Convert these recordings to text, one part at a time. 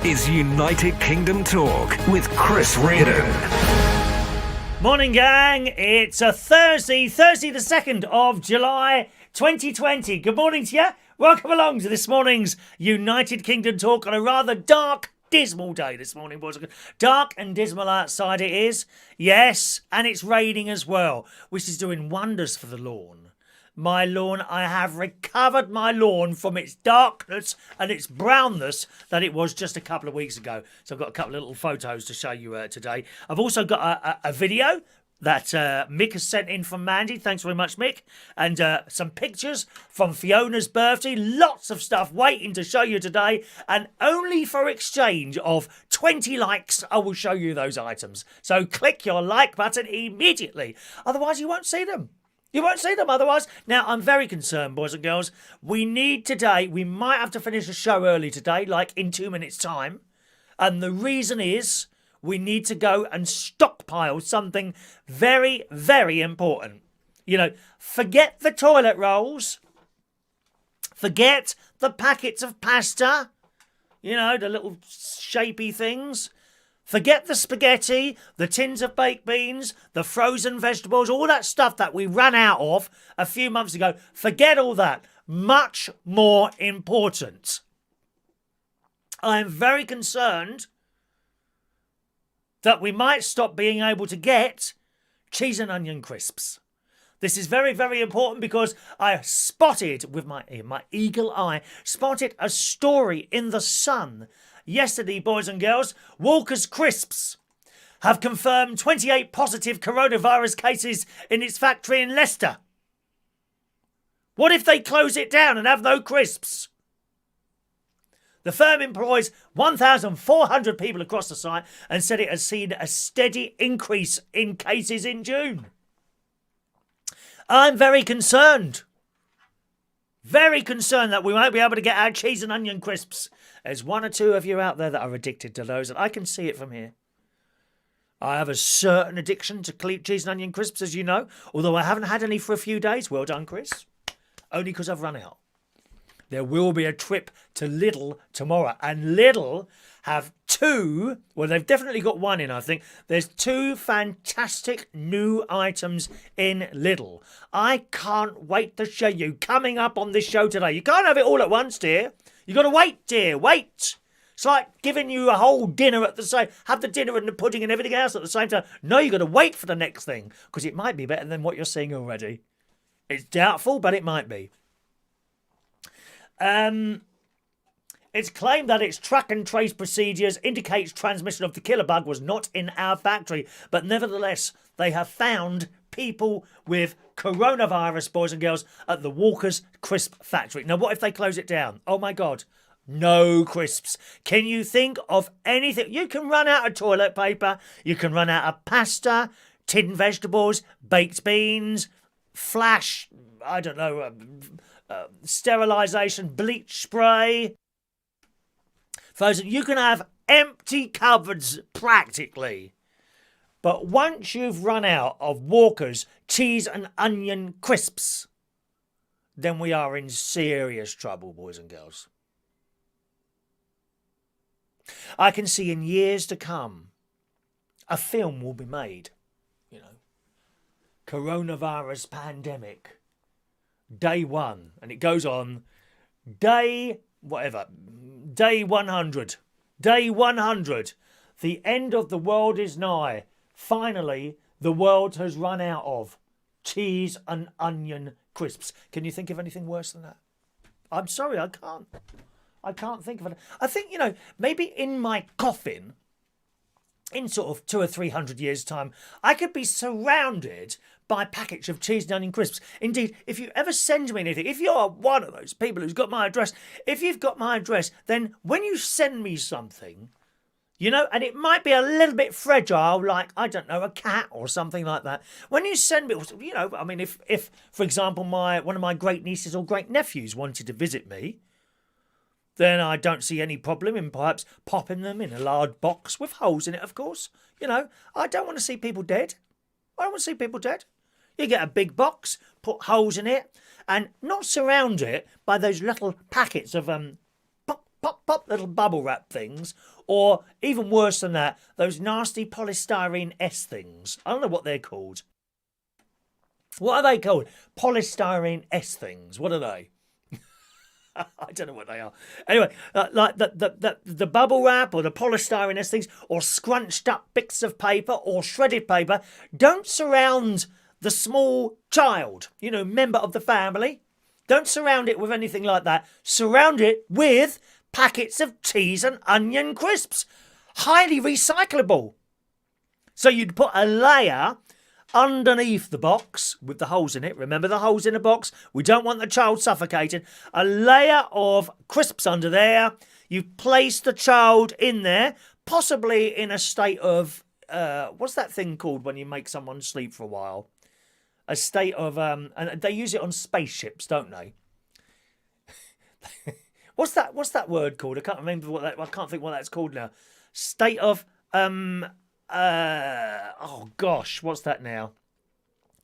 This is United Kingdom Talk with Chris Reardon. Morning, gang. It's a Thursday the 2nd of July 2020. Good morning to you. Welcome along to this morning's United Kingdom Talk on a rather dark, dismal day this morning, boys. Dark and dismal outside it is. Yes, and it's raining as well, which is doing wonders for the lawn. My lawn, I have recovered my lawn from its darkness and its brownness that it was just a couple of weeks ago. So I've got a couple of little photos to show you today. I've also got a video that Mick has sent in from Mandy. Thanks very much, Mick. And some pictures from Fiona's birthday. Lots of stuff waiting to show you today. And only for exchange of 20 likes, I will show you those items. So click your like button immediately. Otherwise, you won't see them. You won't see them otherwise. Now, I'm very concerned, boys and girls. We might have to finish the show early today, like in 2 minutes' time. And the reason is we need to go and stockpile something very, very important. You know, forget the toilet rolls. Forget the packets of pasta. You know, the little shapy things. Forget the spaghetti, the tins of baked beans, the frozen vegetables, all that stuff that we ran out of a few months ago. Forget all that. Much more important. I am very concerned that we might stop being able to get cheese and onion crisps. This is very, very important because I spotted with my eagle eye, spotted a story in The Sun yesterday, boys and girls. Walker's Crisps have confirmed 28 positive coronavirus cases in its factory in Leicester. What if they close it down and have no crisps? The firm employs 1,400 people across the site and said it has seen a steady increase in cases in June. I'm very concerned. Very concerned that we won't be able to get our cheese and onion crisps. There's one or two of you out there that are addicted to those, and I can see it from here. I have a certain addiction to cheese and onion crisps, as you know, although I haven't had any for a few days. Well done, Chris. Only because I've run out. There will be a trip to Lidl tomorrow, and Lidl have they've definitely got one in, I think. There's 2 fantastic new items in Lidl. I can't wait to show you coming up on this show today. You can't have it all at once, dear. You got to wait, dear, wait. It's like giving you a whole dinner have the dinner and the pudding and everything else at the same time. No, you got to wait for the next thing, because it might be better than what you're seeing already. It's doubtful, but it might be. It's claimed that its track and trace procedures indicates transmission of the killer bug was not in our factory, but nevertheless, they have found people with coronavirus, boys and girls, at the Walker's Crisp factory. Now, what if they close it down? Oh my God, no crisps. Can you think of anything? You can run out of toilet paper, you can run out of pasta, tinned vegetables, baked beans, flash, I don't know, sterilisation, bleach spray. Frozen. You can have empty cupboards practically. But once you've run out of Walker's cheese and onion crisps, then we are in serious trouble, boys and girls. I can see in years to come, a film will be made, you know, coronavirus pandemic, day 1, and it goes on day 100. Day 100. The end of the world is nigh. Finally, the world has run out of cheese and onion crisps. Can you think of anything worse than that? I'm sorry, I can't. I can't think of it. I think, you know, maybe in my coffin, in sort of 200 or 300 years' time, I could be surrounded by a package of cheese and onion crisps. Indeed, if you ever send me anything, if you're one of those people who's got my address, if you've got my address, then when you send me something, you know, and it might be a little bit fragile, like, I don't know, a cat or something like that. When you send me, you know, I mean, if for example, one of my great nieces or great nephews wanted to visit me, then I don't see any problem in perhaps popping them in a large box with holes in it, of course. You know, I don't want to see people dead. I don't want to see people dead. You get a big box, put holes in it, and not surround it by those little packets of pop, pop little bubble wrap things, or even worse than that, those nasty polystyrene S things. I don't know what they're called. What are they called? Polystyrene S things. What are they? I don't know what they are. Anyway, like the bubble wrap or the polystyrene S things, or scrunched up bits of paper or shredded paper, don't surround the small child, member of the family. Don't surround it with anything like that. Surround it with packets of cheese and onion crisps. Highly recyclable. So you'd put a layer underneath the box with the holes in it. Remember the holes in the box? We don't want the child suffocating. A layer of crisps under there. You place the child in there, possibly in a state of, what's that thing called when you make someone sleep for a while? A state of, and they use it on spaceships, don't they? What's that word called? I can't remember I can't think what that's called now. State of, oh gosh, what's that now?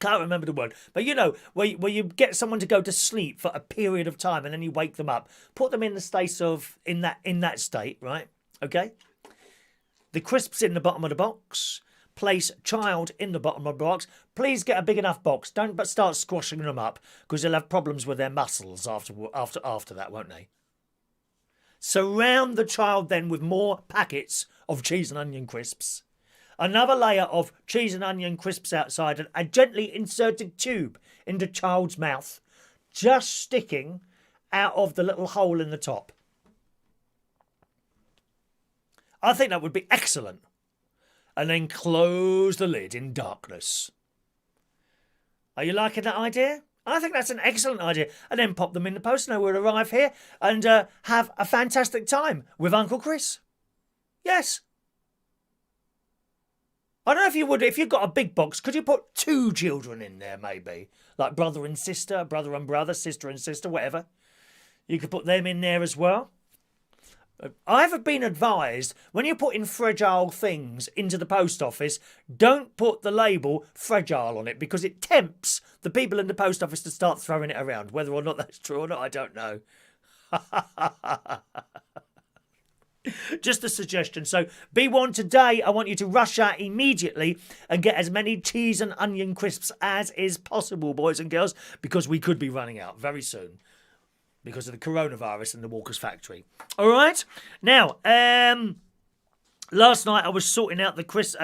Can't remember the word. But where you get someone to go to sleep for a period of time and then you wake them up. Put them in the state of, in that state, right? Okay? The crisps in the bottom of the box. Place child in the bottom of the box. Please get a big enough box. Don't start squashing them up, because they'll have problems with their muscles after that, won't they? Surround the child then with more packets of cheese and onion crisps. Another layer of cheese and onion crisps outside, and a gently inserted tube in the child's mouth, just sticking out of the little hole in the top. I think that would be excellent. And then close the lid in darkness. Are you liking that idea? I think that's an excellent idea. And then pop them in the post and they will arrive here and have a fantastic time with Uncle Chris. Yes. I don't know if you would, if you've got a big box, could you put 2 children in there maybe? Like brother and sister, brother and brother, sister and sister, whatever. You could put them in there as well. I've been advised, when you're putting fragile things into the post office, don't put the label fragile on it, because it tempts the people in the post office to start throwing it around. Whether or not that's true or not, I don't know. Just a suggestion. So B1 today, I want you to rush out immediately and get as many cheese and onion crisps as is possible, boys and girls, because we could be running out very soon, because of the coronavirus and the Walker's factory. All right. Now, last night I was sorting out the quiz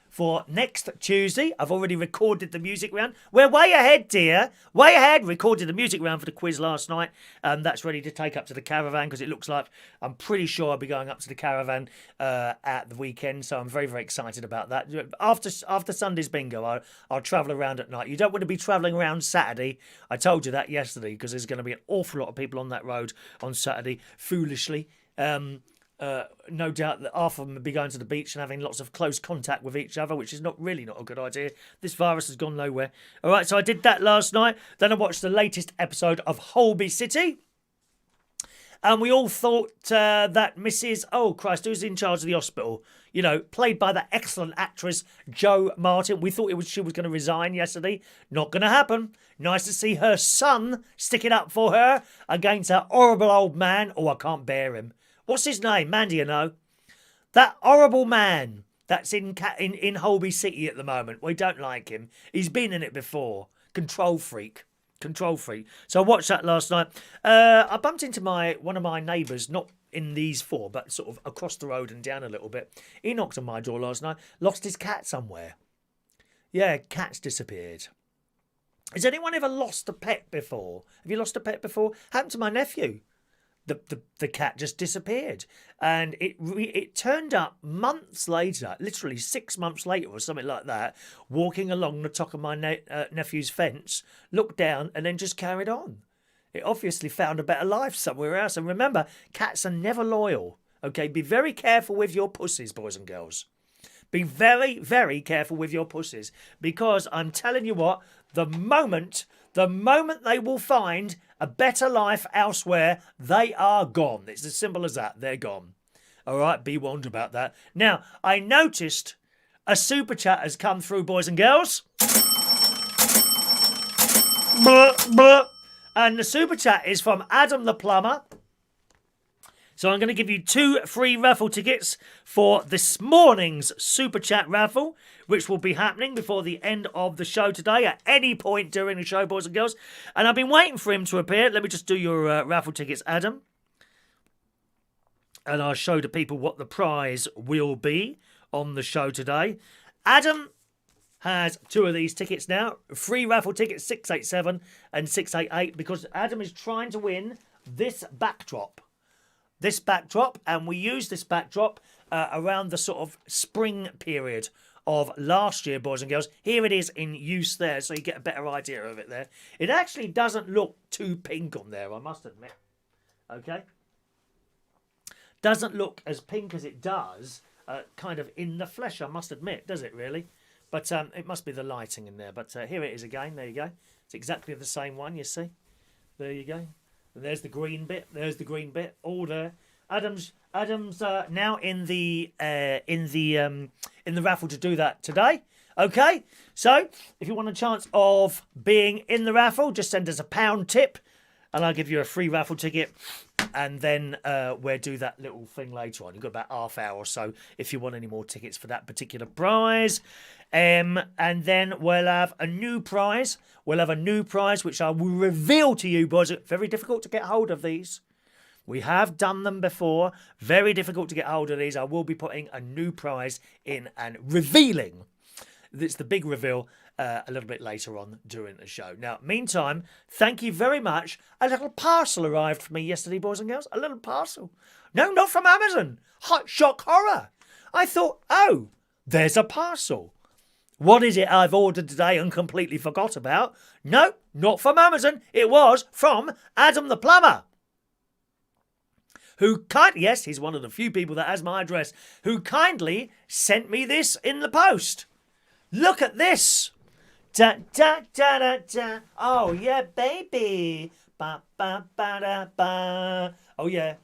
for next Tuesday. I've already recorded the music round. We're way ahead, dear. Way ahead. Recorded the music round for the quiz last night. That's ready to take up to the caravan, because it looks like, I'm pretty sure I'll be going up to the caravan at the weekend. So I'm very, very excited about that. After Sunday's bingo, I'll travel around at night. You don't want to be travelling around Saturday. I told you that yesterday, because there's going to be an awful lot of people on that road on Saturday, foolishly. No doubt that half of them will be going to the beach and having lots of close contact with each other, which is not a good idea. This virus has gone nowhere. All right, so I did that last night. Then I watched the latest episode of Holby City. And we all thought that Mrs. Oh Christ, who's in charge of the hospital? Played by that excellent actress Jo Martin. We thought she was going to resign yesterday. Not going to happen. Nice to see her son sticking up for her against that horrible old man. Oh, I can't bear him. What's his name? Mandy, that horrible man that's in Holby City at the moment. We don't like him. He's been in it before. Control freak. So I watched that last night. I bumped into one of my neighbours, not in these 4, but sort of across the road and down a little bit. He knocked on my door last night. Lost his cat somewhere. Yeah, cat's disappeared. Has anyone ever lost a pet before? Have you lost a pet before? Happened to my nephew. The cat just disappeared, and it turned up months later, literally 6 months later or something like that, walking along the top of my nephew's fence, looked down and then just carried on. It obviously found a better life somewhere else. And remember, cats are never loyal. Okay, be very careful with your pussies, boys and girls. Be very, very careful with your pussies, because I'm telling you what, the moment they will find a better life elsewhere, they are gone. It's as simple as that. They're gone. All right, be warned about that. Now, I noticed a super chat has come through, boys and girls. Blah, blah. And the super chat is from Adam the Plumber. So I'm going to give you 2 free raffle tickets for this morning's Super Chat raffle, which will be happening before the end of the show today, at any point during the show, boys and girls. And I've been waiting for him to appear. Let me just do your raffle tickets, Adam. And I'll show the people what the prize will be on the show today. Adam has 2 of these tickets now. Free raffle tickets, 687 and 688, because Adam is trying to win this backdrop. And we used this backdrop around the sort of spring period of last year, boys and girls. Here it is in use there, so you get a better idea of it there. It actually doesn't look too pink on there, I must admit. Okay? Doesn't look as pink as it does kind of in the flesh, I must admit, does it really? But it must be the lighting in there. But here it is again, there you go. It's exactly the same one, you see. There you go. And there's the green bit. There's the green bit. All there. Adam's now in the raffle to do that today. Okay. So if you want a chance of being in the raffle, just send us a £1 tip, and I'll give you a free raffle ticket. And then we'll do that little thing later on. You've got about half hour or so if you want any more tickets for that particular prize. And then we'll have a new prize. We'll have a new prize, which I will reveal to you, boys. It's very difficult to get hold of these. We have done them before. Very difficult to get hold of these. I will be putting a new prize in and revealing. It's the big reveal a little bit later on during the show. Now, meantime, thank you very much. A little parcel arrived for me yesterday, boys and girls. A little parcel. No, not from Amazon. Hot shock horror. I thought, oh, there's a parcel. What is it I've ordered today and completely forgot about? No, not from Amazon. It was from Adam the Plumber. Yes, he's one of the few people that has my address, who kindly sent me this in the post. Look at this. Da, da, da, da, da. Oh, yeah, baby. Ba, ba, ba, da, ba. Oh, yeah.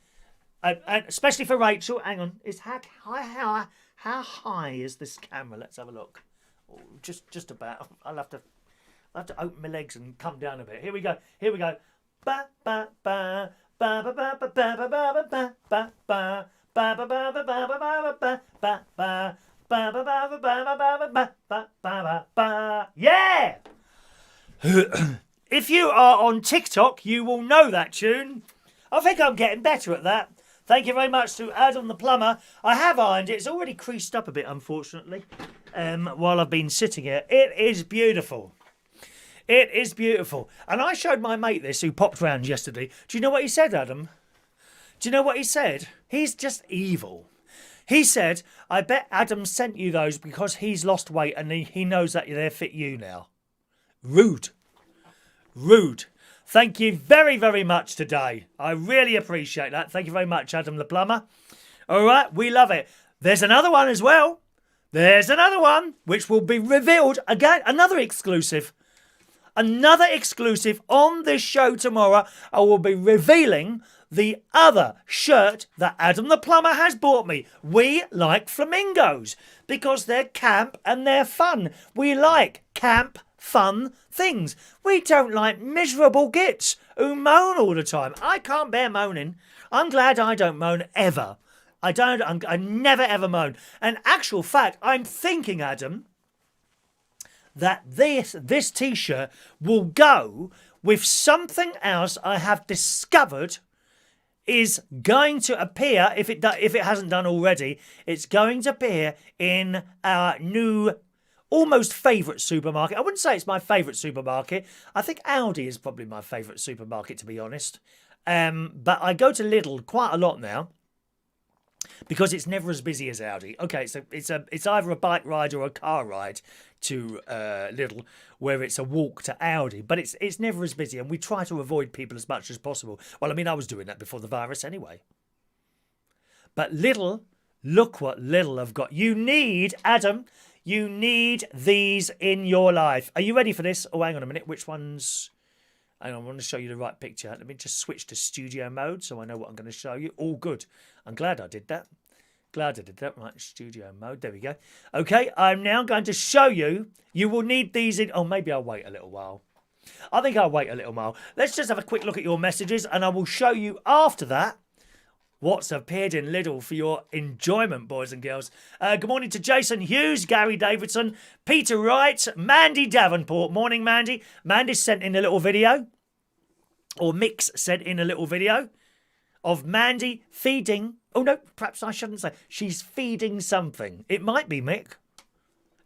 And especially for Rachel. Hang on. How high is this camera? Let's have a look. Oh, just about. I'll have to open my legs and come down a bit. Here we go. Ba, ba, ba. Ba, ba, ba, ba, ba, ba, ba, ba, ba, ba. Ba, ba, ba, ba, ba, ba, ba, ba, ba, ba. Ba, ba, ba, ba, ba, ba, ba, ba, ba, ba. Yeah! If you are on TikTok, you will know that tune. I think I'm getting better at that. Thank you very much to Adam the Plumber. I have ironed it. It's already creased up a bit, unfortunately, while I've been sitting here. It is beautiful. It is beautiful. And I showed my mate this, who popped round yesterday. Do you know what he said, Adam? Do you know what he said? He's just evil. He said, I bet Adam sent you those because he's lost weight and he knows that they fit you now. Rude. Rude. Thank you very, very much today. I really appreciate that. Thank you very much, Adam the Plumber. All right, we love it. There's another one as well. There's another one, which will be revealed again. Another exclusive. Another exclusive on this show tomorrow. I will be revealing the other shirt that Adam the Plumber has bought me. We like flamingos because they're camp and they're fun. We like camp, fun things. We don't like miserable gits who moan all the time. I can't bear moaning. I'm glad I don't moan ever. I never ever moan. And actual fact, I'm thinking, Adam, that this t-shirt will go with something else I have discovered is going to appear, if it hasn't done already, it's going to appear in our new, almost favourite supermarket. I wouldn't say it's my favourite supermarket. I think Aldi is probably my favourite supermarket, to be honest. But I go to Lidl quite a lot now, because it's never as busy as Aldi. Okay, so it's either a bike ride or a car ride to Lidl, where it's a walk to Aldi, but it's never as busy, and we try to avoid people as much as possible. Well, I mean, I was doing that before the virus anyway. But Lidl, look what Lidl have got. You need, Adam, you need these in your life. Are you ready for this? Oh, hang on a minute. Which one's... Hang on, I want to show you the right picture. Let me just switch to studio mode so I know what I'm going to show you. All good. I'm glad I did that. Right, studio mode. There we go. Okay, I'm now going to show you. You will need these in... Oh, maybe I'll wait a little while. I think I'll wait a little while. Let's just have a quick look at your messages, and I will show you after that what's appeared in Lidl for your enjoyment, boys and girls. Good morning to Jason Hughes, Gary Davidson, Peter Wright, Mandy Davenport. Morning, Mandy. Mandy sent in a little video, or Mix sent in a little video of Mandy feeding. Oh, no, perhaps I shouldn't say. She's feeding something. It might be Mick.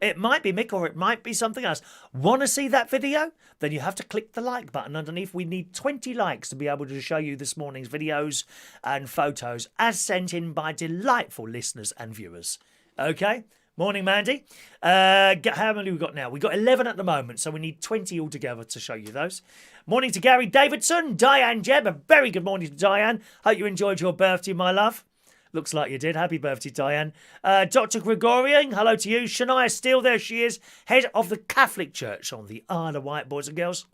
It might be Mick, or it might be something else. Want to see that video? Then you have to click the like button underneath. We need 20 likes to be able to show you this morning's videos and photos as sent in by delightful listeners and viewers. Okay? Morning, Mandy. How many we got now? We've got 11 at the moment, so we need 20 altogether to show you those. Morning to Gary Davidson, Diane Jebb. A very good morning to Diane. Hope you enjoyed your birthday, my love. Looks like you did. Happy birthday, Diane. Dr. Gregorian, hello to you. Shania Steele, there she is, head of the Catholic Church on the Isle of Wight, boys and girls.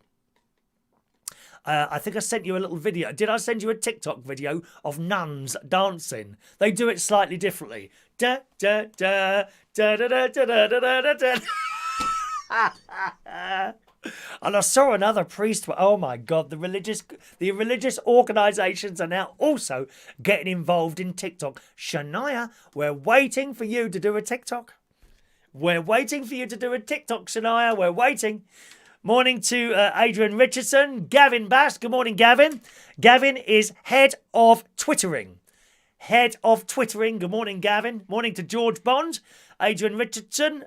I think I sent you a little video. Did I send you a TikTok video of nuns dancing? They do it slightly differently. Da da da da da da da da da da. And I saw another priest. Oh my God, the religious organisations are now also getting involved in TikTok. Shania, we're waiting for you to do a TikTok. We're waiting for you to do a TikTok, Shania. We're waiting. Morning to Adrian Richardson, Gavin Bass. Good morning, Gavin. Gavin is head of Twittering. Head of Twittering. Good morning, Gavin. Morning to George Bond, Adrian Richardson.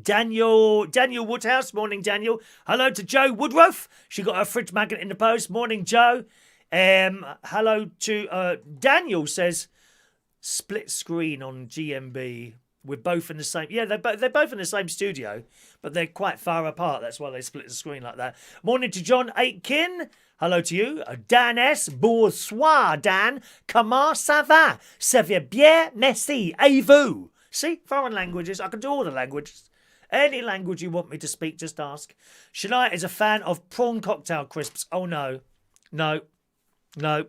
Daniel Woodhouse. Morning, Daniel. Hello to Joe Woodruff. She got her fridge magnet in the post. Morning, Joe. Hello to Daniel says split screen on GMB. We're both in the same. Yeah, they're both in the same studio, but they're quite far apart. That's why they split the screen like that. Morning to John Aitken. Hello to you. Dan S. Bonsoir, Dan. Comment ça va? Ça va bien, merci. Et vous? See, foreign languages. I can do all the languages. Any language you want me to speak, just ask. Shania is a fan of prawn cocktail crisps. Oh, no. No. No.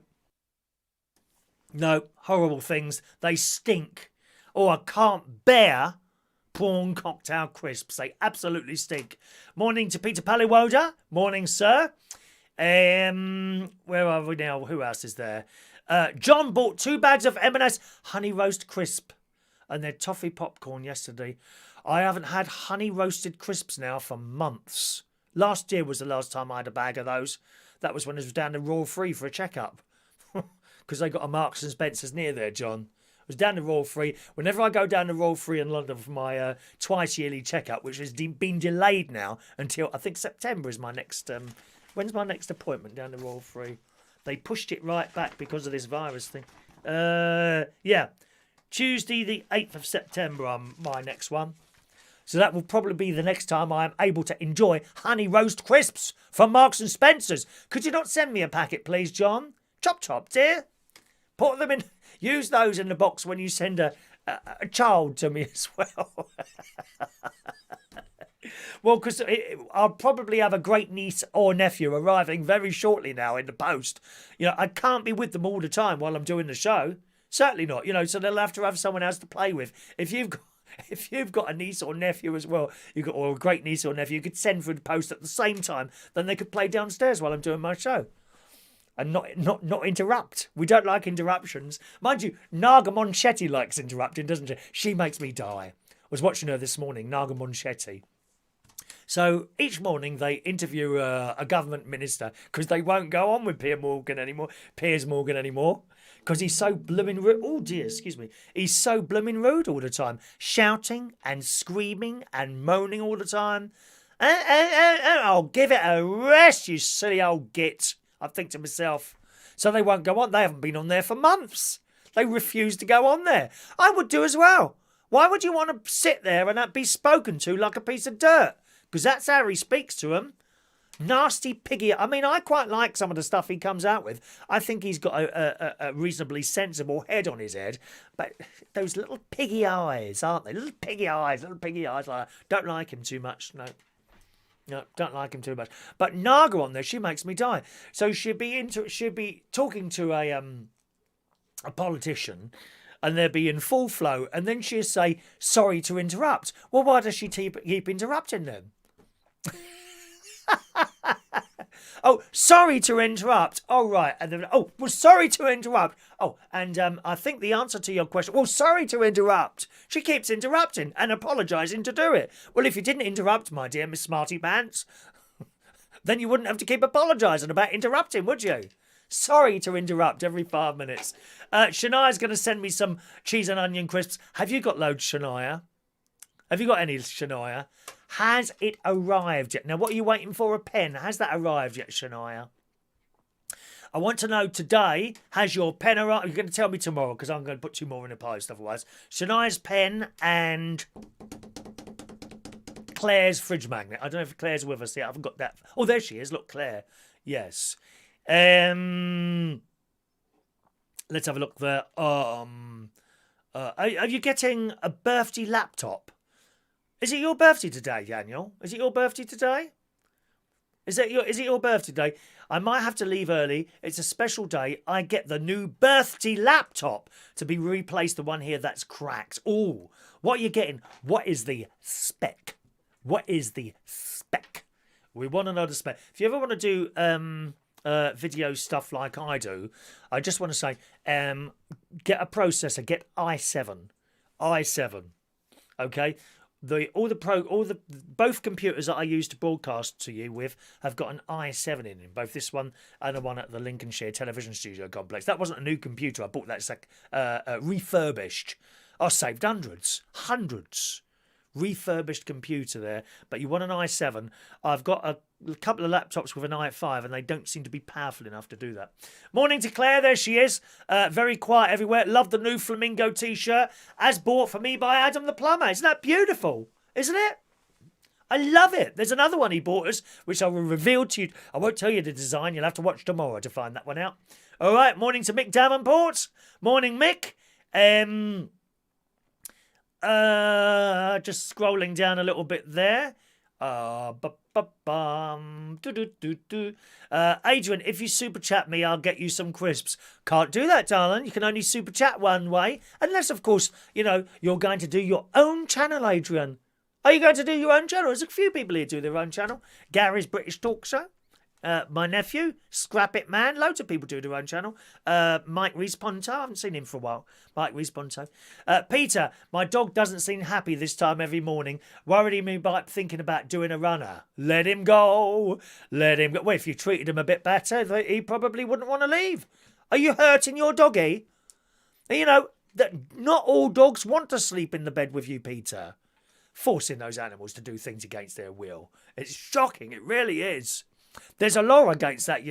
No. Horrible things. They stink. Oh, I can't bear prawn cocktail crisps. They absolutely stink. Morning to Peter Paliwoda. Morning, sir. Where are we now? Who else is there? John bought 2 bags of M&S honey roast crisp and their toffee popcorn yesterday. I haven't had honey roasted crisps now for months. Last year was the last time I had a bag of those. That was when I was down to Royal Free for a checkup. Because they got a Marks and Spencer's near there, John. I was down to Royal Free. Whenever I go down to Royal Free in London for my twice yearly checkup, which has been delayed now until, I think September is my next... when's my next appointment down to Royal Free? They pushed it right back because of this virus thing. Yeah. Tuesday the 8th of September, my next one. So that will probably be the next time I am able to enjoy honey roast crisps from Marks and Spencer's. Could you not send me a packet, please, John? Chop, dear. Put them in. Use those in the box when you send a child to me as well. Well, because I'll probably have a great niece or nephew arriving very shortly now in the post. You know, I can't be with them all the time while I'm doing the show. Certainly not. You know, so they'll have to have someone else to play with. If you've got a niece or nephew as well, or a great niece or nephew, you could send through the post at the same time. Then they could play downstairs while I'm doing my show, and not interrupt. We don't like interruptions, mind you. Naga Monchetti likes interrupting, doesn't she? She makes me die. I was watching her this morning, Naga Monchetti. So each morning they interview a government minister because they won't go on with Piers Morgan anymore. Because he's so blooming rude. Oh dear, excuse me. He's so blooming rude all the time. Shouting and screaming and moaning all the time. Oh, give it a rest, you silly old git. I think to myself. So they won't go on. They haven't been on there for months. They refuse to go on there. I would do as well. Why would you want to sit there and be spoken to like a piece of dirt? Because that's how he speaks to them. Nasty piggy. I mean, I quite like some of the stuff he comes out with. I think he's got a reasonably sensible head on his head. But those little piggy eyes, aren't they? Little piggy eyes. I don't like him too much. No, don't like him too much. But Naga on there, she makes me die. So she'd be talking to a politician, and they'd be in full flow, and then she'd say, "Sorry to interrupt." Well, why does she keep interrupting them? Oh, sorry to interrupt. Oh, right. And then, oh, well, sorry to interrupt. Oh, and I think the answer to your question, well, sorry to interrupt. She keeps interrupting and apologising to do it. Well, if you didn't interrupt, my dear Miss Smarty Pants, then you wouldn't have to keep apologising about interrupting, would you? Sorry to interrupt every 5 minutes. Shania's going to send me some cheese and onion crisps. Have you got loads, Shania? Have you got any, Shania? Has it arrived yet? Now, what are you waiting for? A pen? Has that arrived yet, Shania? I want to know today, has your pen arrived? You're going to tell me tomorrow because I'm going to put 2 more in the post otherwise. Shania's pen and Claire's fridge magnet. I don't know if Claire's with us yet. I haven't got that. Oh, there she is. Look, Claire. Yes. Let's have a look there. Are you getting a birthday laptop? Is it your birthday today, Daniel? Is it your birthday today? Is it your birthday day? I might have to leave early. It's a special day. I get the new birthday laptop to be replaced the one here that's cracked. Oh, what are you getting? What is the spec? What is the spec? We want to know the spec. If you ever want to do video stuff like I do, I just want to say, get a processor. Get i7. i7. Okay. Both computers that I use to broadcast to you with have got an i7 in them. Both this one and the one at the Lincolnshire Television Studio Complex. That wasn't a new computer. I bought that. It's like refurbished. I saved hundreds. Refurbished computer there. But you want an i7. I've got a couple of laptops with an i5 and they don't seem to be powerful enough to do that. Morning to Claire, there she is. Very quiet everywhere. Love the new flamingo t-shirt as bought for me by Adam the Plumber. Isn't that beautiful? Isn't it? I love it. There's another one he bought us, which I will reveal to you. I won't tell you the design. You'll have to watch tomorrow to find that one out. All right, morning to Mick Davenport. Morning, Mick. Just scrolling down a little bit there. Adrian, if you super chat me, I'll get you some crisps. Can't do that, darling. You can only super chat one way. Unless, of course, you're going to do your own channel, Adrian. Are you going to do your own channel? There's a few people here do their own channel. Gary's British Talk Show. My nephew, Scrap It Man. Loads of people do their own channel. Mike Rees-Ponto. I haven't seen him for a while. Mike Rees-Ponto. Peter, my dog doesn't seem happy this time every morning. Worried me by thinking about doing a runner. Let him go. Let him go. Well, if you treated him a bit better, he probably wouldn't want to leave. Are you hurting your doggy? That not all dogs want to sleep in the bed with you, Peter. Forcing those animals to do things against their will. It's shocking. It really is. There's a law against that,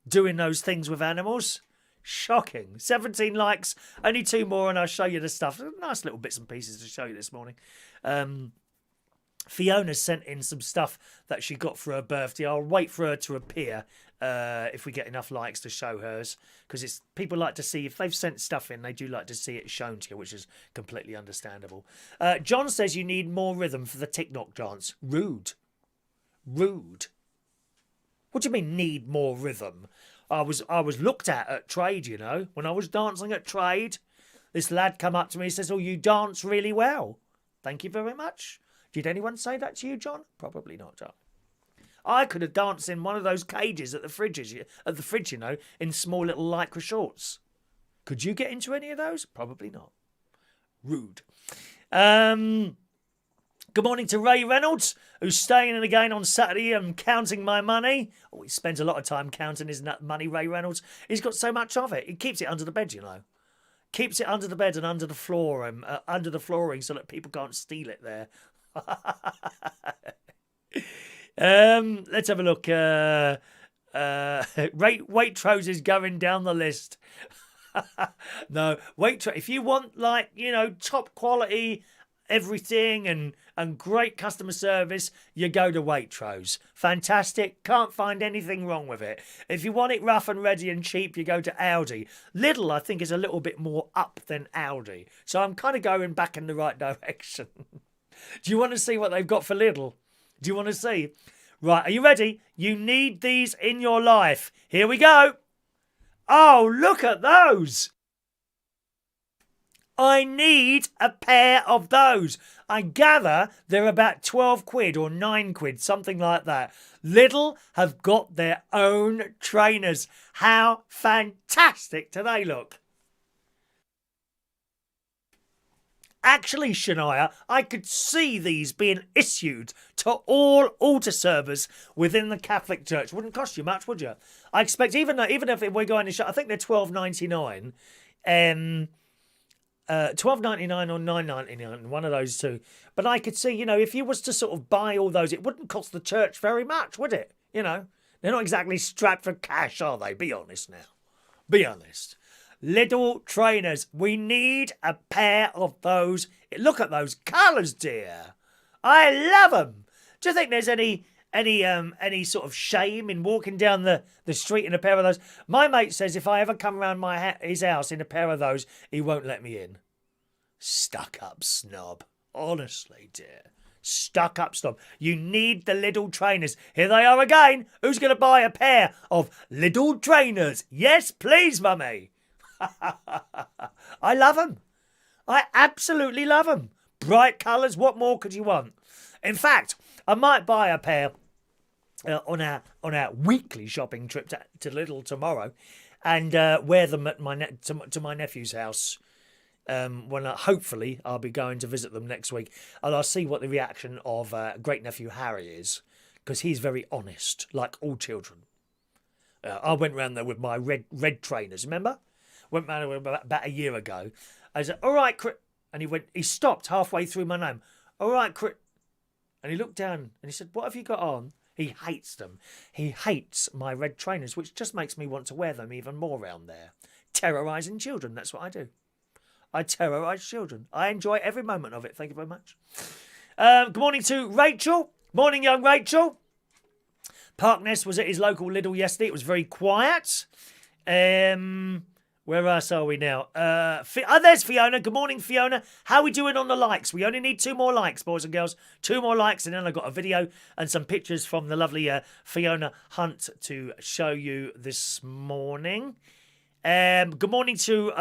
doing those things with animals. Shocking. 17 likes, only 2 more, and I'll show you the stuff. Nice little bits and pieces to show you this morning. Fiona sent in some stuff that she got for her birthday. I'll wait for her to appear if we get enough likes to show hers, because people like to see, if they've sent stuff in, they do like to see it shown to you, which is completely understandable. John says you need more rhythm for the TikTok dance. Rude. What do you mean need more rhythm? I was looked at trade, when I was dancing at trade. This lad come up to me and says, "Oh, you dance really well." Thank you very much. Did anyone say that to you, John? Probably not, John. I could have danced in one of those cages at the fridge, in small little lycra shorts. Could you get into any of those? Probably not. Rude. Good morning to Ray Reynolds, who's staying in again on Saturday and counting my money. Oh, he spends a lot of time counting his money, Ray Reynolds. He's got so much of it. He keeps it under the bed, Keeps it under the bed and under the floor, and under the flooring, so that people can't steal it there. Let's have a look. Waitrose is going down the list. No, Waitrose. If you want, top quality everything and great customer service, you go to Waitrose. Fantastic. Can't find anything wrong with it. If you want it rough and ready and cheap, you go to Aldi. Lidl, I think, is a little bit more up than Aldi. So I'm kind of going back in the right direction. Do you want to see what they've got for Lidl? Do you want to see? Right, are you ready? You need these in your life. Here we go. Oh, look at those. I need a pair of those. I gather they're about 12 quid or 9 quid, something like that. Lidl have got their own trainers. How fantastic do they look? Actually, Shania, I could see these being issued to all altar servers within the Catholic Church. Wouldn't cost you much, would you? I expect even if we're going to shop, I think they're $12.99. $12.99 or $9.99, one of those two. But I could see, if you was to sort of buy all those, it wouldn't cost the church very much, would it? They're not exactly strapped for cash, are they? Be honest now. Be honest. Lidl trainers. We need a pair of those. Look at those colours, dear. I love them. Do you think there's any sort of shame in walking down the street in a pair of those? My mate says if I ever come round his house in a pair of those, he won't let me in. Stuck up snob. Honestly, dear. Stuck up snob. You need the Lidl trainers. Here they are again. Who's going to buy a pair of Lidl trainers? Yes, please, mummy. I love them. I absolutely love them. Bright colours. What more could you want? In fact, I might buy a pair on our weekly shopping trip to Lidl tomorrow, and wear them at to my nephew's house. When hopefully I'll be going to visit them next week, and I'll see what the reaction of great nephew Harry is, because he's very honest, like all children. I went round there with my red trainers. Remember? Went round about a year ago. I said, "All right, Chris," and he stopped halfway through my name. "All right, Chris," and he looked down and he said, "What have you got on?" He hates them. He hates my red trainers, which just makes me want to wear them even more round there. Terrorising children, that's what I do. I terrorise children. I enjoy every moment of it. Thank you very much. Good morning to Rachel. Morning, young Rachel. Parkness was at his local Lidl yesterday. It was very quiet. Where else are we now? There's Fiona. Good morning, Fiona. How are we doing on the likes? We only need 2 more likes, boys and girls. 2 more likes, and then I've got a video and some pictures from the lovely Fiona Hunt to show you this morning. Good morning to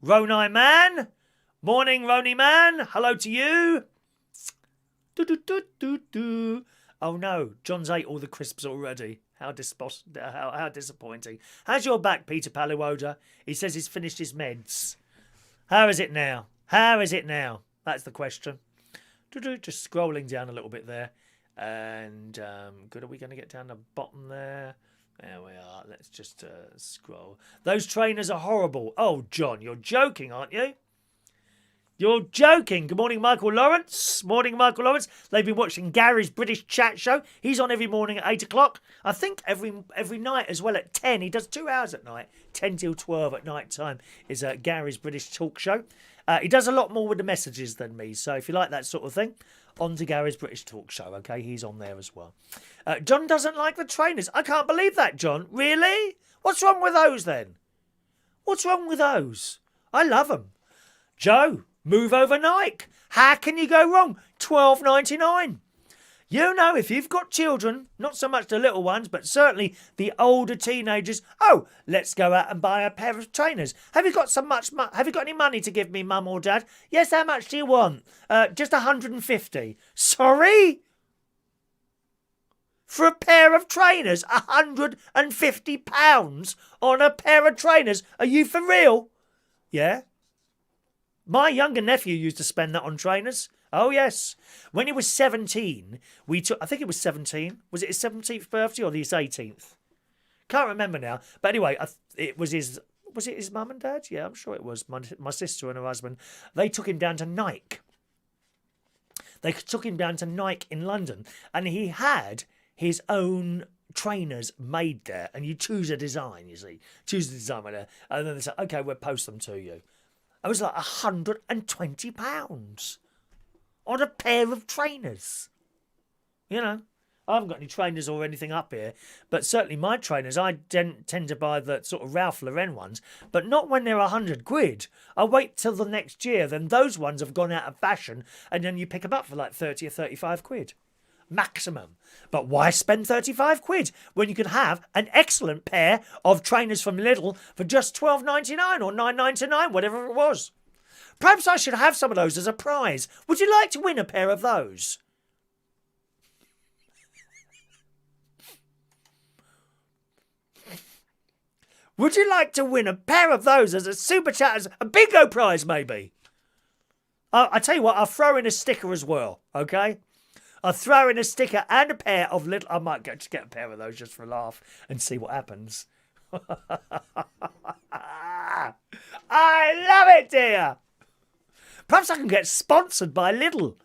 Ronai Man. Morning, Roni Man. Hello to you. Oh no, John's ate all the crisps already. How disappointing. How's your back, Peter Paluoda? He says he's finished his meds. How is it now? That's the question. Just scrolling down a little bit there. And good, are we going to get down the bottom there? There we are. Let's just scroll. Those trainers are horrible. Oh, John, you're joking, aren't you? You're joking. Good morning, Michael Lawrence. Morning, Michael Lawrence. They've been watching Gary's British Chat Show. He's on every morning at 8 o'clock. I think every night as well at 10. He does 2 hours at night. 10 till 12 at night time is Gary's British Talk Show. He does a lot more with the messages than me. So if you like that sort of thing, on to Gary's British Talk Show. Okay, he's on there as well. John doesn't like the trainers. I can't believe that, John. Really? What's wrong with those then? What's wrong with those? I love them. Joe. Move over Nike. How can you go wrong? $12.99. If you've got children, not so much the little ones, but certainly the older teenagers. Oh, let's go out and buy a pair of trainers. Have you got any money to give me, Mum or Dad? Yes. How much do you want? Just 150. Sorry. For a pair of trainers, £150 on a pair of trainers. Are you for real? Yeah. My younger nephew used to spend that on trainers. Oh, yes. When he was 17, I think it was 17. Was it his 17th birthday or his 18th? Can't remember now. But anyway, was it his mum and dad? Yeah, I'm sure it was. My sister and her husband. They took him down to Nike. They took him down to Nike in London. And he had his own trainers made there. And you choose a design, you see. Choose a design there. And then they say, OK, we'll post them to you. It was like £120 on a pair of trainers. I haven't got any trainers or anything up here, but certainly my trainers, I tend to buy the sort of Raffle ones, but not when they're 100 quid. I wait till the next year, then those ones have gone out of fashion, and then you pick them up for like 30 or 35 quid. maximum. But why spend 35 quid when you can have an excellent pair of trainers from Lidl for just £12.99 or £9.99, whatever it was? Perhaps I should have some of those as a prize. Would you like to win a pair of those? Would you like to win a pair of those as a super chat, as a bingo prize maybe? I tell you what, I'll throw in a sticker as well, okay? I'll throw in a sticker and a pair of little... I might just get a pair of those just for a laugh and see what happens. I love it, dear. Perhaps I can get sponsored by Lidl.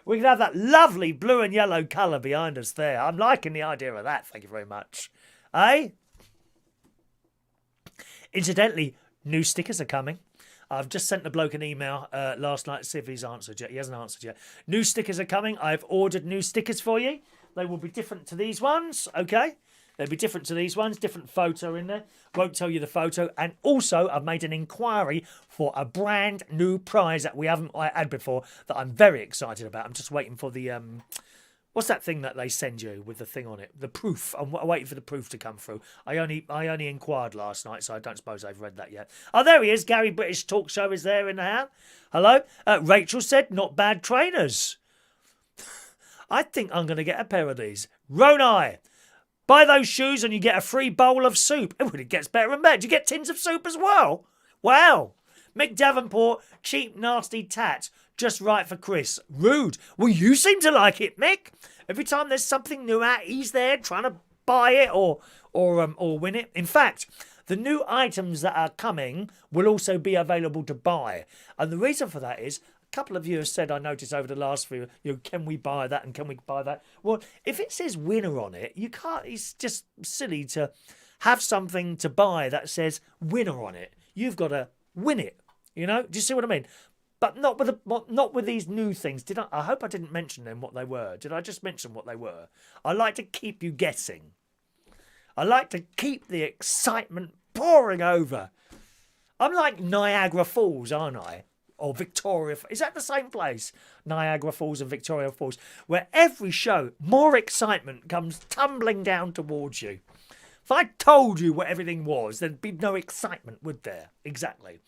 We can have that lovely blue and yellow colour behind us there. I'm liking the idea of that. Thank you very much. Eh? Incidentally, new stickers are coming. I've just sent the bloke an email last night to see if he's answered yet. He hasn't answered yet. New stickers are coming. I've ordered new stickers for you. They will be different to these ones, okay? They'll be different to these ones. Different photo in there. Won't tell you the photo. And also, I've made an inquiry for a brand new prize that we haven't had before that I'm very excited about. I'm just waiting for the... what's that thing that they send you with the thing on it? The proof. I'm waiting for the proof to come through. I only inquired last night, so I don't suppose I've read that yet. Oh, there he is. Gary British Talk Show is there in the house. Hello. Rachel said, not bad trainers. I think I'm going to get a pair of these. Ronai. Buy those shoes and you get a free bowl of soup. Oh, it gets better and better. Do you get tins of soup as well? Wow. Mick Davenport, cheap, nasty tat. Just right for Chris. Rude. Well, you seem to like it, Mick. Every time there's something new out, he's there trying to buy it or win it. In fact, the new items that are coming will also be available to buy. And the reason for that is, a couple of you have said, I noticed over the last few, can we buy that and can we buy that? Well, if it says winner on it, you can't, it's just silly to have something to buy that says winner on it. You've got to win it, you know? Do you see what I mean? But not with these new things. I hope I didn't mention them, what they were. Did I just mention what they were? I like to keep you guessing. I like to keep the excitement pouring over. I'm like Niagara Falls, aren't I? Or Victoria. Is that the same place? Niagara Falls and Victoria Falls. Where every show, more excitement comes tumbling down towards you. If I told you what everything was, there'd be no excitement, would there? Exactly.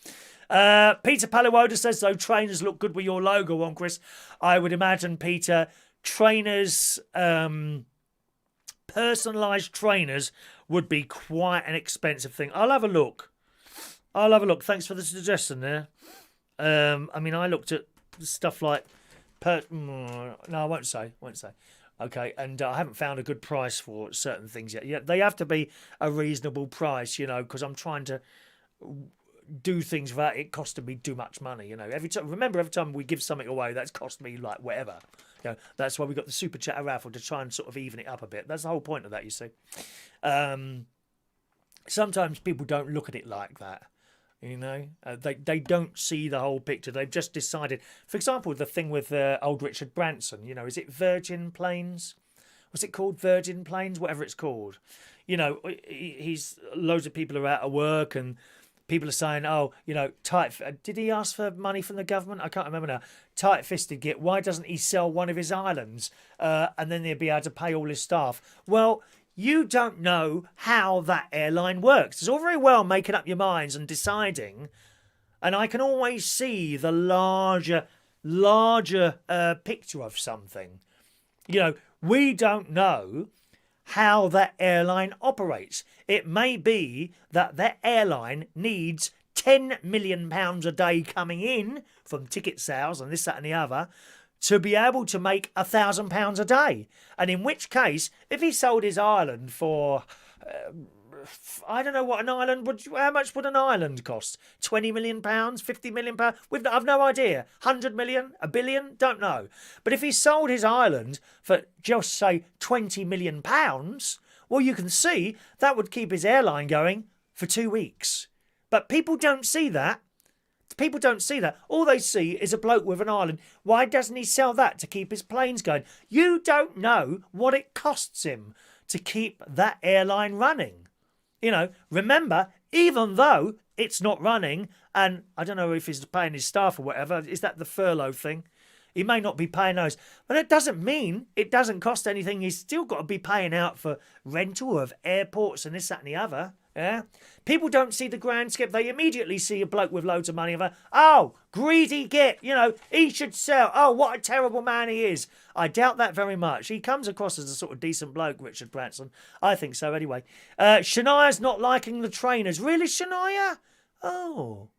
Peter Paliwoda says, though trainers look good with your logo on, Chris. I would imagine, Peter, trainers, personalised trainers would be quite an expensive thing. I'll have a look. Thanks for the suggestion there. I mean, I looked at stuff like... no, I won't say. Okay, and I haven't found a good price for certain things yet. Yeah, they have to be a reasonable price, you know, because I'm trying to do things without it costing me too much money, you know. Every time we give something away, that's cost me like whatever. You know, that's why we got the super chat raffle to try and sort of even it up a bit. That's the whole point of that, you see. Sometimes people don't look at it like that. You know, they don't see the whole picture. They've just decided. For example, the thing with old Richard Branson. You know, is it Virgin Planes? What's it called? Virgin Planes, whatever it's called. You know, he's loads of people are out of work and people are saying, oh, you know, did he ask for money from the government? I can't remember now. Tight-fisted git. Why doesn't he sell one of his islands and then they'd be able to pay all his staff? Well, you don't know how that airline works. It's all very well making up your minds and deciding, and I can always see the larger picture of something. You know, we don't know how that airline operates. It may be that that airline needs £10 million a day coming in from ticket sales and this, that and the other to be able to make £1,000 a day. And in which case, if he sold his island for, I don't know what an island would, how much would an island cost? £20 million, £50 million? I've no idea. 100 million? A billion? Don't know. But if he sold his island for just say £20 million, well, you can see that would keep his airline going for 2 weeks. But people don't see that. People don't see that. All they see is a bloke with an island. Why doesn't he sell that to keep his planes going? You don't know what it costs him to keep that airline running. You know, remember, even though it's not running, and I don't know if he's paying his staff or whatever, is that the furlough thing? He may not be paying those, but that doesn't mean it doesn't cost anything. He's still got to be paying out for rental of airports and this, that, and the other. Yeah, people don't see the grand scheme. They immediately see a bloke with loads of money and go, "Oh, greedy git! You know, he should sell. Oh, what a terrible man he is." I doubt that very much. He comes across as a sort of decent bloke, Richard Branson. I think so, anyway. Shania's not liking the trainers. Really, Shania? Oh,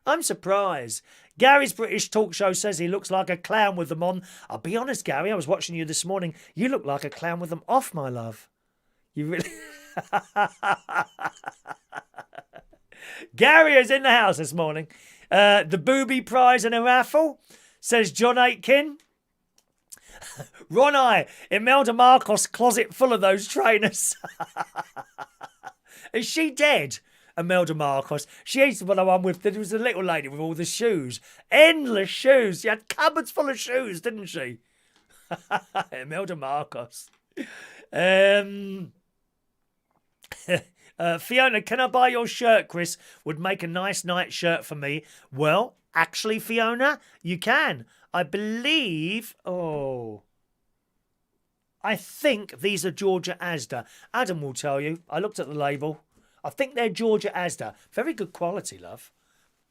I'm surprised. Gary's British talk show says he looks like a clown with them on. I'll be honest, Gary, I was watching you this morning. You look like a clown with them off, my love. You really... Gary is in the house this morning. The booby prize in a raffle, says John Aitken. Ron I, Imelda Marcos' closet full of those trainers. Is she dead? Imelda Marcos. She used to be the one with, there was a little lady with all the shoes. Endless shoes. She had cupboards full of shoes, didn't she? Imelda Marcos. Fiona, can I buy your shirt, Chris? Would make a nice night shirt for me. Well, actually, Fiona, you can. I believe... Oh... I think these are Georgia Asda. Adam will tell you. I looked at the label. I think they're Georgia Asda. Very good quality, love.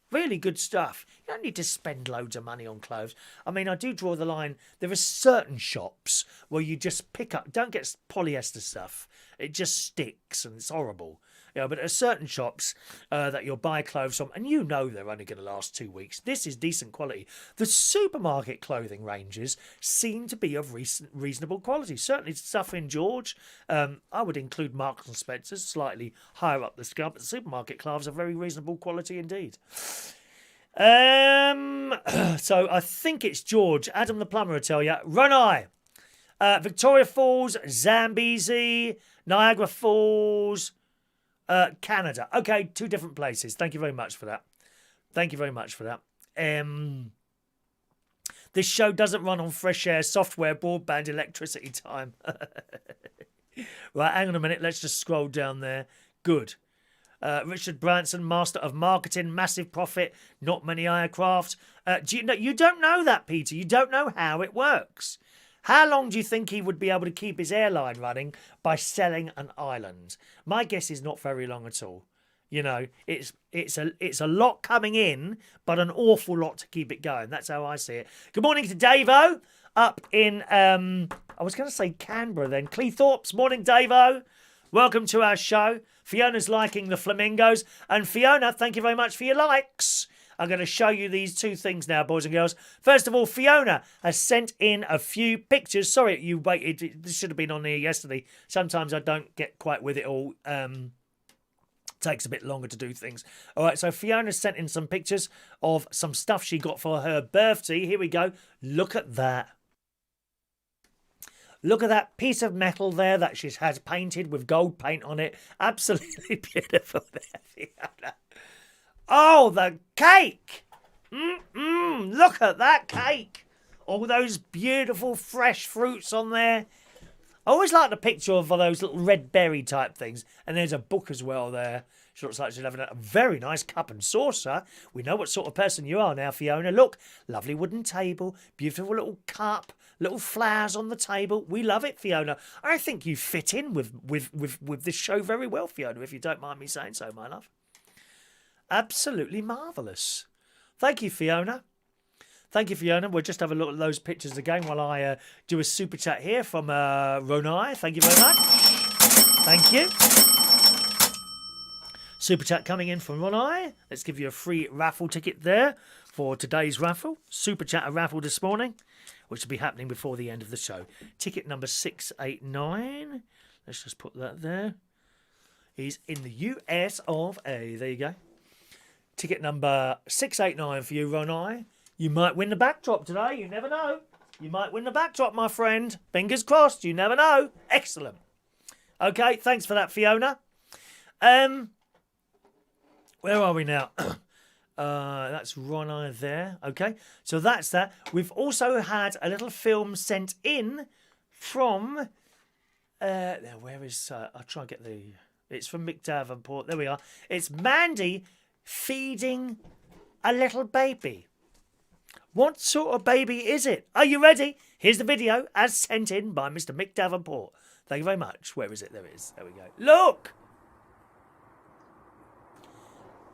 Really good stuff. You don't need to spend loads of money on clothes. I mean, I do draw the line. There are certain shops where you just pick up... Don't get polyester stuff. It just sticks and it's horrible. You know, but there are certain shops that you'll buy clothes from, and you know they're only going to last 2 weeks. This is decent quality. The supermarket clothing ranges seem to be of reasonable quality. Certainly stuff in George. I would include Marks and Spencer's, slightly higher up the scale, but the supermarket clothes are very reasonable quality indeed. So I think it's George. Adam the Plumber will tell you. Runai, Victoria Falls, Zambezi, Niagara Falls... Canada. Okay, 2 different places. Thank you very much for that. Thank you very much for that. This show doesn't run on fresh air, software, broadband, electricity time. Right, hang on a minute. Let's just scroll down there. Good. Richard Branson, master of marketing, massive profit, not many aircraft. You don't know that, Peter. You don't know how it works. How long do you think he would be able to keep his airline running by selling an island? My guess is not very long at all. You know, it's a lot coming in, but an awful lot to keep it going. That's how I see it. Good morning to Davo up in, I was going to say Canberra then. Cleethorpes. Morning, Davo. Welcome to our show. Fiona's liking the flamingos. And Fiona, thank you very much for your likes. I'm going to show you these 2 things now, boys and girls. First of all, Fiona has sent in a few pictures. Sorry, you waited. This should have been on here yesterday. Sometimes I don't get quite with it all. Takes a bit longer to do things. All right, so Fiona sent in some pictures of some stuff she got for her birthday. Here we go. Look at that. Look at that piece of metal there that she's had painted with gold paint on it. Absolutely beautiful there, Fiona. Oh, the cake! Look at that cake! All those beautiful fresh fruits on there. I always like the picture of those little red berry type things. And there's a book as well there. She looks like she's having a very nice cup and saucer. We know what sort of person you are now, Fiona. Look, lovely wooden table, beautiful little cup, little flowers on the table. We love it, Fiona. I think you fit in with this show very well, Fiona, if you don't mind me saying so, my love. Absolutely marvellous. Thank you, Fiona. Thank you, Fiona. We'll just have a look at those pictures again while I do a super chat here from Ronai. Thank you very much. Thank you. Super chat coming in from Ronai. Let's give you a free raffle ticket there for today's raffle. Super chat a raffle this morning, which will be happening before the end of the show. Ticket number 689. Let's just put that there. He's in the US of A. There you go. Ticket number 689 for you, Ronai. You might win the backdrop today. You never know. You might win the backdrop, my friend. Fingers crossed. You never know. Excellent. Okay, thanks for that, Fiona. Where are we now? That's Ronai there. Okay, so that's that. We've also had a little film sent in from... where is... I'll try and get the... It's from Mick Davenport. There we are. It's Mandy... feeding a little baby. What sort of baby is it? Are you ready? Here's the video as sent in by Mr. Mick Davenport. Thank you very much. Where is it? There it is. There we go. Look!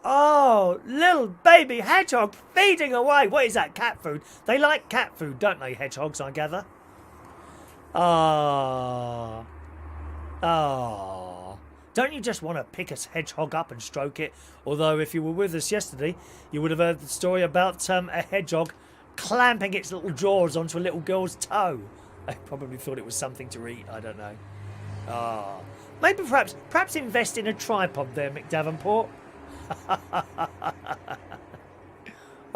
Oh, little baby hedgehog feeding away. What is that? Cat food? They like cat food, don't they, hedgehogs, I gather? Ah. Ah. Don't you just want to pick a hedgehog up and stroke it? Although, if you were with us yesterday, you would have heard the story about a hedgehog clamping its little jaws onto a little girl's toe. I probably thought it was something to eat. I don't know. Ah. Maybe perhaps invest in a tripod there, Mick Davenport.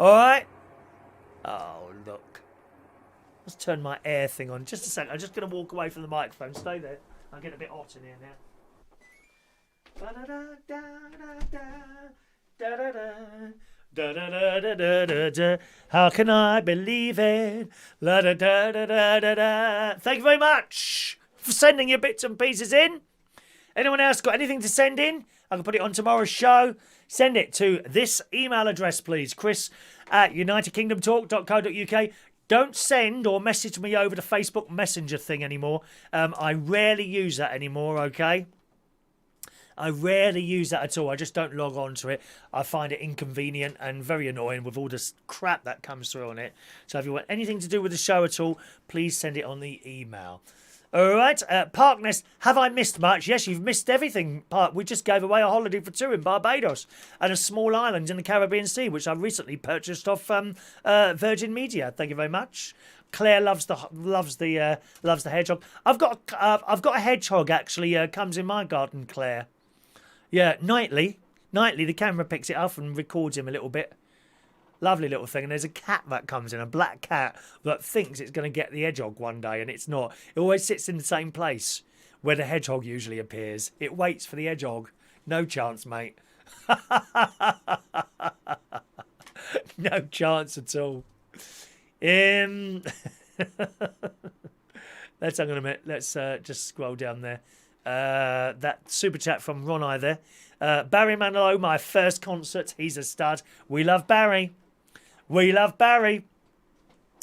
All right. Oh, look. Let's turn my air thing on. Just a second. I'm just going to walk away from the microphone. Stay there. I'm getting a bit hot in here now. How can I believe it? Thank you very much for sending your bits and pieces in. Anyone else got anything to send in? I can put it on tomorrow's show. Send it to this email address, please. chris@unitedkingdomtalk.co.uk. Don't send or message me over the Facebook Messenger thing anymore. I rarely use that anymore, okay? I rarely use that at all. I just don't log on to it. I find it inconvenient and very annoying with all this crap that comes through on it. So if you want anything to do with the show at all, please send it on the email. All right, Parkness, have I missed much? Yes, you've missed everything, Park. We just gave away a holiday for two in Barbados and a small island in the Caribbean Sea, which I recently purchased off Virgin Media. Thank you very much. Claire loves the hedgehog. I've got a hedgehog actually comes in my garden, Claire. Yeah, nightly the camera picks it up and records him a little bit. Lovely little thing. And there's a cat that comes in, a black cat, that thinks it's going to get the hedgehog one day, and it's not. It always sits in the same place where the hedgehog usually appears. It waits for the hedgehog. No chance, mate. No chance at all. Let's hang on a minute. Let's just scroll down there. That super chat from Ron there. Barry Manilow, my first concert. He's a stud. We love Barry. We love Barry.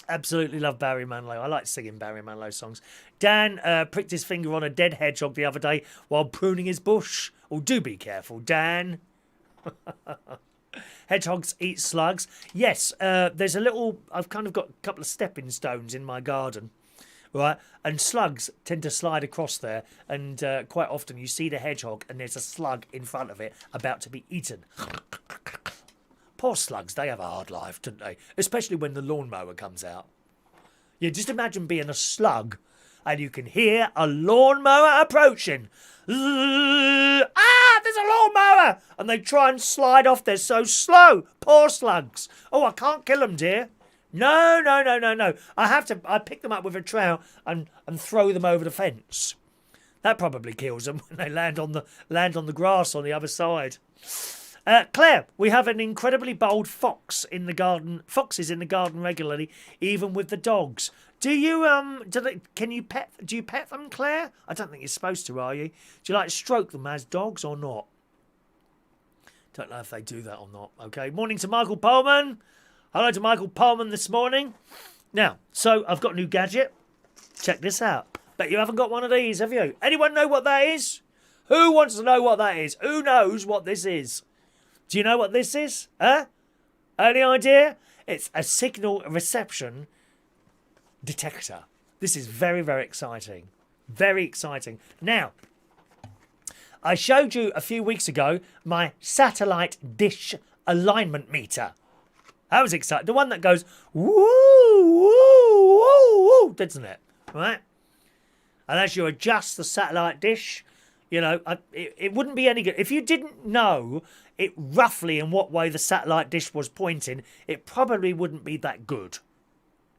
Absolutely love Barry Manilow. I like singing Barry Manilow songs. Dan pricked his finger on a dead hedgehog the other day while pruning his bush. Oh, do be careful, Dan. Hedgehogs eat slugs. Yes, there's a little... I've kind of got a couple of stepping stones in my garden. Right, and slugs tend to slide across there, and quite often you see the hedgehog and there's a slug in front of it about to be eaten. Poor slugs, they have a hard life, don't they? Especially when the lawnmower comes out. Yeah, just imagine being a slug and you can hear a lawnmower approaching. Ah, there's a lawnmower! And they try and slide off, they're so slow. Poor slugs. Oh, I can't kill them, dear. No. I pick them up with a trowel and throw them over the fence. That probably kills them when they land on the grass on the other side. Claire, we have an incredibly bold fox in the garden. Foxes in the garden regularly, even with the dogs. Do you do you pet them, Claire? I don't think you're supposed to, are you? Do you like stroke them as dogs or not? Don't know if they do that or not. Okay. Morning to Michael Pollan. Hello to Michael Pollan this morning. Now, so I've got a new gadget. Check this out. Bet you haven't got one of these, have you? Anyone know what that is? Who wants to know what that is? Who knows what this is? Do you know what this is? Huh? Any idea? It's a signal reception detector. This is very, very exciting. Very exciting. Now, I showed you a few weeks ago my satellite dish alignment meter. That was exciting. The one that goes woo, woo, woo, woo, doesn't it? Right? And as you adjust the satellite dish, you know, it wouldn't be any good. If you didn't know it roughly in what way the satellite dish was pointing, it probably wouldn't be that good,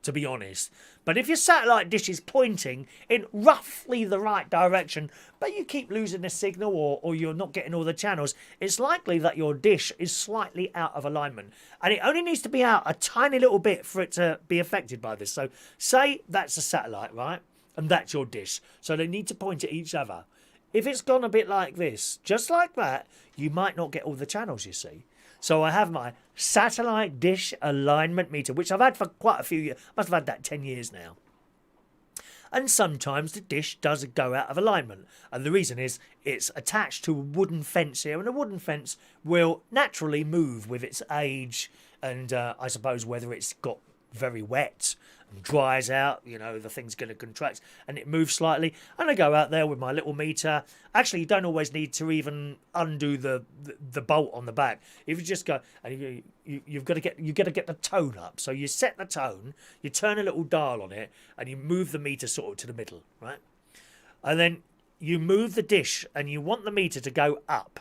to be honest. But if your satellite dish is pointing in roughly the right direction, but you keep losing the signal or you're not getting all the channels, it's likely that your dish is slightly out of alignment. And it only needs to be out a tiny little bit for it to be affected by this. So say that's a satellite, right? And that's your dish. So they need to point at each other. If it's gone a bit like this, just like that, you might not get all the channels, you see. So I have my satellite dish alignment meter, which I've had for quite a few years. Must have had that 10 years now. And sometimes the dish does go out of alignment. And the reason is it's attached to a wooden fence here, and a wooden fence will naturally move with its age and I suppose whether it's got very wet and dries out, you know, the thing's going to contract and it moves slightly. And I go out there with my little meter. Actually, you don't always need to even undo the bolt on the back. If you just go and you've got to get the tone up. So you set the tone, you turn a little dial on it, and you move the meter sort of to the middle, right? And then you move the dish, and you want the meter to go up,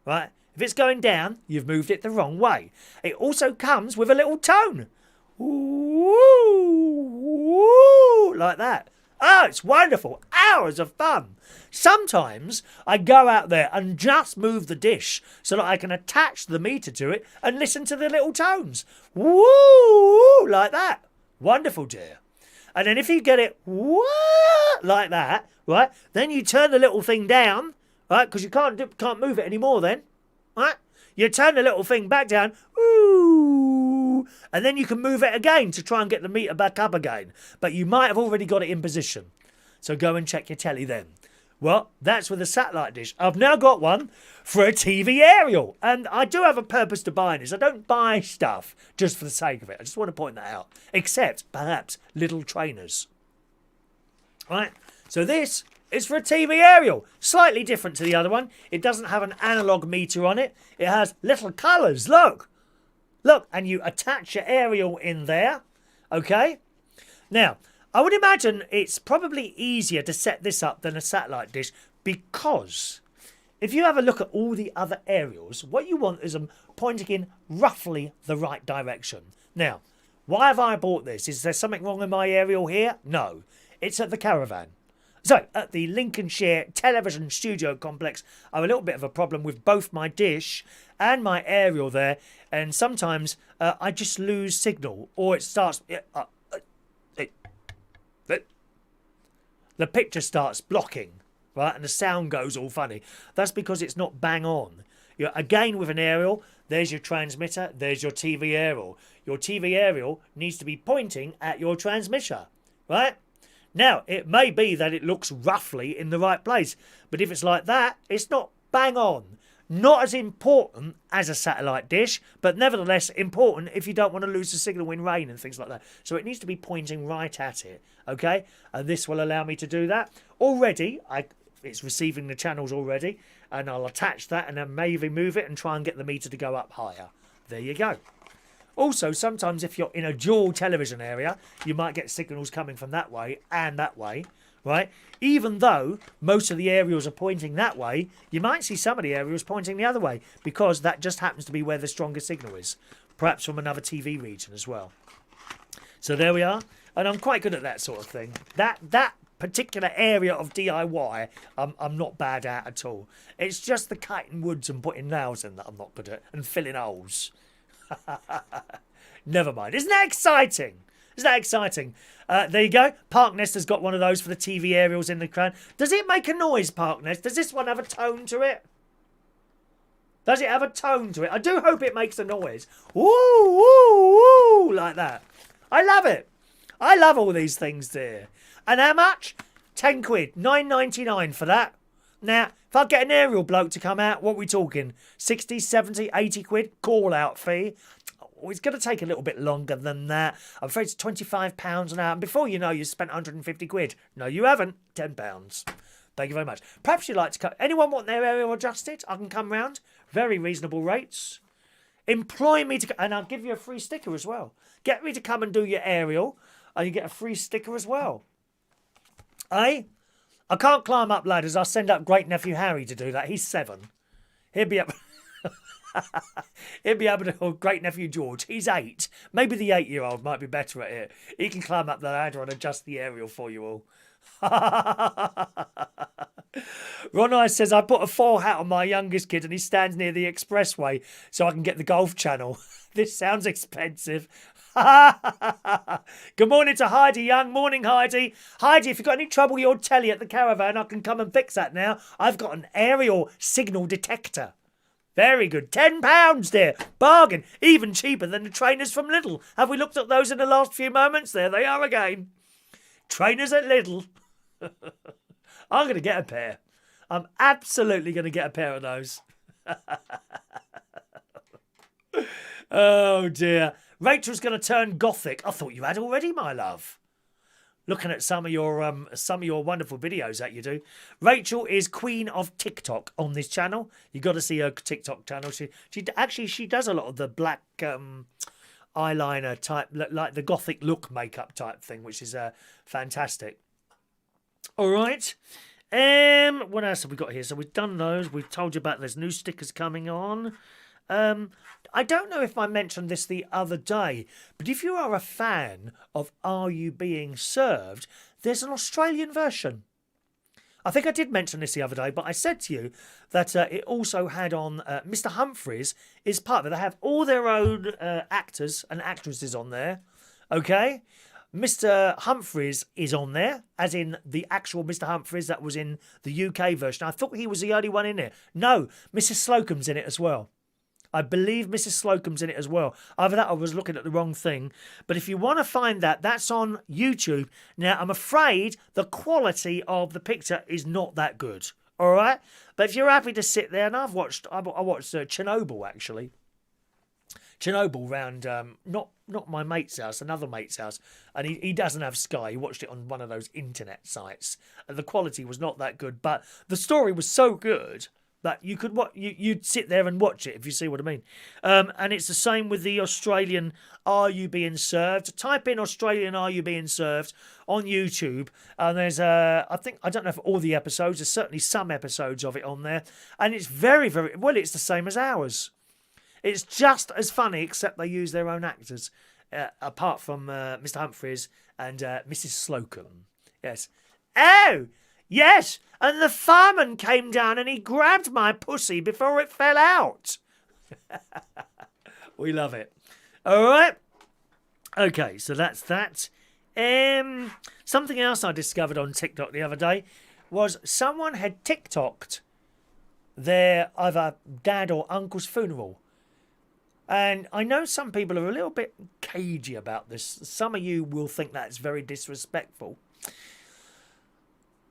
right? If it's going down, you've moved it the wrong way. It also comes with a little tone. Woo, woo, like that. Oh, it's wonderful. Hours of fun. Sometimes I go out there and just move the dish so that I can attach the meter to it and listen to the little tones. Woo, like that. Wonderful, dear. And then if you get it like that, right, then you turn the little thing down, right, because you can't move it anymore then, right? You turn the little thing back down, ooh, and then you can move it again to try and get the meter back up again. But you might have already got it in position. So go and check your telly then. Well, that's with a satellite dish. I've now got one for a TV aerial. And I do have a purpose to buying this. I don't buy stuff just for the sake of it. I just want to point that out. Except, perhaps, little trainers. Right? So this is for a TV aerial. Slightly different to the other one. It doesn't have an analog meter on it. It has little colours. Look. Look. And you attach your aerial in there. Okay? Now, I would imagine it's probably easier to set this up than a satellite dish because if you have a look at all the other aerials, what you want is them pointing in roughly the right direction. Now, why have I bought this? Is there something wrong with my aerial here? No. It's at the caravan. So, at the Lincolnshire Television Studio Complex, I have a little bit of a problem with both my dish and my aerial there, and sometimes I just lose signal, or it starts... the picture starts blocking, right, and the sound goes all funny. That's because it's not bang on. Again, with an aerial, there's your transmitter, there's your TV aerial. Your TV aerial needs to be pointing at your transmitter, right? Now, it may be that it looks roughly in the right place, but if it's like that, it's not bang on. Not as important as a satellite dish, but nevertheless important if you don't want to lose the signal in rain and things like that. So it needs to be pointing right at it, okay? And this will allow me to do that. Already, it's receiving the channels already, and I'll attach that and then maybe move it and try and get the meter to go up higher. There you go. Also, sometimes if you're in a dual television area, you might get signals coming from that way and that way, right? Even though most of the aerials are pointing that way, you might see some of the aerials pointing the other way because that just happens to be where the strongest signal is. Perhaps from another TV region as well. So there we are. And I'm quite good at that sort of thing. That particular area of DIY, I'm not bad at all. It's just the cutting woods and putting nails in that I'm not good at, and filling holes. Never mind. Isn't that exciting? Isn't that exciting? There you go. Park Nest has got one of those for the TV aerials in the crown. Does it make a noise, Park Nest? Does this one have a tone to it? Does it have a tone to it? I do hope it makes a noise. Woo, woo, woo, like that. I love it. I love all these things there. And how much? 10 quid. 9.99 for that. Now, if I get an aerial bloke to come out, what are we talking? 60, 70, 80 quid? Call out fee. Oh, it's going to take a little bit longer than that. I'm afraid it's £25 an hour. And before you know, you spent 150 quid. No, you haven't. £10. Thank you very much. Perhaps you'd like to come. Anyone want their aerial adjusted? I can come round. Very reasonable rates. Employ me to... And I'll give you a free sticker as well. Get me to come and do your aerial. And you get a free sticker as well. Eh? I can't climb up ladders. I'll send up great nephew Harry to do that. He's 7. He'll be up... He'll be able to... Or great nephew George. He's 8. Maybe the 8-year-old might be better at it. He can climb up the ladder and adjust the aerial for you all. Ron Ice says, I put a 4 hat on my youngest kid and he stands near the expressway so I can get the golf channel. This sounds expensive. Good morning to Heidi Young. Morning, Heidi. Heidi, if you've got any trouble with your telly at the caravan, I can come and fix that now. I've got an aerial signal detector. Very good. £10 there. Bargain. Even cheaper than the trainers from Lidl. Have we looked at those in the last few moments? There they are again. Trainers at Lidl. I'm going to get a pair. I'm absolutely going to get a pair of those. Oh dear. Rachel's going to turn gothic. I thought you had already, my love. Looking at some of your wonderful videos that you do. Rachel is queen of TikTok on this channel. You got to see her TikTok channel. She does a lot of the black eyeliner type, like the gothic look makeup type thing, which is fantastic. All right. What else have we got here? So we've done those. We've told you about there's new stickers coming on. I don't know if I mentioned this the other day, but if you are a fan of Are You Being Served, there's an Australian version. I think I did mention this the other day, but I said to you that it also had on Mr. Humphries is part of it. They have all their own actors and actresses on there. Okay? Mr. Humphries is on there, as in the actual Mr. Humphries that was in the UK version. I thought he was the only one in there. No, Mrs. Slocum's in it as well. I believe Mrs. Slocum's in it as well. Either that or I was looking at the wrong thing. But if you want to find that, that's on YouTube. Now, I'm afraid the quality of the picture is not that good. All right? But if you're happy to sit there, and I watched Chernobyl, actually. Chernobyl round, not my mate's house, another mate's house. And he doesn't have Sky. He watched it on one of those internet sites. And the quality was not that good. But the story was so good that you could you'd sit there and watch it, if you see what I mean. And it's the same with the Australian Are You Being Served? Type in Australian Are You Being Served on YouTube, and there's I don't know if all the episodes, there's certainly some episodes of it on there, and it's very, very well. It's the same as ours. It's just as funny, except they use their own actors, apart from Mr. Humphries and Mrs. Slocum. Yes. Oh, yes. And the fireman came down and he grabbed my pussy before it fell out. We love it. All right. Okay, so that's that. Something else I discovered on TikTok the other day was someone had TikToked their either dad or uncle's funeral. And I know some people are a little bit cagey about this. Some of you will think that's very disrespectful.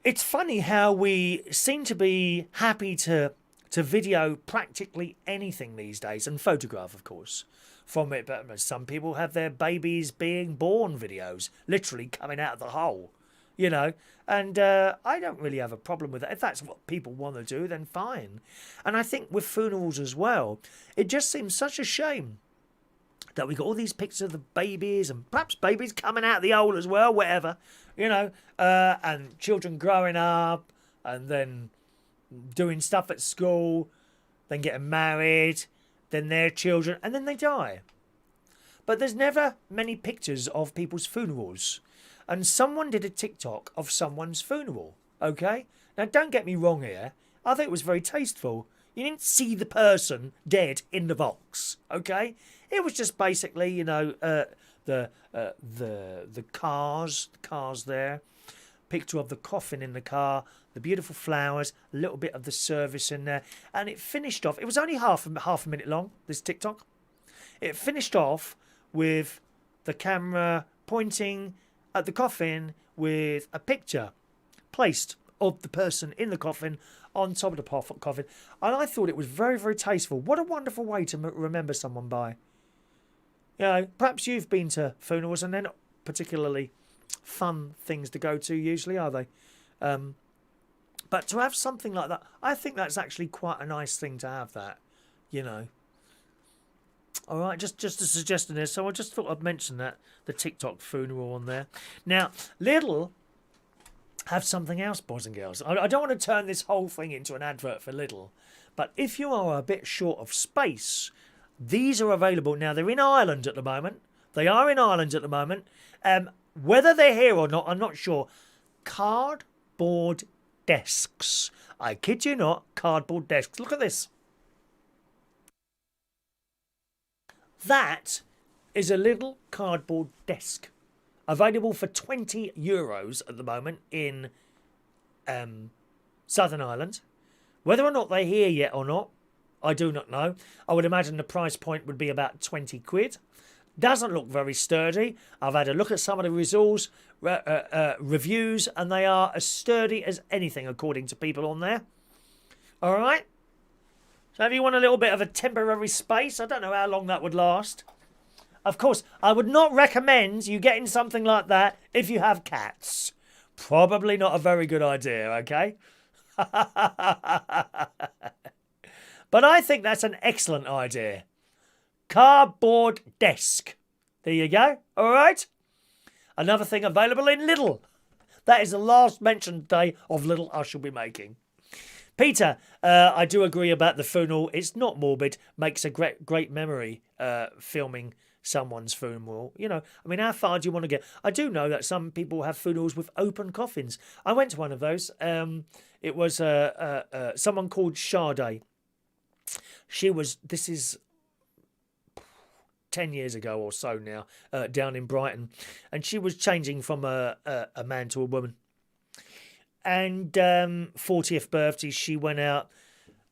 It's funny how we seem to be happy to video practically anything these days, and photograph, of course, from it. But some people have their babies being born videos, literally coming out of the hole, you know. And I don't really have a problem with that. If that's what people want to do, then fine. And I think with funerals as well, it just seems such a shame that we got all these pictures of the babies, and perhaps babies coming out of the hole as well, whatever, you know, and children growing up and then doing stuff at school, then getting married, then their children, and then they die. But there's never many pictures of people's funerals. And someone did a TikTok of someone's funeral, okay? Now, don't get me wrong here. I think it was very tasteful. You didn't see the person dead in the box, okay? It was just basically, you know, the cars there, picture of the coffin in the car, the beautiful flowers, a little bit of the service in there, and it finished off. It was only half a minute long, this TikTok. It finished off with the camera pointing at the coffin with a picture placed of the person in the coffin on top of the coffin. And I thought it was very, very tasteful. What a wonderful way to remember someone by. You know, perhaps you've been to funerals and they're not particularly fun things to go to usually, are they? But to have something like that, I think that's actually quite a nice thing to have that, you know. All right, just a suggestion there. So I just thought I'd mention that, the TikTok funeral on there. Now, Lidl have something else, boys and girls. I don't want to turn this whole thing into an advert for Lidl, but if you are a bit short of space, these are available. Now, they're in Ireland at the moment. They are in Ireland at the moment. Whether they're here or not, I'm not sure. Cardboard desks. I kid you not, cardboard desks. Look at this. That is a little cardboard desk. Available for €20 at the moment in Southern Ireland. Whether or not they're here yet or not, I do not know. I would imagine the price point would be about 20 quid. Doesn't look very sturdy. I've had a look at some of the reviews, and they are as sturdy as anything, according to people on there. All right? So if you want a little bit of a temporary space, I don't know how long that would last. Of course, I would not recommend you getting something like that if you have cats. Probably not a very good idea, okay? But I think that's an excellent idea. Cardboard desk. There you go. All right? Another thing available in Lidl. That is the last mentioned day of Lidl I shall be making. Peter, I do agree about the funeral. It's not morbid. Makes a great memory filming someone's funeral. You know, I mean, how far do you want to get? I do know that some people have funerals with open coffins. I went to one of those. It was someone called Sade. This is 10 years ago or so now, down in Brighton. And she was changing from a man to a woman. And 40th birthday, she went out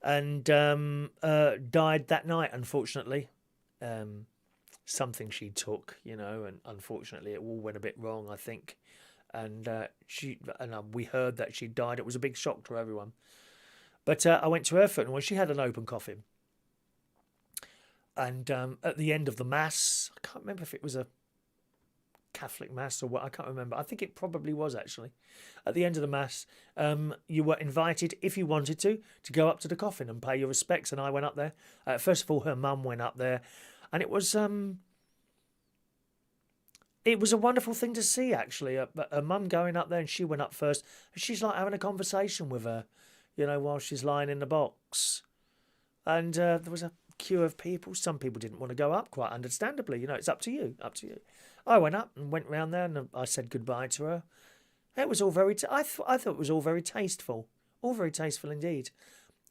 and died that night, unfortunately. Something she took, you know, and unfortunately it all went a bit wrong, I think. And we heard that she died. It was a big shock to everyone. But I went to her funeral. She had an open coffin. And at the end of the mass, I can't remember if it was a Catholic mass or what, I can't remember. I think it probably was, actually. At the end of the mass, you were invited, if you wanted to go up to the coffin and pay your respects. And I went up there. First of all, her mum went up there. And it was a wonderful thing to see, actually. Her mum going up there, and she went up first. And she's like having a conversation with her, you know, while she's lying in the box. And there was a queue of people. Some people didn't want to go up, quite understandably. You know, it's up to you, I went up and went round there, and I said goodbye to her. It was all very... I thought it was all very tasteful. All very tasteful indeed.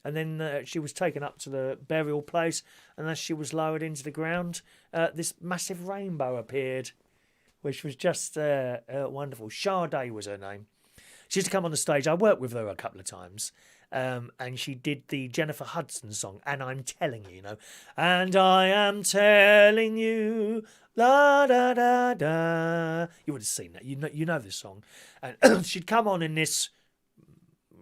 And then she was taken up to the burial place, and as she was lowered into the ground, this massive rainbow appeared, which was just wonderful. Sade was her name. She used to come on the stage. I worked with her a couple of times, and she did the Jennifer Hudson song, And I'm Telling You, you know. And I am telling you, la da da da. You would have seen that. You know this song. And she'd come on in this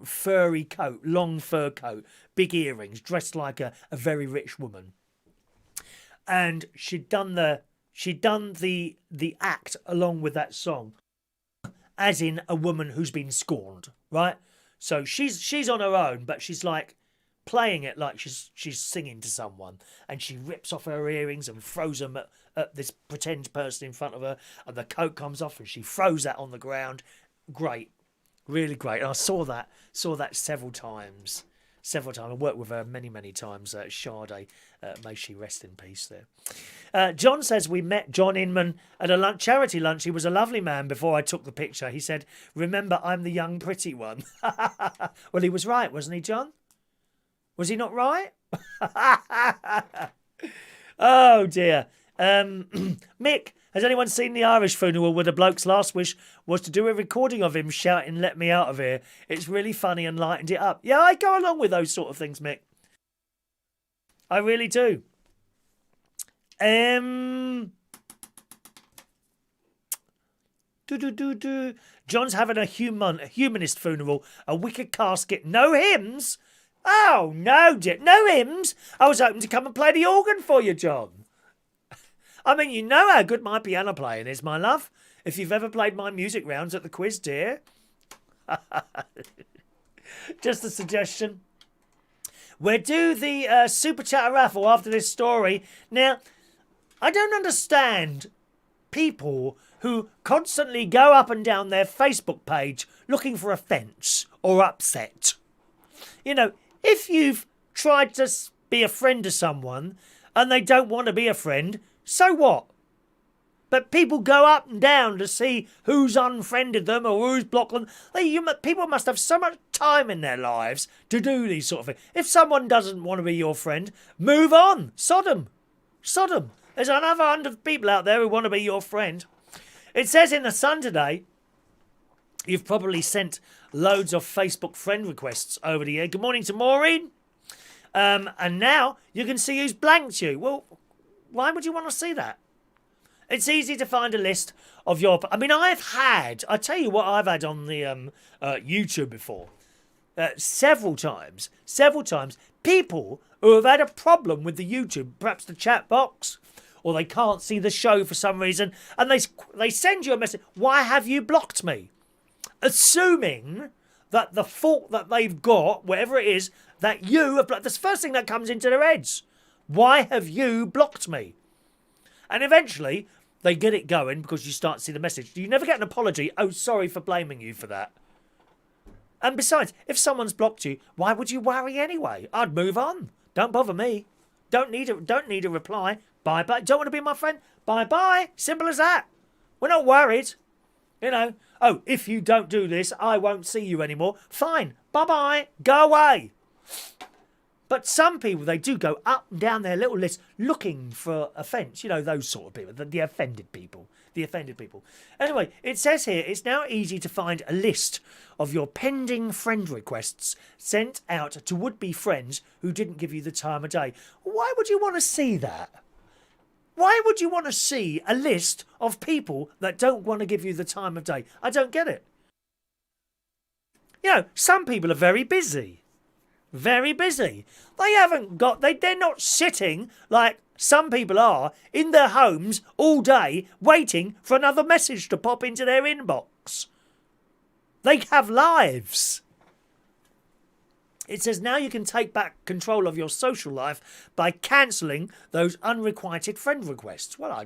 furry coat, long fur coat, big earrings, dressed like a very rich woman. And she'd done the act along with that song, as in a woman who's been scorned, right? So she's on her own, but she's like playing it like she's singing to someone, and she rips off her earrings and throws them at this pretend person in front of her, and the coat comes off and she throws that on the ground. Great. Really great. And I saw that several times. I worked with her many times. Sade, may she rest in peace there. John says, we met John Inman at a charity lunch. He was a lovely man before I took the picture. He said, remember, I'm the young pretty one. Well, he was right, wasn't he, John? Was he not right? Oh, dear. Mick, has anyone seen the Irish funeral where the bloke's last wish was to do a recording of him shouting, let me out of here? It's really funny and lightened it up. Yeah, I go along with those sort of things, Mick. I really do. John's having a humanist funeral, a wicked casket, no hymns. Oh, no hymns. I was hoping to come and play the organ for you, John. I mean, you know how good my piano playing is, my love. If you've ever played my music rounds at the quiz, dear. Just a suggestion. We'll do the Super Chat raffle after this story. Now, I don't understand people who constantly go up and down their Facebook page looking for offence or upset. You know, if you've tried to be a friend to someone and they don't want to be a friend, so what? But people go up and down to see who's unfriended them or who's blocked them. People must have so much time in their lives to do these sort of things. If someone doesn't want to be your friend, move on. Sodom. There's another 100 people out there who want to be your friend. It says in The Sun today, you've probably sent loads of Facebook friend requests over the year. Good morning to Maureen. And now you can see who's blanked you. Well, why would you want to see that? It's easy to find a list of your... I mean, I tell you what I've had on the YouTube before. Several times, people who have had a problem with the YouTube, perhaps the chat box, or they can't see the show for some reason, and they send you a message, why have you blocked me? Assuming that the fault that they've got, whatever it is, that you have blocked. That's the first thing that comes into their heads. Why have you blocked me? And eventually, they get it going because you start to see the message. You never get an apology. Oh, sorry for blaming you for that. And besides, if someone's blocked you, why would you worry anyway? I'd move on. Don't bother me. Don't need a reply. Bye-bye. Don't want to be my friend? Bye-bye. Simple as that. We're not worried. You know, oh, if you don't do this, I won't see you anymore. Fine. Bye-bye. Go away. But some people, they do go up and down their little list looking for offence. You know, those sort of people, the offended people. The offended people. Anyway, it says here, it's now easy to find a list of your pending friend requests sent out to would-be friends who didn't give you the time of day. Why would you want to see that? Why would you want to see a list of people that don't want to give you the time of day? I don't get it. You know, some people are very busy. Very busy. They're not sitting like some people are in their homes all day waiting for another message to pop into their inbox. They have lives. It says now you can take back control of your social life by cancelling those unrequited friend requests. Well,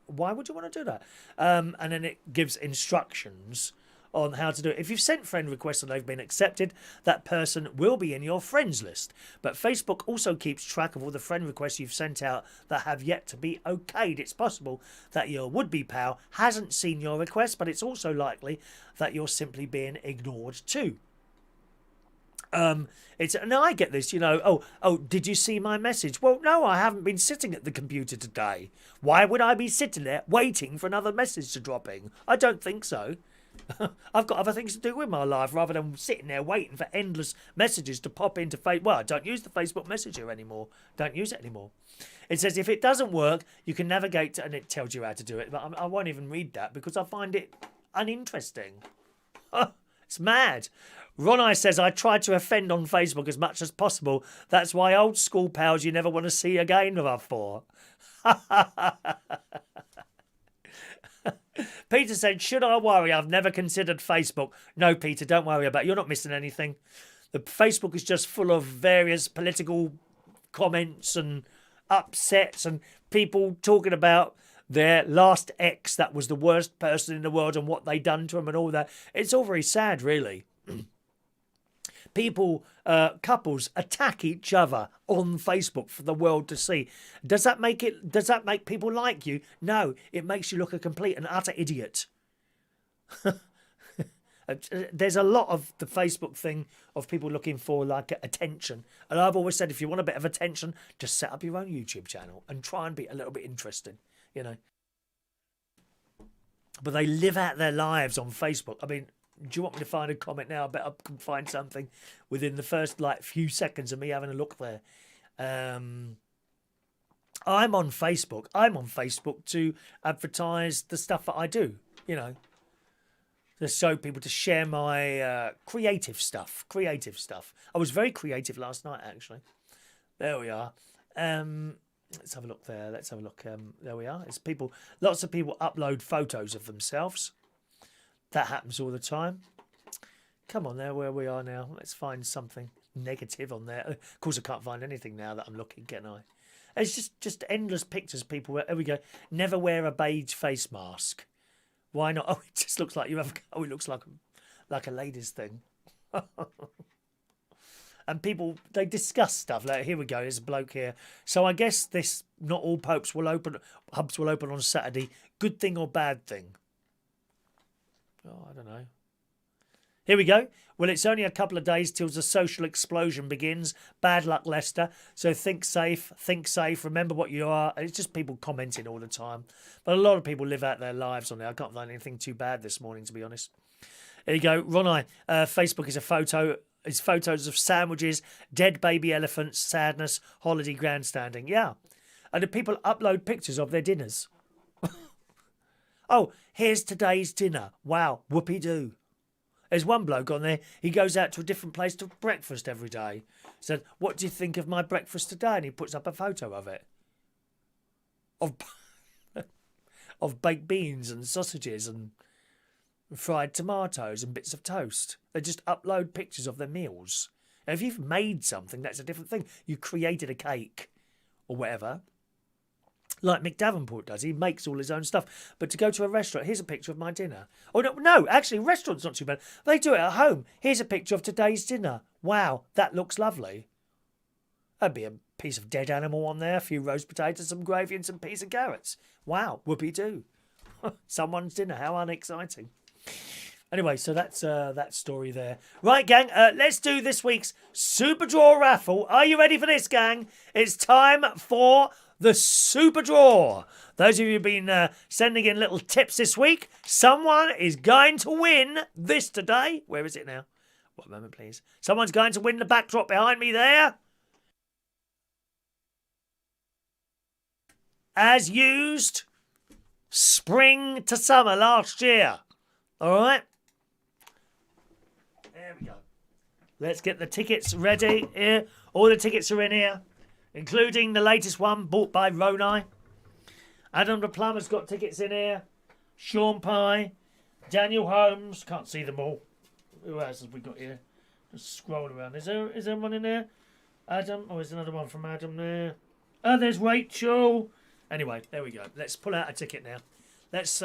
why would you want to do that? And then it gives instructions on how to do it. If you've sent friend requests and they've been accepted, that person will be in your friends list. But Facebook also keeps track of all the friend requests you've sent out that have yet to be okayed. It's possible that your would-be pal hasn't seen your request, but it's also likely that you're simply being ignored too. And I get this, you know, oh, did you see my message? Well, no, I haven't been sitting at the computer today. Why would I be sitting there waiting for another message to drop in? I don't think so. I've got other things to do with my life rather than sitting there waiting for endless messages to pop into Facebook. Well, I don't use the Facebook Messenger anymore. Don't use it anymore. It says if it doesn't work, you can navigate to, and it tells you how to do it. But I won't even read that because I find it uninteresting. It's mad. Ronai says, I try to offend on Facebook as much as possible. That's why old school pals you never want to see again are for. Peter said, should I worry? I've never considered Facebook. No, Peter, don't worry about it. You're not missing anything. The Facebook is just full of various political comments and upsets and people talking about their last ex that was the worst person in the world and what they done to him and all that. It's all very sad, really. People, couples attack each other on Facebook for the world to see. Does that make people like you? No, it makes you look a complete and utter idiot. There's a lot of the Facebook thing of people looking for like attention. And I've always said if you want a bit of attention, just set up your own YouTube channel and try and be a little bit interesting, you know. But they live out their lives on Facebook. I mean, do you want me to find a comment now? I bet I can find something within the first few seconds of me having a look there. I'm on Facebook. I'm on Facebook to advertise the stuff that I do, you know. To show people, to share my creative stuff. I was very creative last night, actually. There we are. Let's have a look there. Let's have a look. There we are. It's people. Lots of people upload photos of themselves. That happens all the time. Come on there, where we are now. Let's find something negative on there. Of course, I can't find anything now that I'm looking, can I? It's just endless pictures. People, there we go. Never wear a beige face mask. Why not? Oh, it just looks like you have. Oh, it looks like a ladies' thing. And people, they discuss stuff. Like, here we go. There's a bloke here. So I guess this, not all pubs will open on Saturday. Good thing or bad thing? Oh, I don't know. Here we go. Well, it's only a couple of days till the social explosion begins. Bad luck, Leicester. So think safe. Remember what you are. It's just people commenting all the time. But a lot of people live out their lives on there. I can't find anything too bad this morning, to be honest. There you go. Ronai, Facebook is a photo It's photos of sandwiches, dead baby elephants, sadness, holiday grandstanding. Yeah. And the people upload pictures of their dinners. Oh, here's today's dinner. Wow, whoopee-doo. There's one bloke on there, he goes out to a different place to breakfast every day. Said, what do you think of my breakfast today? And he puts up a photo of it. Of baked beans and sausages and fried tomatoes and bits of toast. They just upload pictures of their meals. Now, if you've made something, that's a different thing. You created a cake or whatever. Like Mick Davenport does. He makes all his own stuff. But to go to a restaurant, here's a picture of my dinner. Oh, no, actually, restaurants not too bad. They do it at home. Here's a picture of today's dinner. Wow, that looks lovely. That'd be a piece of dead animal on there, a few roast potatoes, some gravy and some peas and carrots. Wow, whoopee-doo. Someone's dinner, how unexciting. Anyway, so that's that story there. Right, gang, let's do this week's Super Draw Raffle. Are you ready for this, gang? It's time for the Super Draw. Those of you who've been sending in little tips this week, someone is going to win this today. Where is it now? One moment, please. Someone's going to win the backdrop behind me there. As used, spring to summer last year. All right? There we go. Let's get the tickets ready here. All the tickets are in here, including the latest one bought by Ronai. Adam the Plumber's got tickets in here. Sean Pye. Daniel Holmes. Can't see them all. Who else have we got here? Just scrolling around. Is there one in there? Adam. Oh, there's another one from Adam there. Oh, there's Rachel. Anyway, there we go. Let's pull out a ticket now. Let's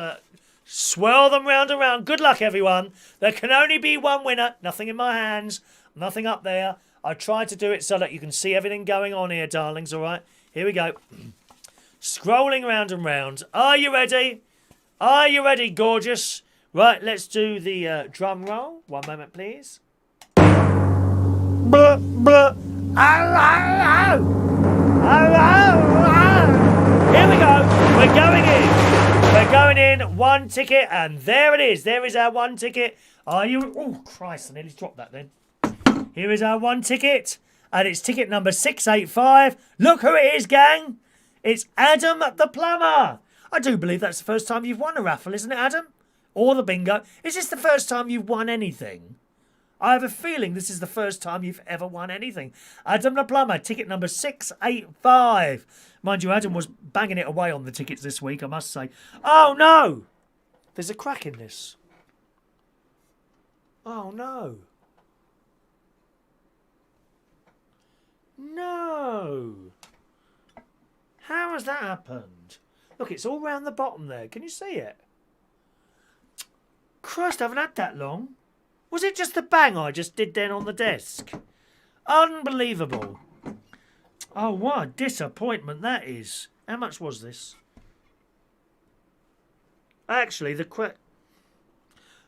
swirl them round and round. Good luck, everyone. There can only be one winner. Nothing in my hands. Nothing up there. I tried to do it so that you can see everything going on here, darlings. All right? Here we go. Scrolling round and round. Are you ready? Are you ready, gorgeous? Right, let's do the drum roll. One moment, please. Blah, blah. Hello! Hello! Here we go. We're going in. We're going in. One ticket, and there it is. There is our one ticket. Are you... Oh, Christ, I nearly dropped that then. Here is our one ticket, and it's ticket number 685. Look who it is, gang. It's Adam the Plumber. I do believe that's the first time you've won a raffle, isn't it, Adam? Or the bingo. Is this the first time you've won anything? I have a feeling this is the first time you've ever won anything. Adam the Plumber, ticket number 685. Mind you, Adam was banging it away on the tickets this week, I must say. Oh, no. There's a crack in this. Oh, no. No. How has that happened? Look, it's all round the bottom there. Can you see it? Christ, I haven't had that long. Was it just the bang I just did then on the desk? Unbelievable. Oh, what a disappointment that is. How much was this? Actually,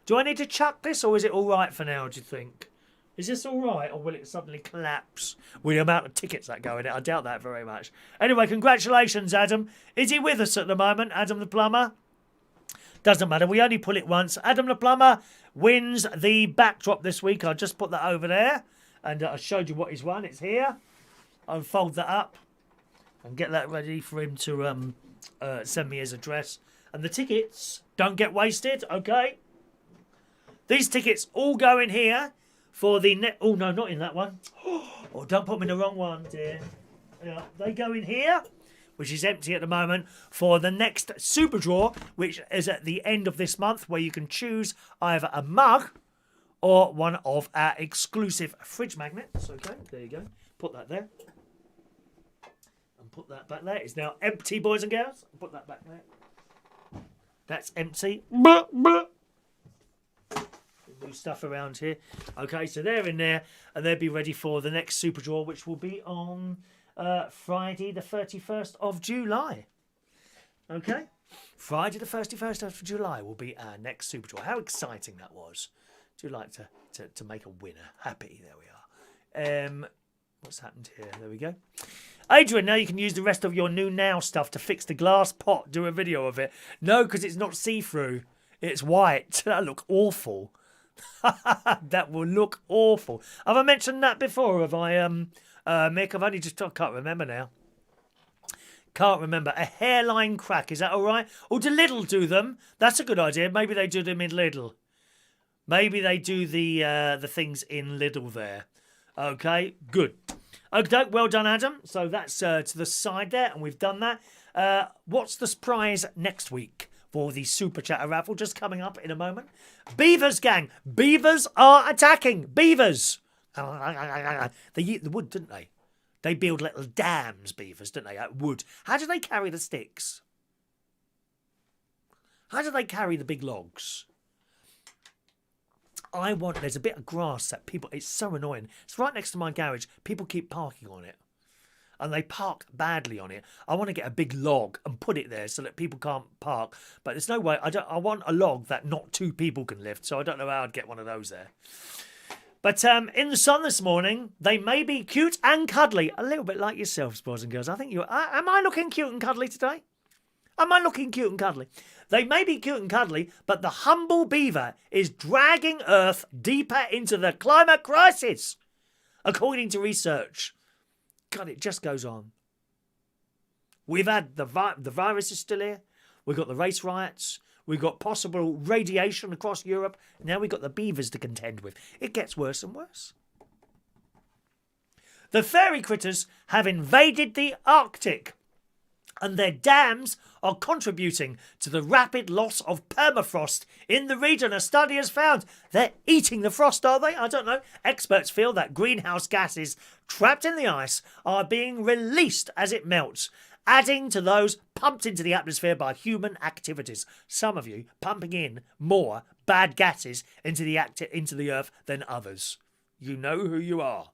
do I need to chuck this, or is it all right for now, do you think? Is this all right, or will it suddenly collapse with the amount of tickets that go in it? I doubt that very much. Anyway, congratulations, Adam. Is he with us at the moment, Adam the Plumber? Doesn't matter. We only pull it once. Adam the Plumber wins the backdrop this week. I'll just put that over there. And I showed you what he's won. It's here. I'll fold that up and get that ready for him to send me his address. And the tickets don't get wasted, okay? These tickets all go in here for the... Oh, no, not in that one. Oh, don't put me in the wrong one, dear. Yeah, they go in here, which is empty at the moment, for the next Super Draw, which is at the end of this month, where you can choose either a mug or one of our exclusive fridge magnets. Okay, there you go. Put that there. And put that back there. It's now empty, boys and girls. Put that back there. That's empty. Move stuff around here. Okay, so they're in there, and they'll be ready for the next Super Draw, which will be on... Friday the 31st of July. Okay? Friday the 31st of July will be our next Super Draw. How exciting that was. Do you like to make a winner happy? There we are. What's happened here? There we go. Adrian, now you can use the rest of your new Now stuff to fix the glass pot. Do a video of it. No, because it's not see-through. It's white. That look awful. That will look awful. Have I mentioned that before? Have I, Mick? I can't remember now. Can't remember. A hairline crack, is that all right? Or do Lidl do them? That's a good idea. Maybe they do them in Lidl. Maybe they do the things in Lidl there. Okay, good. Okay, well done, Adam. So that's to the side there, and we've done that. What's the prize next week for the Super Chatter raffle? Just coming up in a moment. Beavers, gang. Beavers are attacking. Beavers. They eat the wood, didn't they? They build little dams, beavers, don't they, out of wood. How do they carry the sticks? How do they carry the big logs? There's a bit of grass that it's so annoying. It's right next to my garage. People keep parking on it. And they park badly on it. I want to get a big log and put it there so that people can't park. But there's no way. I want a log that not two people can lift. So I don't know how I'd get one of those there. But in the sun this morning, they may be cute and cuddly. A little bit like yourselves, boys and girls. I think am I looking cute and cuddly today? Am I looking cute and cuddly? They may be cute and cuddly, but the humble beaver is dragging Earth deeper into the climate crisis, according to research. God, it just goes on. We've had the virus is still here. We've got the race riots. We've got possible radiation across Europe. Now we've got the beavers to contend with. It gets worse and worse. The fairy critters have invaded the Arctic, and their dams are contributing to the rapid loss of permafrost in the region. A study has found they're eating the frost, are they? I don't know. Experts feel that greenhouse gases trapped in the ice are being released as it melts, adding to those pumped into the atmosphere by human activities. Some of you pumping in more bad gases into the earth than others. You know who you are.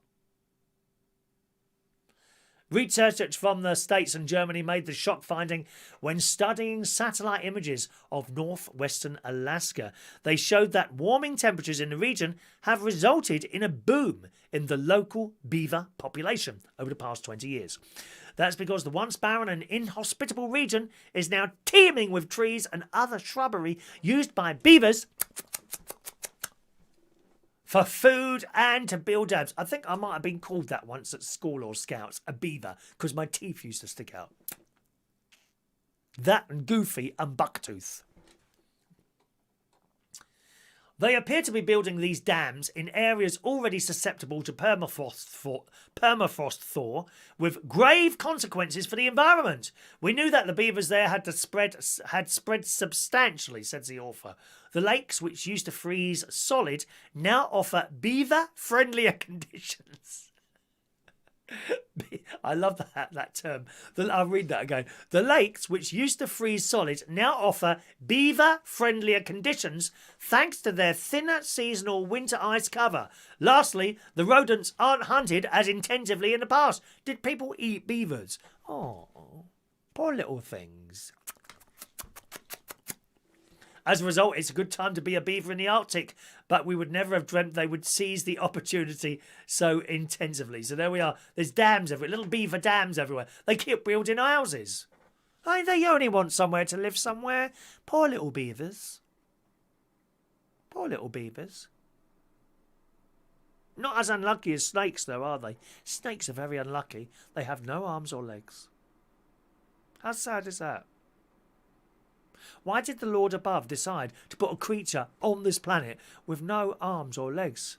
Researchers from the States and Germany made the shock finding when studying satellite images of northwestern Alaska. They showed that warming temperatures in the region have resulted in a boom in the local beaver population over the past 20 years. That's because the once barren and inhospitable region is now teeming with trees and other shrubbery used by beavers for food and to build dams. I think I might have been called that once at school or scouts, a beaver, because my teeth used to stick out. That and Goofy and Bucktooth. They appear to be building these dams in areas already susceptible to permafrost thaw, with grave consequences for the environment. We knew that the beavers there had spread substantially, says the author. The lakes, which used to freeze solid, now offer beaver-friendlier conditions. I love that term. I'll read that again. The lakes, which used to freeze solid, now offer beaver-friendlier conditions thanks to their thinner seasonal winter ice cover. Lastly, the rodents aren't hunted as intensively in the past. Did people eat beavers? Oh, poor little things. As a result, it's a good time to be a beaver in the Arctic, but we would never have dreamt they would seize the opportunity so intensively. So there we are. There's dams everywhere, little beaver dams everywhere. They keep building houses. They only want somewhere to live somewhere. Poor little beavers. Poor little beavers. Not as unlucky as snakes, though, are they? Snakes are very unlucky. They have no arms or legs. How sad is that? Why did the Lord above decide to put a creature on this planet with no arms or legs?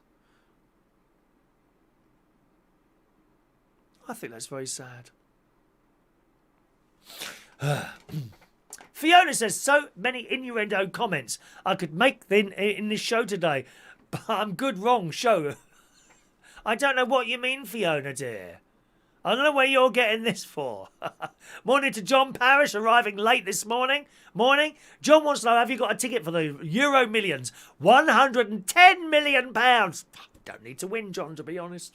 I think that's very sad. Fiona says, so many innuendo comments I could make in this show today, but I'm good wrong show. I don't know what you mean, Fiona dear. I don't know where you're getting this for. Morning to John Parrish, arriving late this morning. John wants to know, have you got a ticket for the Euro Millions? £110 million. Don't need to win, John, to be honest.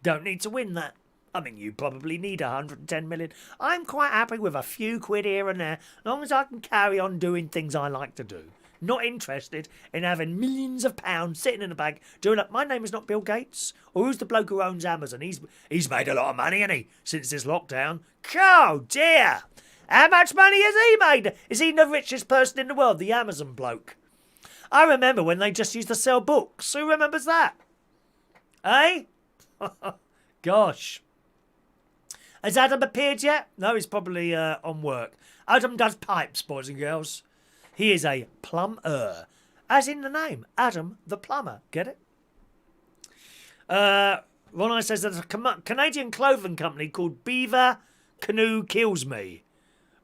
Don't need to win that. I mean, you probably need 110 million. I'm quite happy with a few quid here and there, as long as I can carry on doing things I like to do. Not interested in having millions of pounds sitting in a bag doing up. My name is not Bill Gates. Or who's the bloke who owns Amazon? He's made a lot of money, hasn't he, since this lockdown? Oh, dear. How much money has he made? Is he the richest person in the world, the Amazon bloke? I remember when they just used to sell books. Who remembers that? Eh? Gosh. Has Adam appeared yet? No, he's probably on work. Adam does pipes, boys and girls. He is a plumber. As in the name, Adam the plumber. Get it? Ronai says there's a Canadian clothing company called Beaver Canoe Kills Me.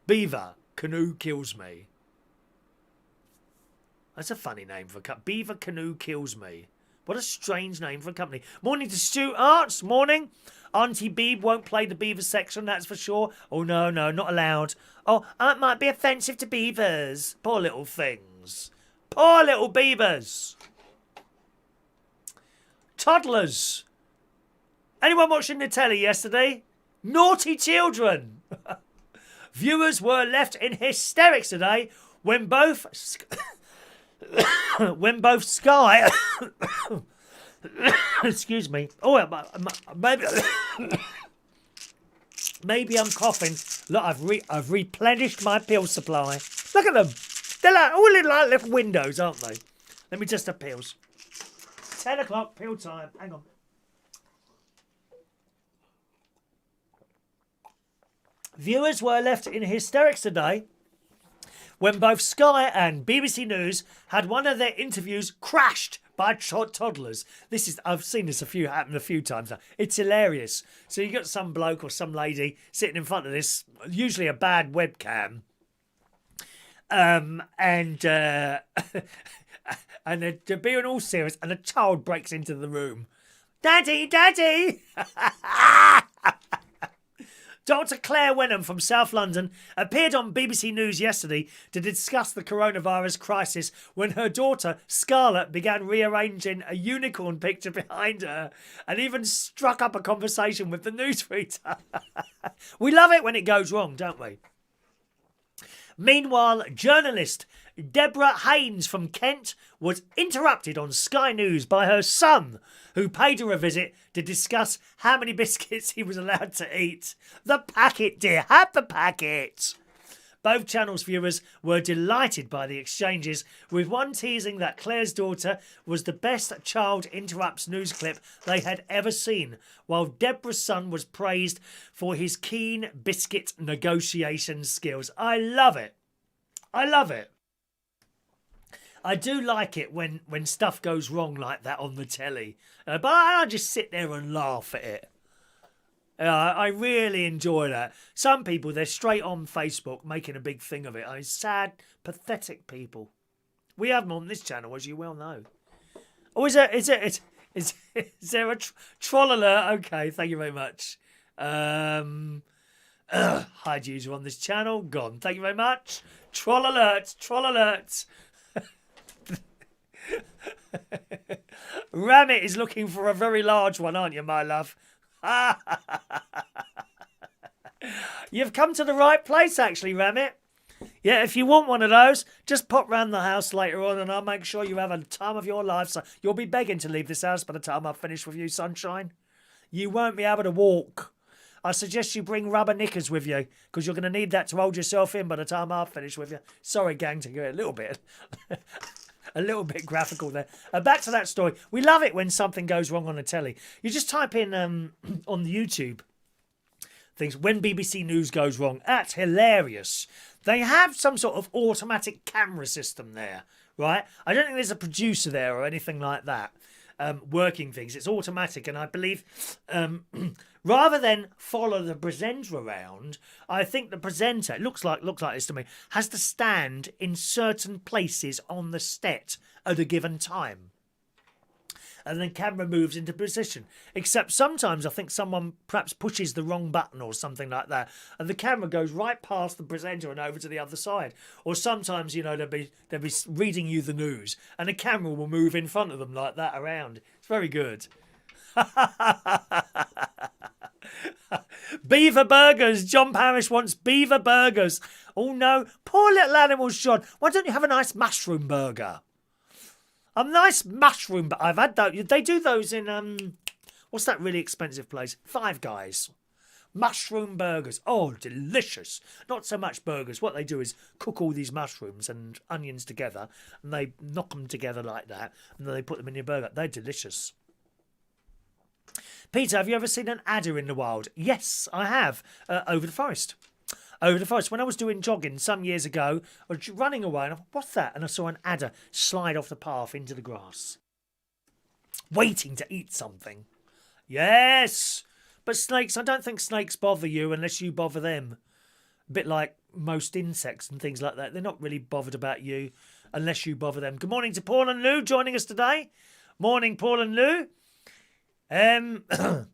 Beaver Canoe Kills Me. That's a funny name for a company. Beaver Canoe Kills Me. What a strange name for a company. Morning to Stu Arts. Morning. Auntie Beeb won't play the Beaver section, that's for sure. Oh, no, not allowed. Oh, it might be offensive to beavers. Poor little things. Poor little beavers. Toddlers. Anyone watching the telly yesterday? Naughty children. Viewers were left in hysterics today when both Sky excuse me. Oh, maybe I'm coughing. Look, I've replenished my pill supply. Look at them. They're like all in like little windows, aren't they? Let me just have pills. 10 o'clock, pill time. Hang on. Viewers were left in hysterics today when both Sky and BBC News had one of their interviews crashed by toddlers. I've seen this happen a few times now. It's hilarious. So you got some bloke or some lady sitting in front of this, usually a bad webcam, and they're being all serious, and a child breaks into the room. Daddy! Dr. Claire Wenham from South London appeared on BBC News yesterday to discuss the coronavirus crisis when her daughter, Scarlett, began rearranging a unicorn picture behind her and even struck up a conversation with the newsreader. We love it when it goes wrong, don't we? Meanwhile, journalist Deborah Haynes from Kent was interrupted on Sky News by her son, who paid her a visit to discuss how many biscuits he was allowed to eat. The packet, dear, have the packet. Both channels' viewers were delighted by the exchanges, with one teasing that Claire's daughter was the best child interrupts news clip they had ever seen, while Deborah's son was praised for his keen biscuit negotiation skills. I love it. I love it. I do like it when stuff goes wrong like that on the telly. But I just sit there and laugh at it. I really enjoy that. Some people, they're straight on Facebook making a big thing of it. Sad, pathetic people. We have them on this channel, as you well know. Oh, is there a troll alert? Okay, thank you very much. Heidi's on this channel. Gone. Thank you very much. Troll alert. Troll alert. Ramit is looking for a very large one, aren't you, my love? You've come to the right place, actually, Ramit. Yeah, if you want one of those, just pop round the house later on and I'll make sure you have a time of your life. So you'll be begging to leave this house by the time I've finished with you, sunshine. You won't be able to walk. I suggest you bring rubber knickers with you because you're going to need that to hold yourself in by the time I've finished with you. Sorry, gang, to go a little bit. A little bit graphical there. Back to that story. We love it when something goes wrong on the telly. You just type in on the YouTube things, when BBC News goes wrong. That's hilarious. They have some sort of automatic camera system there, right? I don't think there's a producer there or anything like that working things. It's automatic, and I believe rather than follow the presenter around, I think the presenter, it looks like this to me, has to stand in certain places on the set at a given time. And then camera moves into position. Except sometimes I think someone perhaps pushes the wrong button or something like that, and the camera goes right past the presenter and over to the other side. Or sometimes, you know, they'll be reading you the news, and the camera will move in front of them like that around. It's very good. Beaver burgers. John Parrish wants beaver burgers. Oh no, poor little animals, John. Why don't you have a nice mushroom burger? A nice mushroom, but I've had those. They do those in what's that really expensive place? Five Guys. Mushroom burgers. Oh, delicious. Not so much burgers. What they do is cook all these mushrooms and onions together, and they knock them together like that, and then they put them in your burger. They're delicious. Peter, have you ever seen an adder in the wild? Yes, I have. Over the forest. Over the forest. When I was doing jogging some years ago, I was running away, and I thought, what's that? And I saw an adder slide off the path into the grass, waiting to eat something. Yes! But snakes, I don't think snakes bother you unless you bother them. A bit like most insects and things like that. They're not really bothered about you unless you bother them. Good morning to Paul and Lou joining us today. Morning, Paul and Lou.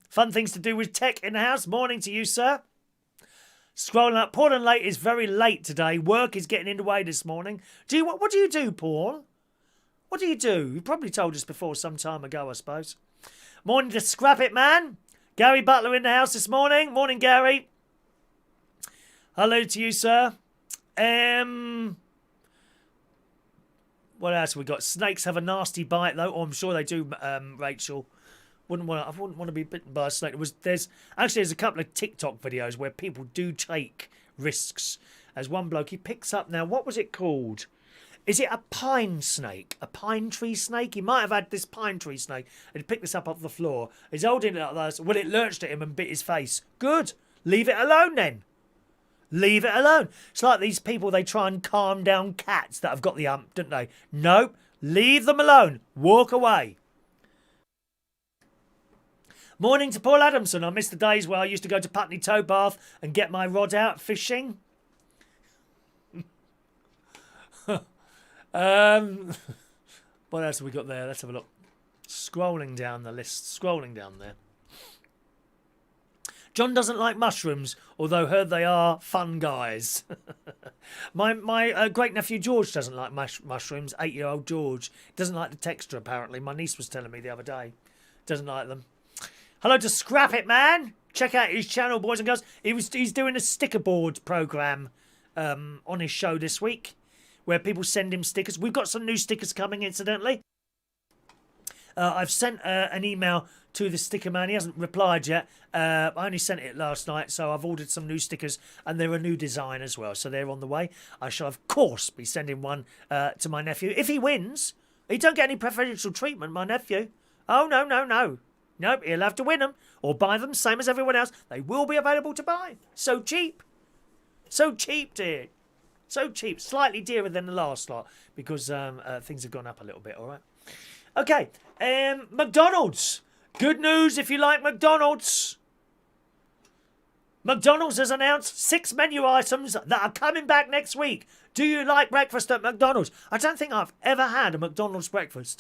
Fun things to do with tech in the house. Morning to you, sir. Scrolling up. Paul and late is very late today. Work is getting in the way this morning. What do you do, Paul? What do you do? You probably told us before some time ago, I suppose. Morning to Scrap It Man. Gary Butler in the house this morning. Morning, Gary. Hello to you, sir. What else have we got? Snakes have a nasty bite, though. Oh, I'm sure they do, Rachel. I wouldn't want to be bitten by a snake. There's a couple of TikTok videos where people do take risks. As one bloke, he picks up now. What was it called? Is it a pine snake? A pine tree snake? He might have had this pine tree snake and he picked this up off the floor. He's holding it like this. Well, it lurched at him and bit his face. Good. Leave it alone then. Leave it alone. It's like these people, they try and calm down cats that have got the hump, don't they? Nope. Leave them alone. Walk away. Morning to Paul Adamson. I miss the days where I used to go to Putney Towpath and get my rod out fishing. What else have we got there? Let's have a look. Scrolling down the list. Scrolling down there. John doesn't like mushrooms, although heard they are fun guys. my great-nephew George doesn't like mushrooms. 8-year-old George. Doesn't like the texture, apparently. My niece was telling me the other day. Doesn't like them. Hello to Scrap It Man. Check out his channel, boys and girls. He's doing a sticker board programme on his show this week, where people send him stickers. We've got some new stickers coming, incidentally. I've sent an email to the sticker man. He hasn't replied yet. I only sent it last night, so I've ordered some new stickers, and they're a new design as well, so they're on the way. I shall, of course, be sending one to my nephew. If he wins, he don't get any preferential treatment, my nephew. Oh, no, no, no. Nope, he'll have to win them or buy them, same as everyone else. They will be available to buy. So cheap. So cheap, dear. So cheap. Slightly dearer than the last lot because things have gone up a little bit, all right? Okay, McDonald's. Good news if you like McDonald's. McDonald's has announced 6 menu items that are coming back next week. Do you like breakfast at McDonald's? I don't think I've ever had a McDonald's breakfast.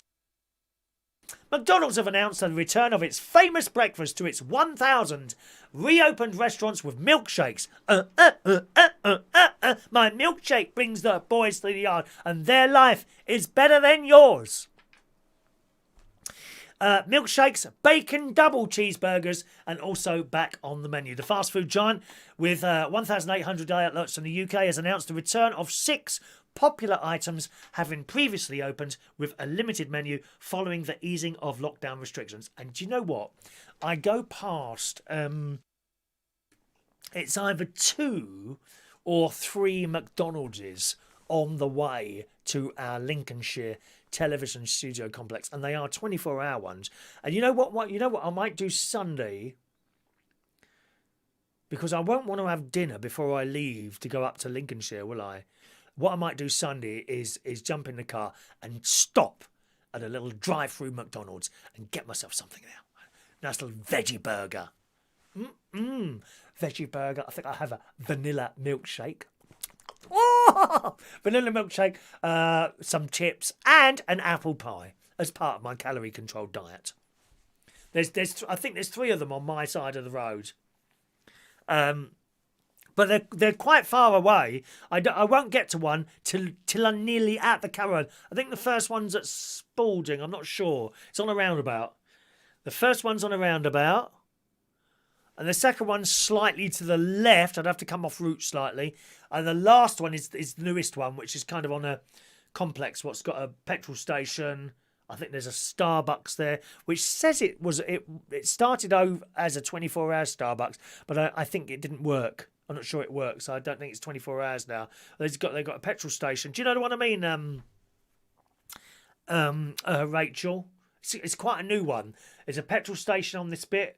McDonald's have announced the return of its famous breakfast to its 1,000 reopened restaurants with milkshakes. My milkshake brings the boys to the yard and their life is better than yours. Milkshakes, bacon, double cheeseburgers, and also back on the menu. The fast food giant, with 1,800 outlets in the UK, has announced the return of 6 popular items having previously opened with a limited menu following the easing of lockdown restrictions. And do you know what? I go past, it's either 2 or 3 McDonald's on the way to our Lincolnshire television studio complex, and they are 24-hour ones. And you know what? You know what I might do Sunday, because I won't want to have dinner before I leave to go up to Lincolnshire, will I? What I might do Sunday is jump in the car and stop at a little drive-through McDonald's and get myself something there. Nice little veggie burger. Veggie burger. I think I have a vanilla milkshake. Oh! Vanilla milkshake, some chips, and an apple pie as part of my calorie-controlled diet. I think there's 3 of them on my side of the road. But they're quite far away. I won't get to one till I'm nearly at the caravan. I think the first one's at Spalding. I'm not sure. It's on a roundabout. The first one's on a roundabout. And the second one's slightly to the left. I'd have to come off route slightly. And the last one is the newest one, which is kind of on a complex. What's got a petrol station, I think there's a Starbucks there, which says it started over as a 24-hour Starbucks, but I think it didn't work. I'm not sure it works. So I don't think it's 24 hours now. They've got a petrol station. Do you know what I mean? Rachel, it's quite a new one. There's a petrol station on this bit.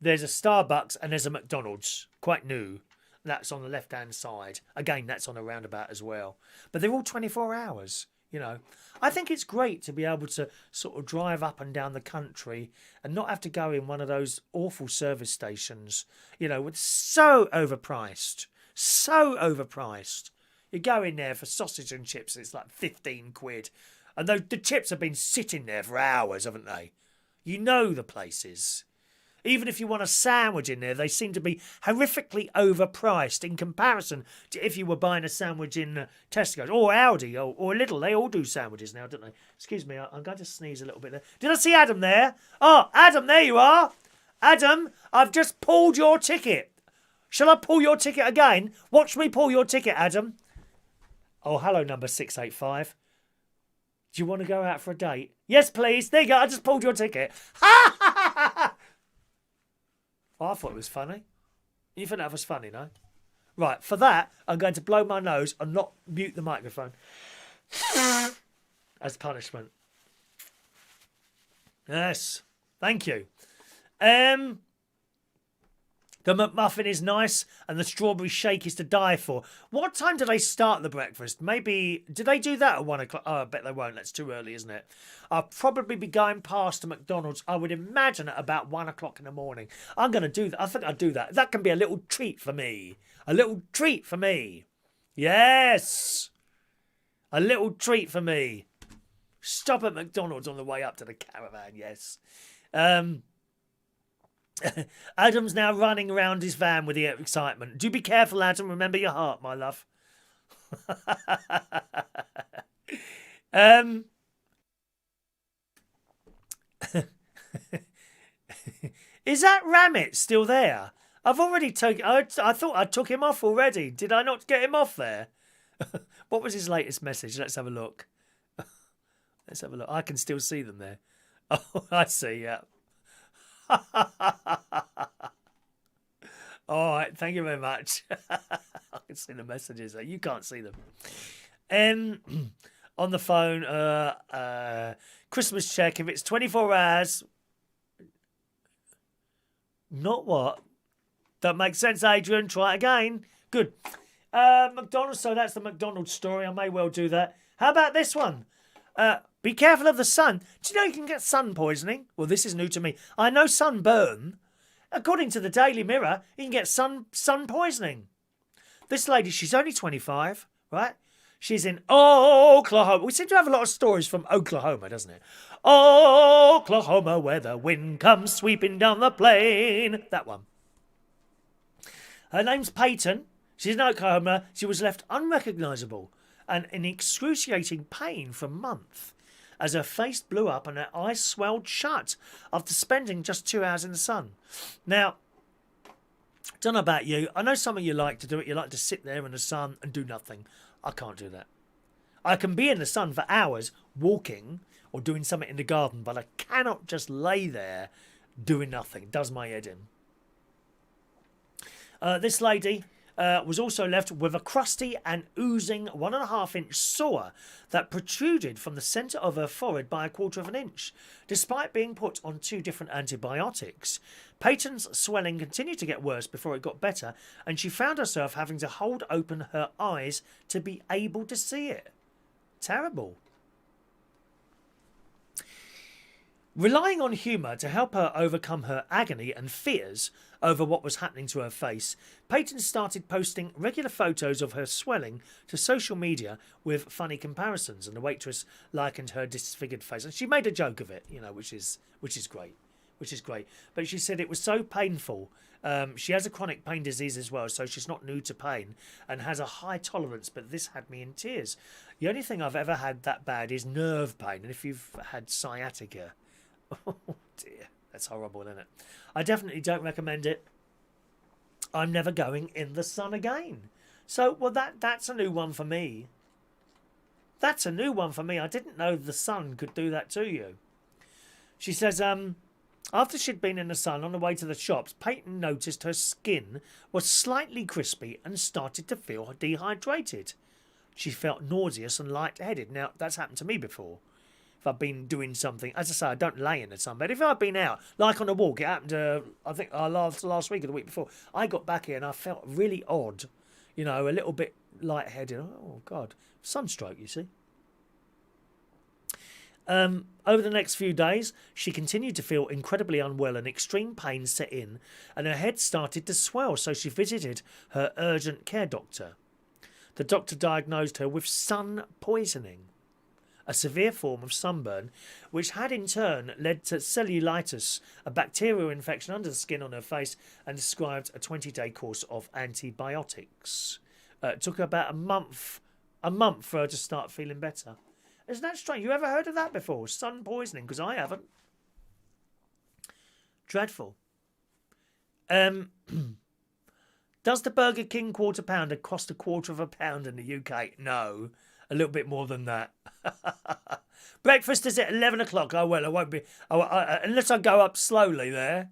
There's a Starbucks and there's a McDonald's. Quite new. That's on the left-hand side. Again, that's on a roundabout as well. But they're all 24 hours. You know, I think it's great to be able to sort of drive up and down the country and not have to go in one of those awful service stations, you know, it's so overpriced. So overpriced. You go in there for sausage and chips, it's like 15 quid. And the chips have been sitting there for hours, haven't they? You know the places. Even if you want a sandwich in there, they seem to be horrifically overpriced in comparison to if you were buying a sandwich in Tesco's or Aldi or Lidl. They all do sandwiches now, don't they? Excuse me, I'm going to sneeze a little bit there. Did I see Adam there? Oh, Adam, there you are. Adam, I've just pulled your ticket. Shall I pull your ticket again? Watch me pull your ticket, Adam. Oh, hello, number 685. Do you want to go out for a date? Yes, please. There you go. I just pulled your ticket. Ha ha ha ha! Oh, I thought it was funny. You think that was funny, no? Right, for that, I'm going to blow my nose and not mute the microphone. As punishment. Yes, thank you. The McMuffin is nice and the strawberry shake is to die for. What time do they start the breakfast? Maybe, do they do that at 1 o'clock? Oh, I bet they won't. That's too early, isn't it? I'll probably be going past a McDonald's, I would imagine, at about 1 o'clock in the morning. I'm going to do that. I think I'll do that. That can be a little treat for me. A little treat for me. Yes. A little treat for me. Stop at McDonald's on the way up to the caravan, yes. Adam's now running around his van with the excitement. Do be careful, Adam. Remember your heart, my love. Is that Ramit still there? I've already taken... I thought I took him off already. Did I not get him off there? What was his latest message? Let's have a look. Let's have a look. I can still see them there. Oh, I see, yeah. All right, thank you very much. I can see the messages. You can't see them. On the phone, Christmas check. If it's 24 hours, not what? Don't make sense, Adrian. Try it again. Good. McDonald's. So that's the McDonald's story. I may well do that. How about this one? Be careful of the sun. Do you know you can get sun poisoning? Well, this is new to me. I know sunburn. According to the Daily Mirror, you can get sun poisoning. This lady, she's only 25, right? She's in Oklahoma. We seem to have a lot of stories from Oklahoma, doesn't it? Oklahoma, where the wind comes sweeping down the plain. That one. Her name's Peyton. She's in Oklahoma. She was left unrecognisable and in excruciating pain for a month as her face blew up and her eyes swelled shut after spending just 2 hours in the sun. Now, don't know about you. I know some of you like to do it. You like to sit there in the sun and do nothing. I can't do that. I can be in the sun for hours walking or doing something in the garden, but I cannot just lay there doing nothing. It does my head in. This lady was also left with a crusty and oozing 1.5-inch sore that protruded from the centre of her forehead by 1/4 inch. Despite being put on 2 different antibiotics, Peyton's swelling continued to get worse before it got better, and she found herself having to hold open her eyes to be able to see it. Terrible. Relying on humour to help her overcome her agony and fears over what was happening to her face, Peyton started posting regular photos of her swelling to social media with funny comparisons, and the waitress likened her disfigured face. And she made a joke of it, you know, which is great. But she said it was so painful. She has a chronic pain disease as well, so she's not new to pain and has a high tolerance, but this had me in tears. The only thing I've ever had that bad is nerve pain, and if you've had sciatica... Oh dear, that's horrible, isn't it? I definitely don't recommend it. I'm never going in the sun again. So, well, that's a new one for me. That's a new one for me. I didn't know the sun could do that to you. She says, after she'd been in the sun on the way to the shops, Peyton noticed her skin was slightly crispy and started to feel dehydrated. She felt nauseous and lightheaded. Now, that's happened to me before. If I've been doing something, as I say, I don't lay in the sun, but if I've been out, like on a walk, it happened, I think, last week or the week before, I got back here and I felt really odd, you know, a little bit lightheaded. Oh, God. Sunstroke, you see. Over the next few days, she continued to feel incredibly unwell and extreme pain set in, and her head started to swell, so she visited her urgent care doctor. The doctor diagnosed her with sun poisoning, a severe form of sunburn, which had in turn led to cellulitis, a bacterial infection under the skin on her face, and described a 20-day course of antibiotics. It took about a month for her to start feeling better. Isn't that strange? You ever heard of that before? Sun poisoning? Because I haven't. Dreadful. Does the Burger King quarter pounder cost £0.25 in the UK? No. A little bit more than that. Breakfast is at 11 o'clock. Oh, well, I won't be... unless I go up slowly there.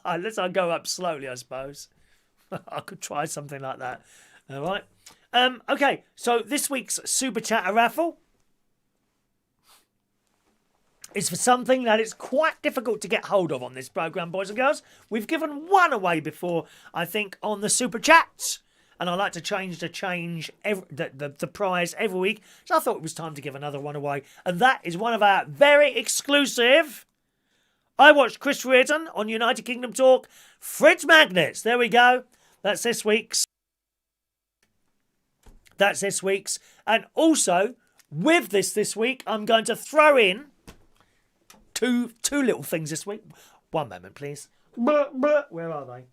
Unless I go up slowly, I suppose. I could try something like that. All right. Okay, so this week's Super Chatter raffle is for something that it's quite difficult to get hold of on this programme, boys and girls. We've given one away before, I think, on the Super Chats. And I like to change the prize every week. So I thought it was time to give another one away. And that is one of our very exclusive... I watched Chris Reardon on United Kingdom Talk. Fridge magnets. There we go. That's this week's. And also, with this week, I'm going to throw in two little things this week. One moment, please. Where are they?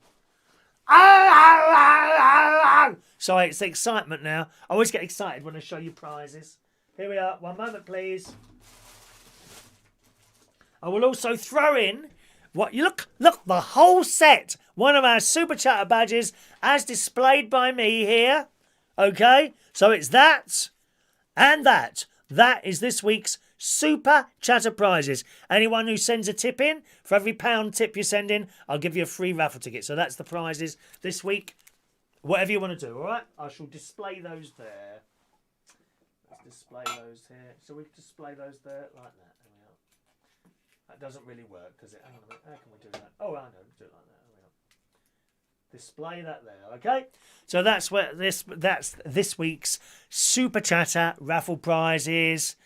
Sorry, it's the excitement now. I always get excited when I show you prizes. Here we are. One moment, please. I will also throw in what you look, the whole set. One of our Super Chatter badges as displayed by me here. Okay, so it's that and that. That is this week's Super Chatter prizes. Anyone who sends a tip in, for every £1 tip you send in, I'll give you a free raffle ticket. So that's the prizes this week. Whatever you want to do, all right? I shall display those there. Let's display those here. So we display those there like that. There we are. That doesn't really work, does it? Hang on a minute. How can we do that? Oh, I know. Do it like that. There we are. Display that there, okay? So that's this week's Super Chatter raffle prizes.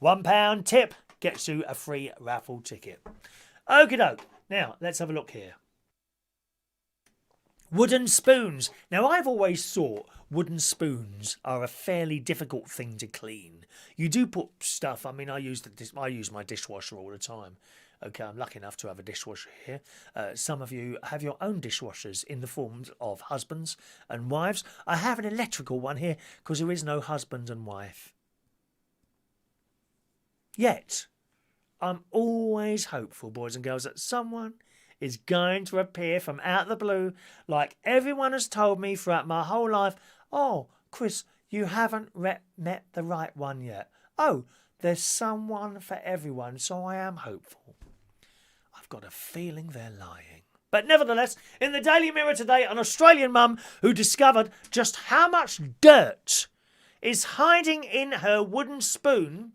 £1 tip gets you a free raffle ticket. Okie doke. Now, let's have a look here. Wooden spoons. Now, I've always thought wooden spoons are a fairly difficult thing to clean. You do put stuff, I mean, I use my dishwasher all the time. Okay, I'm lucky enough to have a dishwasher here. Some of you have your own dishwashers in the forms of husbands and wives. I have an electrical one here because there is no husband and wife. Yet, I'm always hopeful, boys and girls, that someone is going to appear from out the blue like everyone has told me throughout my whole life. Oh, Chris, you haven't met the right one yet. Oh, there's someone for everyone, so I am hopeful. I've got a feeling they're lying. But nevertheless, in the Daily Mirror today, an Australian mum who discovered just how much dirt is hiding in her wooden spoon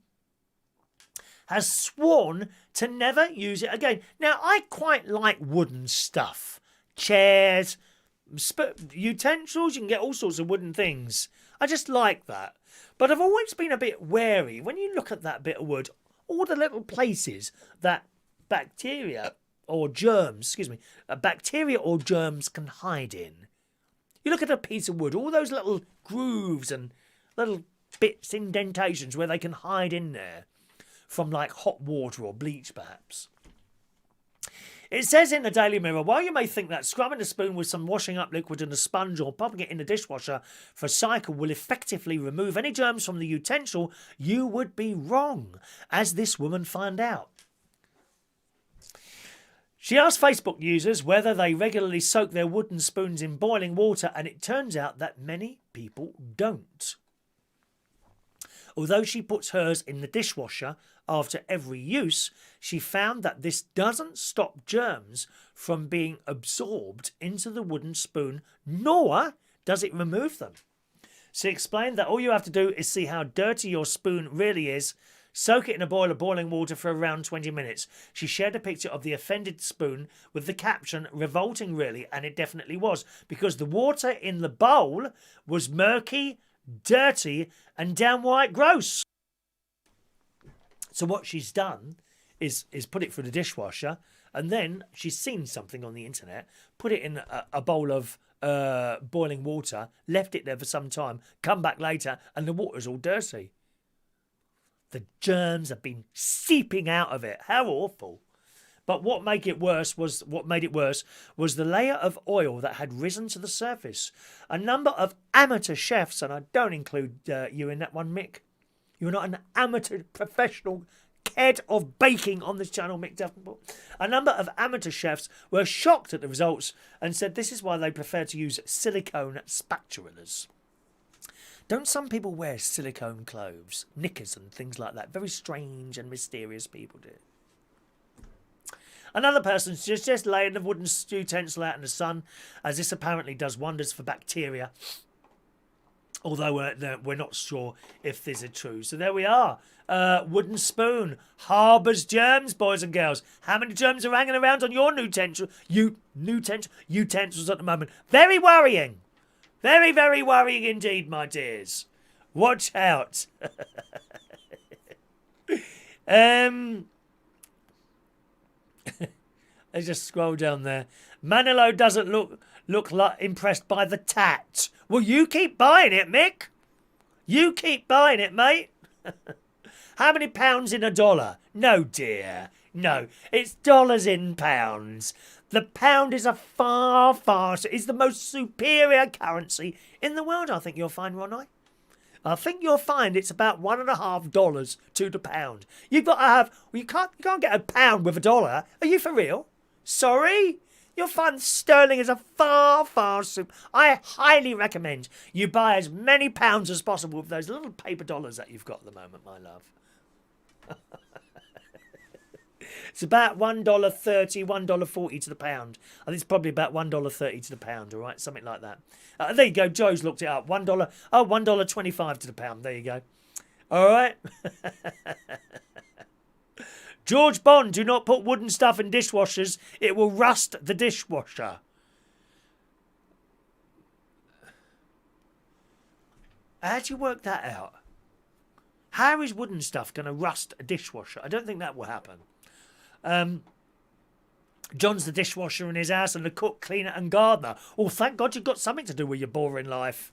has sworn to never use it again. Now, I quite like wooden stuff. Chairs, utensils, you can get all sorts of wooden things. I just like that. But I've always been a bit wary. When you look at that bit of wood, all the little places that bacteria or germs can hide in. You look at a piece of wood, all those little grooves and little bits, indentations where they can hide in there. From like hot water or bleach perhaps. It says in the Daily Mirror, while you may think that scrubbing a spoon with some washing up liquid and a sponge or popping it in the dishwasher for a cycle will effectively remove any germs from the utensil, you would be wrong, as this woman found out. She asked Facebook users whether they regularly soak their wooden spoons in boiling water, and it turns out that many people don't. Although she puts hers in the dishwasher after every use, she found that this doesn't stop germs from being absorbed into the wooden spoon, nor does it remove them. She explained that all you have to do is see how dirty your spoon really is, soak it in a boil of boiling water for around 20 minutes. She shared a picture of the offended spoon with the caption, "Revolting really," and it definitely was, because the water in the bowl was murky, dirty, and downright gross. So what she's done is put it through the dishwasher, and then she's seen something on the internet, put it in a bowl of boiling water, left it there for some time, come back later, and the water's all dirty. The germs have been seeping out of it. How awful. But what made it worse was the layer of oil that had risen to the surface. A number of amateur chefs, and I don't include you in that one, Mick. You're not an amateur professional head of baking on this channel, Mick Davenport. A number of amateur chefs were shocked at the results and said this is why they prefer to use silicone spatulas. Don't some people wear silicone clothes, knickers and things like that? Very strange and mysterious people do. Another person's just laying a wooden utensil out in the sun, as this apparently does wonders for bacteria. Although we're not sure if this is true. So there we are. Wooden spoon harbours germs, boys and girls. How many germs are hanging around on your utensils at the moment? Very worrying. Very, very worrying indeed, my dears. Watch out. Let's just scroll down there. Manilo doesn't look like impressed by the tat. Well, you keep buying it, Mick. You keep buying it, mate. How many pounds in a dollar? No, dear. No, it's dollars in pounds. The pound is is the most superior currency in the world, I think you'll find, Ronnie. I think you'll find it's about $1.50 to the pound. You've got to have... Well, you can't get a pound with a dollar. Are you for real? Sorry? You'll find sterling is a far I highly recommend you buy as many pounds as possible with those little paper dollars that you've got at the moment, my love. It's about $1.30, $1.40 to the pound. I think it's probably about $1.30 to the pound, all right? Something like that. There you go. Joe's looked it up. $1.25 to the pound. There you go. All right? George Bond, do not put wooden stuff in dishwashers. It will rust the dishwasher. How do you work that out? How is wooden stuff going to rust a dishwasher? I don't think that will happen. John's the dishwasher in his house and the cook, cleaner and gardener. Oh, thank God you've got something to do with your boring life.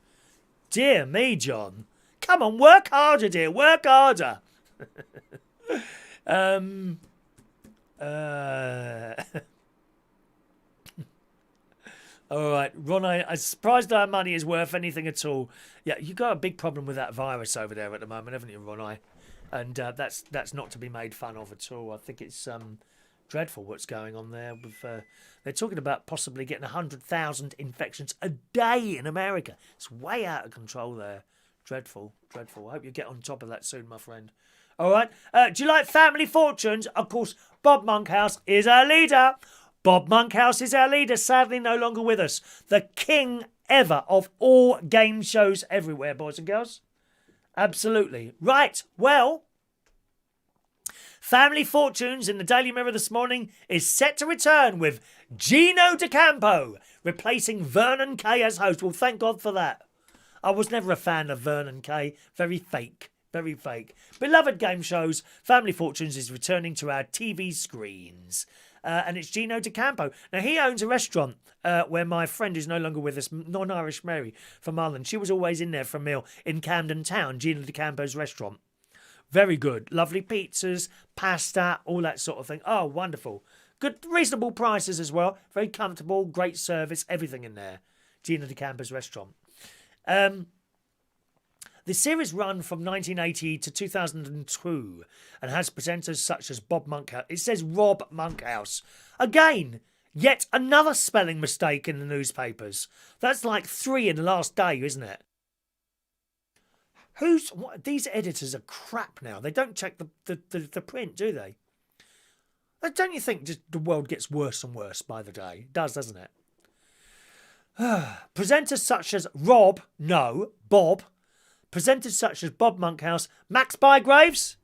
Dear me, John. Come on, work harder, dear. Work harder. All right, Ron, I'm surprised our money is worth anything at all. Yeah, you've got a big problem with that virus over there at the moment, haven't you, Ron? And that's not to be made fun of at all. I think it's dreadful what's going on there. They're talking about possibly getting 100,000 infections a day in America. It's way out of control there. Dreadful, dreadful. I hope you get on top of that soon, my friend. All right. Do you like Family Fortunes? Of course, Bob Monkhouse is our leader. Bob Monkhouse is our leader, sadly no longer with us. The king ever of all game shows everywhere, boys and girls. Absolutely. Right, well, Family Fortunes in the Daily Mirror this morning is set to return with Gino D'Acampo replacing Vernon Kay as host. Well, thank God for that. I was never a fan of Vernon Kay. Very fake. Very fake. Beloved game shows, Family Fortunes is returning to our TV screens. And it's Gino D'Acampo. Now, he owns a restaurant where my friend who's no longer with us, Non-Irish Mary from Ireland, she was always in there for a meal in Camden Town, Gino D'Acampo's restaurant. Very good. Lovely pizzas, pasta, all that sort of thing. Oh, wonderful. Good, reasonable prices as well. Very comfortable, great service, everything in there. Gino D'Acampo's restaurant. The series ran from 1980 to 2002 and has presenters such as Bob Monkhouse. It says Rob Monkhouse. Again, yet another spelling mistake in the newspapers. That's like 3 in the last day, isn't it? These editors are crap now. They don't check the print, do they? Don't you think just the world gets worse and worse by the day? It does, doesn't it? Presenters such as Bob. Presenters such as Bob Monkhouse, Max Bygraves.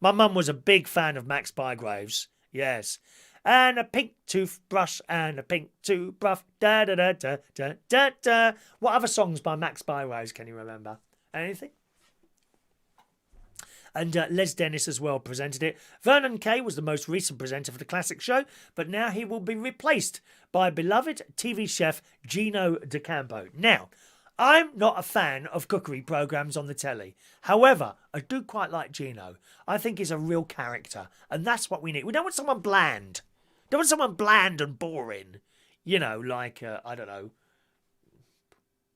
My mum was a big fan of Max Bygraves. Yes. And a pink toothbrush and a pink toothbrush. Da da da da da da da. What other songs by Max Bygraves can you remember? Anything? And Les Dennis as well presented it. Vernon Kay was the most recent presenter for the classic show, but now he will be replaced by beloved TV chef Gino D'Acampo. Now, I'm not a fan of cookery programmes on the telly. However, I do quite like Gino. I think he's a real character, and that's what we need. We don't want someone bland. We don't want someone bland and boring. You know, like, I don't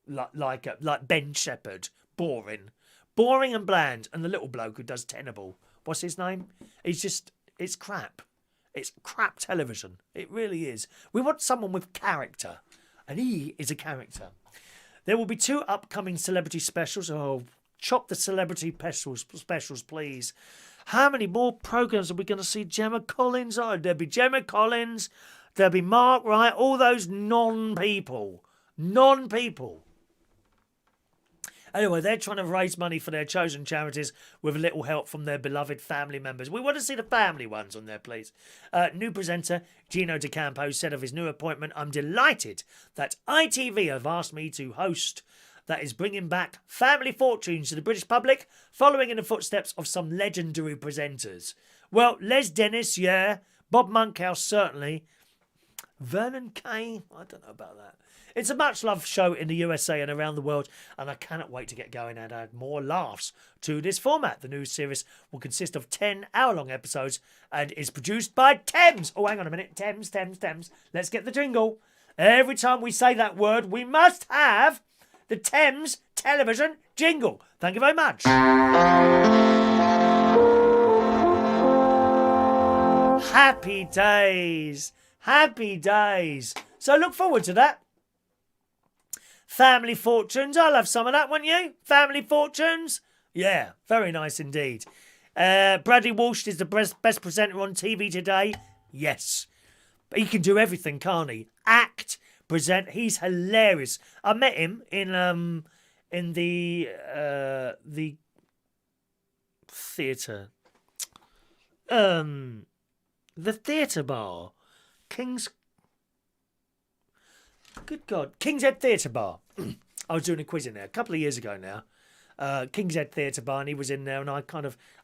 know, like Ben Shepherd. Boring. Boring and bland. And the little bloke who does Tenable. What's his name? It's crap. It's crap television. It really is. We want someone with character. And he is a character. There will be 2 upcoming celebrity specials. Oh, chop the celebrity specials, please. How many more programmes are we going to see Gemma Collins on? There'll be Gemma Collins. There'll be Mark Wright. All those non-people. Non-people. Anyway, they're trying to raise money for their chosen charities with a little help from their beloved family members. We want to see the family ones on there, please. New presenter Gino D'Acampo said of his new appointment, "I'm delighted that ITV have asked me to host that is bringing back family fortunes to the British public, following in the footsteps of some legendary presenters." Well, Les Dennis, yeah. Bob Monkhouse, certainly. Vernon Kay, I don't know about that. It's a much-loved show in the USA and around the world, and I cannot wait to get going and add more laughs to this format. The new series will consist of 10 hour-long episodes and is produced by Thames. Oh, hang on a minute. Thames. Let's get the jingle. Every time we say that word, we must have the Thames television jingle. Thank you very much. Happy days. Happy days. So look forward to that. Family Fortunes. I'll have some of that, won't you? Family Fortunes. Yeah, very nice indeed. Bradley Walsh is the best presenter on TV today. Yes. But he can do everything, can't he? Act, present. He's hilarious. I met him in the theatre. The theatre bar. Good God. King's Head Theatre Bar. I was doing a quiz in there a couple of years ago now. King's Head Theatre Bar, and he was in there, and I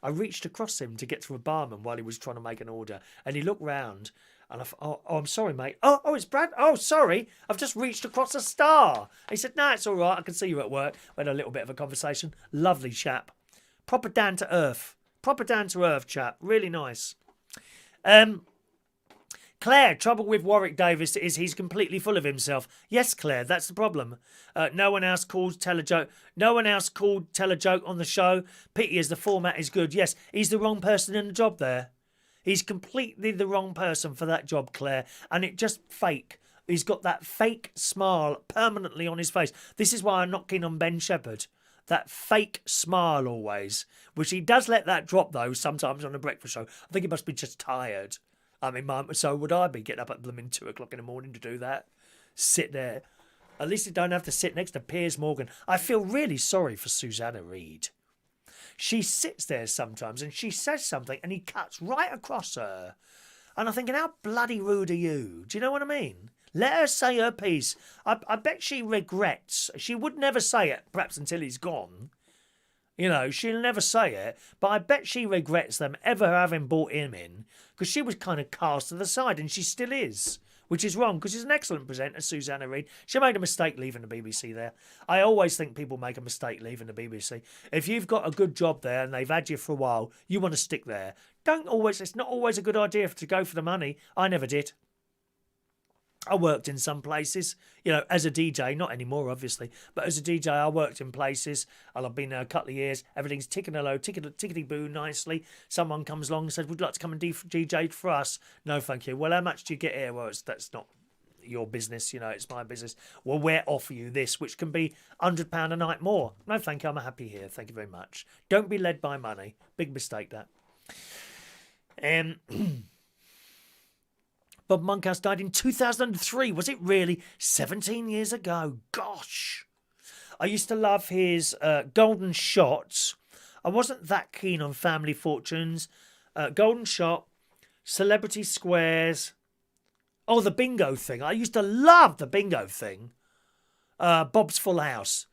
reached across him to get to a barman while he was trying to make an order, and he looked round, and I thought, oh, I'm sorry, mate. Oh, it's Brad. Oh, sorry. I've just reached across a star. He said, no, it's all right. I can see you at work. We had a little bit of a conversation. Lovely chap. Proper down to earth. Proper down to earth chap. Really nice. Claire, trouble with Warwick Davis is he's completely full of himself. Yes, Claire, that's the problem. No one else called tell a joke. No one else called tell a joke on the show. Pity as the format is good. Yes, he's the wrong person in the job there. He's completely the wrong person for that job, Claire. And it just fake. He's got that fake smile permanently on his face. This is why I'm not keen on Ben Shepherd. That fake smile always. Which he does let that drop, though, sometimes on a breakfast show. I think he must be just tired. I mean, so would I be getting up at blooming 2 o'clock in the morning to do that. Sit there. At least you don't have to sit next to Piers Morgan. I feel really sorry for Susanna Reid. She sits there sometimes and she says something and he cuts right across her. And I'm thinking, how bloody rude are you? Do you know what I mean? Let her say her piece. I bet she regrets. She would never say it, perhaps until he's gone. You know, she'll never say it, but I bet she regrets them ever having brought him in, because she was kind of cast to the side, and she still is, which is wrong, because she's an excellent presenter, Susanna Reid. She made a mistake leaving the BBC there. I always think people make a mistake leaving the BBC. If you've got a good job there and they've had you for a while, you want to stick there. It's not always a good idea to go for the money. I never did. I worked in some places, you know, as a DJ, not anymore, obviously, but as a DJ, I worked in places, and I've been there a couple of years. Everything's ticking along, tickety-boo nicely. Someone comes along and says, would you like to come and DJ for us? No, thank you. Well, how much do you get here? Well, that's not, your business, you know, it's my business. Well, we'll offer you this, which can be £100 a night more. No, thank you, I'm happy here. Thank you very much. Don't be led by money. Big mistake, that. Bob Monkhouse died in 2003. Was it really? 17 years ago. Gosh. I used to love his Golden Shots. I wasn't that keen on Family Fortunes. Golden Shot, Celebrity Squares. Oh, the bingo thing. I used to love the bingo thing. Bob's Full House.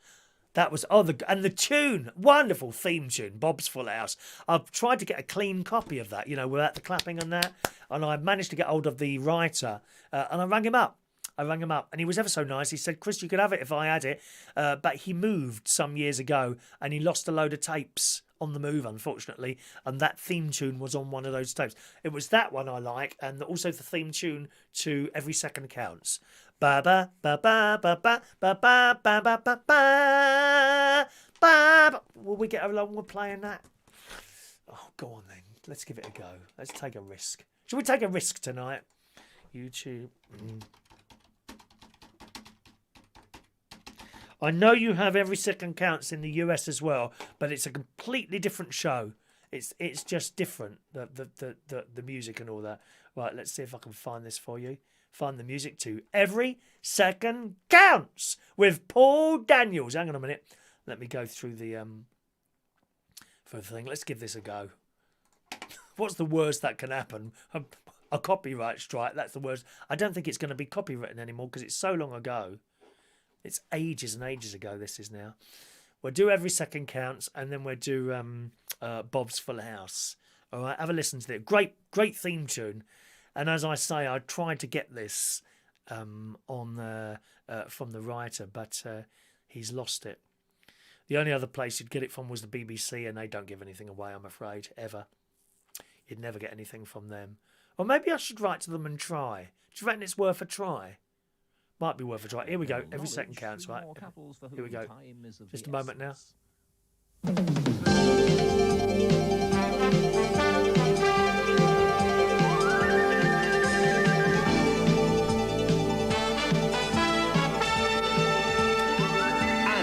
That was, and the tune, wonderful theme tune, Bob's Full House. I've tried to get a clean copy of that, you know, without the clapping and that. And I managed to get hold of the writer and I rang him up. And he was ever so nice. He said, Chris, you could have it if I had it. But he moved some years ago and he lost a load of tapes on the move, unfortunately. And that theme tune was on one of those tapes. It was that one I like, and also the theme tune to Every Second Counts. Ba ba ba ba ba ba ba ba ba ba ba ba ba. Will we get along with playing that? Oh, go on then. Let's give it a go. Let's take a risk. Should we take a risk tonight? YouTube. I know you have Every Second Counts in the US as well, but it's a completely different show. It's just different, the music and all that. Right, let's see if I can find this for you. Find the music to Every Second Counts with Paul Daniels. Hang on a minute. Let me go through the thing. Let's give this a go. What's the worst that can happen? A copyright strike. That's the worst. I don't think it's going to be copywritten anymore because it's so long ago. It's ages and ages ago, this is now. We'll do Every Second Counts, and then we'll do Bob's Full House. All right, have a listen to it. Great theme tune. And as I say, I tried to get this from the writer, but he's lost it. The only other place you'd get it from was the BBC, and they don't give anything away, I'm afraid, ever. You'd never get anything from them. Or maybe I should write to them and try. Do you reckon it's worth a try? Might be worth a try. Here we go. Every second counts, right? Here we go. Just a moment now. And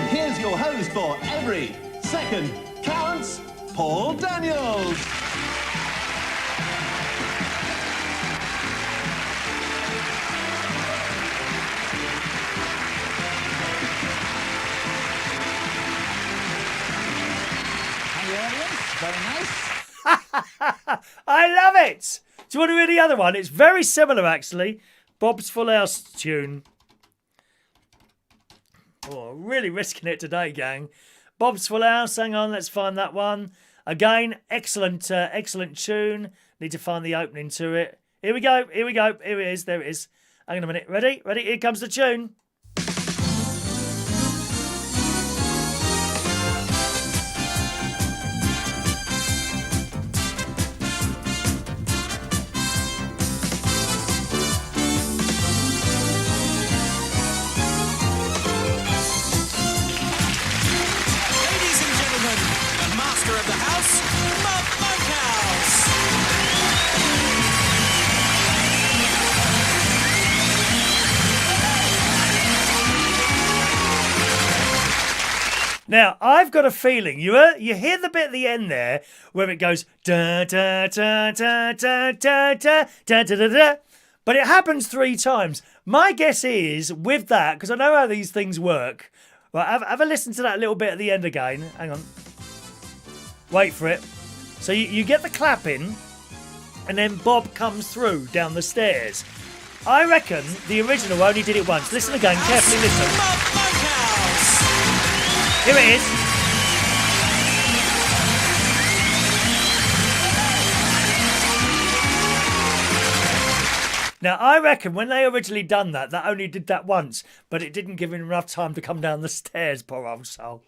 here's your host for Every Second Counts, Paul Daniels. Very nice. I love it. Do you want to hear the other one? It's very similar, actually. Bob's Full House tune. Oh, really risking it today, gang. Bob's Full House. Hang on, let's find that one. Again, excellent tune. Need to find the opening to it. Here we go. Here it is. There it is. Hang on a minute. Ready? Here comes the tune. Now, I've got a feeling, you hear the bit at the end there where it goes da da da da da da da da da da da, but it happens 3 times. My guess is with that, because I know how these things work. Right, have a listen to that little bit at the end again. Hang on. Wait for it. So you get the clapping, and then Bob comes through down the stairs. I reckon the original only did it once. Listen again, carefully listen. Here it is. Now, I reckon when they originally done that, that only did that once, but it didn't give him enough time to come down the stairs, poor old soul.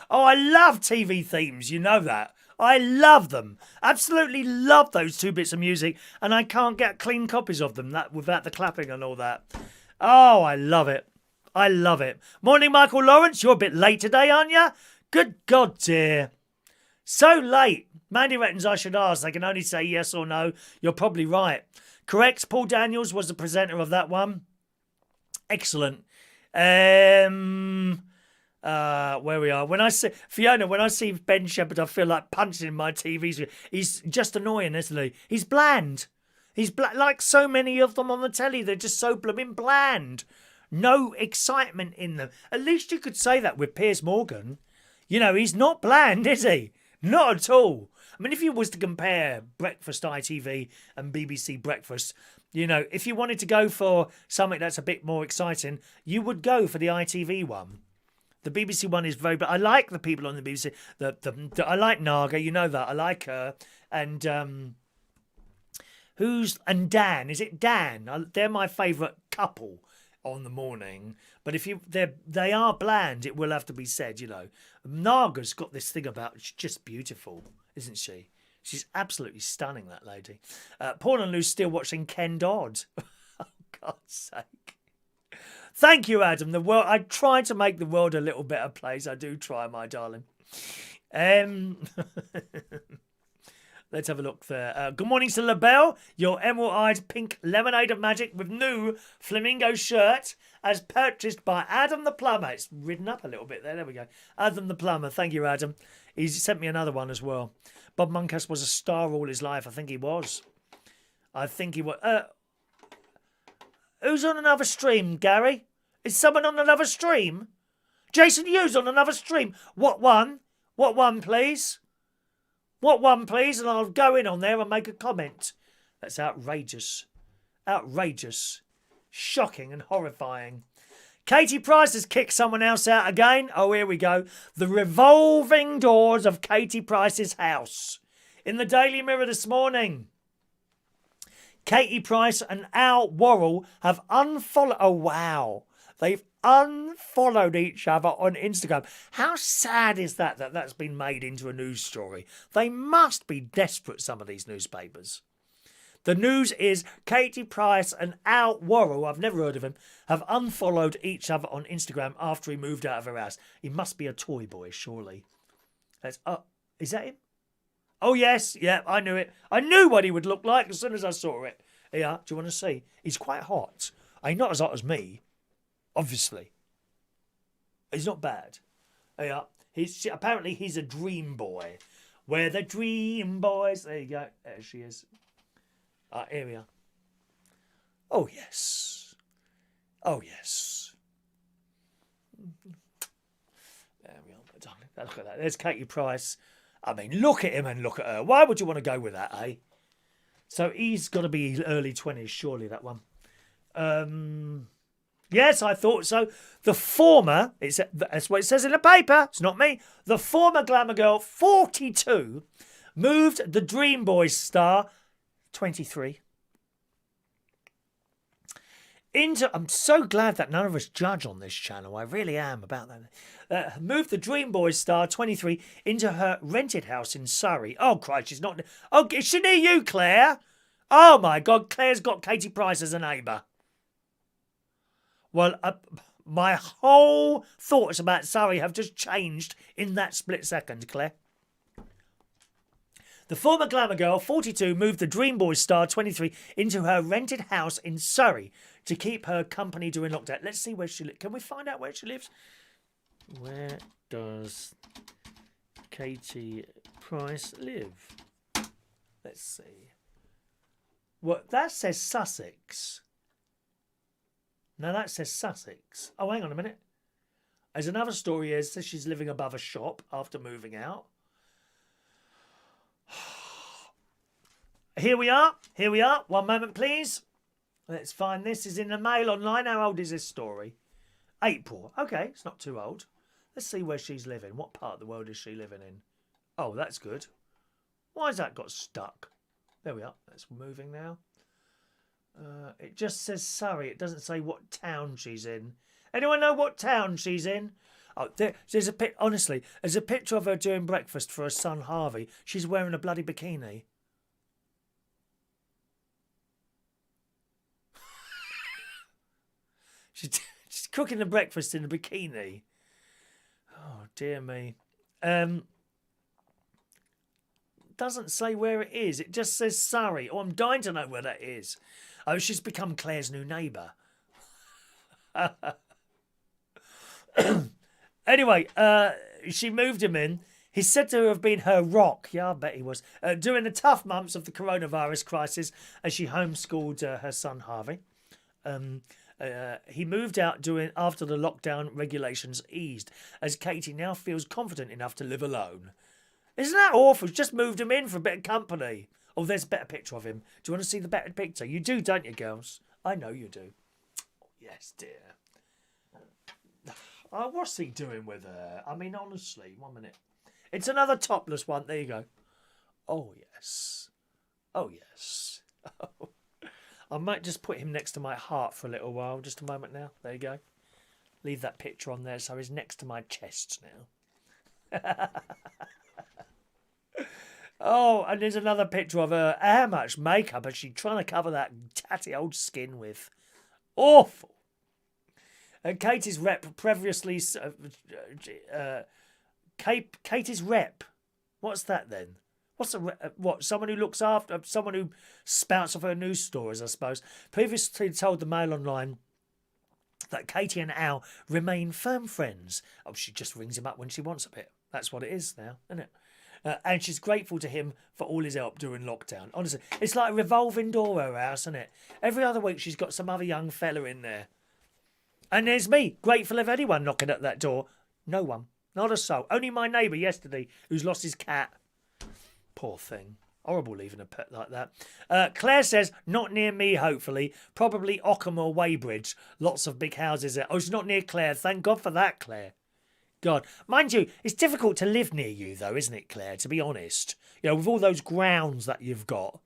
Oh, I love TV themes, you know that. I love them. Absolutely love those 2 bits of music, and I can't get clean copies of them without the clapping and all that. Oh, I love it. I love it. Morning, Michael Lawrence. You're a bit late today, aren't you? Good God, dear. So late. Mandy reckons I should ask. They can only say yes or no. You're probably right. Correct. Paul Daniels was the presenter of that one. Excellent. Where we are. When I see Fiona, when I see Ben Shepherd, I feel like punching my TV. He's just annoying, isn't he? He's bland. He's like so many of them on the telly. They're just so blooming bland. No excitement in them. At least you could say that with Piers Morgan. You know, he's not bland, is he? Not at all. I mean, if you was to compare Breakfast ITV and BBC Breakfast, you know, if you wanted to go for something that's a bit more exciting, you would go for the ITV one. The BBC one is very... But I like the people on the BBC. I like Naga, you know that. I like her. And and Dan. Is it Dan? They're my favourite couple on the morning. But if they are bland, it will have to be said, you know. Naga's got this thing about... She's just beautiful, isn't she? She's absolutely stunning, that lady. Paul and Lou's still watching Ken Dodd. Oh, God's sake. Thank you, Adam. I try to make the world a little better place. I do try, my darling. Let's have a look there. Good morning to LaBelle. Your emerald-eyed pink lemonade of magic with new flamingo shirt as purchased by Adam the Plumber. It's ridden up a little bit there. There we go. Adam the Plumber. Thank you, Adam. He's sent me another one as well. Bob Moncas was a star all his life. I think he was. Who's on another stream, Gary? Is someone on another stream? Jason Hughes on another stream. What one? What one, please? What one, please? And I'll go in on there and make a comment. That's outrageous. Outrageous. Shocking and horrifying. Katie Price has kicked someone else out again. Oh, here we go. The revolving doors of Katie Price's house. In the Daily Mirror this morning. Katie Price and Al Worrell have unfollowed... Oh, wow. They've unfollowed each other on Instagram. How sad is that that's been made into a news story? They must be desperate, some of these newspapers. The news is Katie Price and Al Worrell, I've never heard of him, have unfollowed each other on Instagram after he moved out of her house. He must be a toy boy, surely. Is that him? Oh, yes. Yeah, I knew it. I knew what he would look like as soon as I saw it. Yeah, do you want to see? He's quite hot. He's not as hot as me, obviously. He's not bad. Yeah, apparently he's a dream boy. We're the dream boys. There you go. There she is. Here we are. Oh, yes. Oh, yes. There we are, darling. Look at that. There's Katie Price. I mean, look at him and look at her. Why would you want to go with that, eh? So he's got to be early 20s, surely, that one. Yes, I thought so. The former, that's what it says in the paper. It's not me. The former glamour girl, 42, moved the Dream Boys star, 23. I'm so glad that none of us judge on this channel. I really am about that. Moved the Dream Boys star, 23, into her rented house in Surrey. Oh, Christ, she's not... Oh, is she near you, Claire? Oh, my God, Claire's got Katie Price as a neighbour. Well, my whole thoughts about Surrey have just changed in that split second, Claire. The former glamour girl, 42, moved the Dream Boys star, 23, into her rented house in Surrey to keep her company during lockdown. Let's see where she lives. Can we find out where she lives? Where does Katie Price live? Let's see. Well, that says Sussex. No, that says Sussex. Oh, hang on a minute. There's another story here. It says she's living above a shop after moving out. Here we are. Here we are. One moment, please. Let's find this. Is in the Mail Online. How old is this story? April. Okay, it's not too old. Let's see where she's living. What part of the world is she living in? Oh, that's good. Why has that got stuck? There we are. That's moving now. It just says Surrey. It doesn't say what town she's in. Anyone know what town she's in? Oh, there's a pic. Honestly, there's a picture of her doing breakfast for her son Harvey. She's wearing a bloody bikini. She's cooking the breakfast in a bikini. Oh, dear me. doesn't say where it is. It just says Surrey. Oh, I'm dying to know where that is. Oh, she's become Claire's new neighbour. Anyway, she moved him in. He's said to have been her rock. Yeah, I bet he was. During the tough months of the coronavirus crisis as she homeschooled her son Harvey. He moved out after the lockdown regulations eased, as Katie now feels confident enough to live alone. Isn't that awful? She's just moved him in for a bit of company. Oh, there's a better picture of him. Do you want to see the better picture? You do, don't you, girls? I know you do. Oh, yes, dear. Oh, what's he doing with her? I mean, honestly, 1 minute. It's another topless one. There you go. Oh, yes. Oh, yes. I might just put him next to my heart for a little while. Just a moment now. There you go. Leave that picture on there so he's next to my chest now. Oh, and there's another picture of her. How much makeup is she trying to cover that tatty old skin with? Awful. Katie's rep previously... Katie's rep. What's that then? What's a what? Someone who looks after... Someone who spouts off her news stories, I suppose. Previously told the Mail Online that Katie and Al remain firm friends. Oh, she just rings him up when she wants a bit. That's what it is now, isn't it? And she's grateful to him for all his help during lockdown. Honestly, it's like a revolving door, her house, isn't it? Every other week she's got some other young fella in there. And there's me, grateful of anyone knocking at that door. No one. Not a soul. Only my neighbour yesterday who's lost his cat. Poor thing. Horrible leaving a pet like that. Claire says, not near me, hopefully. Probably Ockham or Weybridge. Lots of big houses there. Oh, it's not near Claire. Thank God for that, Claire. God. Mind you, it's difficult to live near you, though, isn't it, Claire, to be honest? You know, with all those grounds that you've got.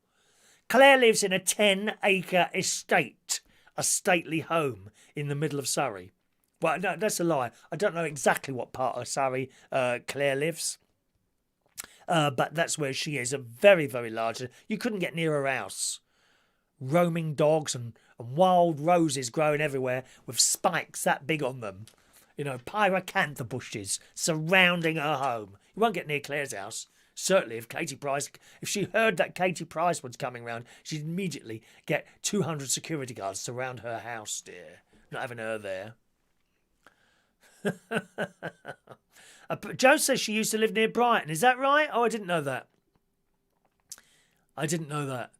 Claire lives in a 10-acre estate. A stately home in the middle of Surrey. Well, no, that's a lie. I don't know exactly what part of Surrey Claire lives. But that's where she is. A very, very large... You couldn't get near her house. Roaming dogs and wild roses growing everywhere with spikes that big on them. You know, pyracantha bushes surrounding her home. You won't get near Claire's house. Certainly, if she heard that Katie Price was coming round, she'd immediately get 200 security guards to surround her house, dear. Not having her there. Jo says she used to live near Brighton. Is that right? Oh, I didn't know that. I didn't know that.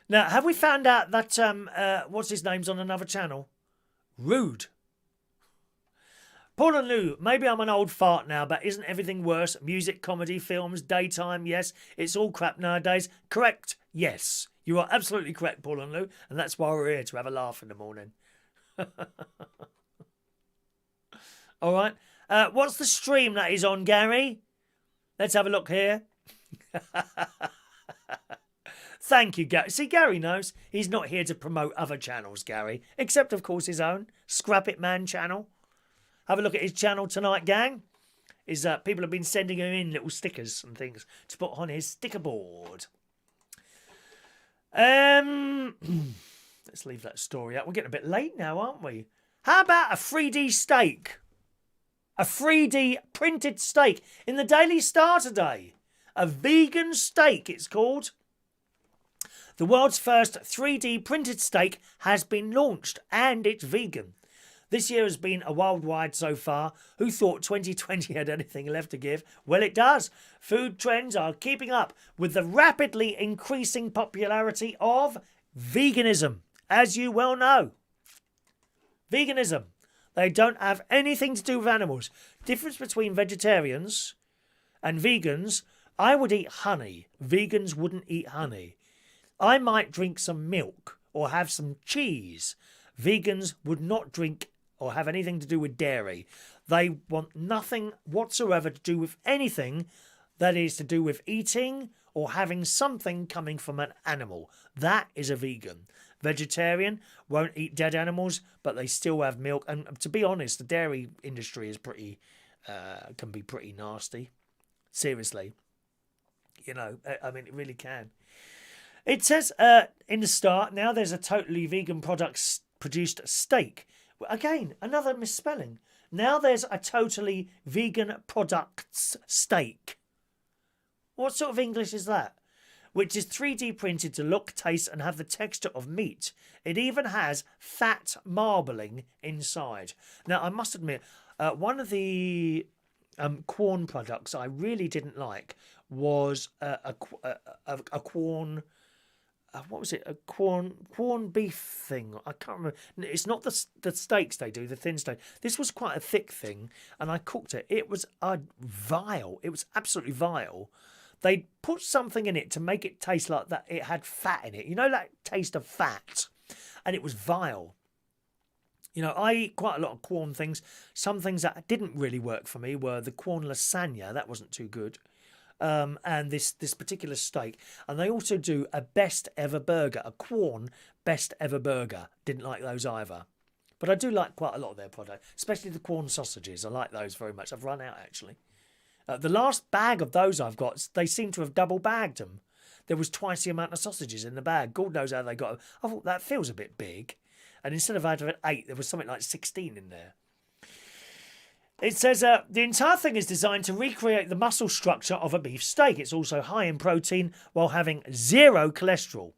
Now, have we found out that, what's his name's on another channel? Rude. Paul and Lou, maybe I'm an old fart now, but isn't everything worse? Music, comedy, films, daytime, yes. It's all crap nowadays. Correct? Yes. You are absolutely correct, Paul and Lou, and that's why we're here, to have a laugh in the morning. All right. What's the stream that is on, Gary? Let's have a look here. Thank you, Gary. See, Gary knows he's not here to promote other channels, Gary, except, of course, his own Scrap It Man channel. Have a look at his channel tonight, gang. People have been sending him in little stickers and things to put on his sticker board. Let's leave that story out. We're getting a bit late now, aren't we? How about a 3D steak? A 3D printed steak in the Daily Star today. A vegan steak, it's called. The world's first 3D printed steak has been launched, and it's vegan. This year has been a worldwide so far. Who thought 2020 had anything left to give? Well, it does. Food trends are keeping up with the rapidly increasing popularity of veganism, as you well know. Veganism. They don't have anything to do with animals. Difference between vegetarians and vegans. I would eat honey. Vegans wouldn't eat honey. I might drink some milk or have some cheese. Vegans would not drink or have anything to do with dairy. They want nothing whatsoever to do with anything that is to do with eating or having something coming from an animal. That is a vegan. Vegetarian won't eat dead animals, but they still have milk. And to be honest, the dairy industry is can be pretty nasty. Seriously. You know, I mean, it really can. It says in the start, now there's a totally vegan produced steak. Again, another misspelling. Now there's a totally vegan products steak. What sort of English is that? which is 3D printed to look, taste and have the texture of meat. It even has fat marbling inside. Now, I must admit, one of the Quorn products I really didn't like was a Quorn... what was it? A Quorn beef thing. I can't remember. It's not the steaks they do, the thin steak. This was quite a thick thing, and I cooked it. It was vile. It was absolutely vile. They put something in it to make it taste like that. It had fat in it. You know, that taste of fat, and it was vile. You know, I eat quite a lot of Quorn things. Some things that didn't really work for me were the Quorn lasagna. That wasn't too good. And this particular steak. And they also do a best ever burger, a Quorn best ever burger. Didn't like those either. But I do like quite a lot of their product, especially the Quorn sausages. I like those very much. I've run out, actually. The last bag of those I've got, they seem to have double bagged them. There was twice the amount of sausages in the bag. God knows how they got them. I thought that feels a bit big. And instead of having 8, there was something like 16 in there. It says the entire thing is designed to recreate the muscle structure of a beef steak. It's also high in protein while having 0 cholesterol.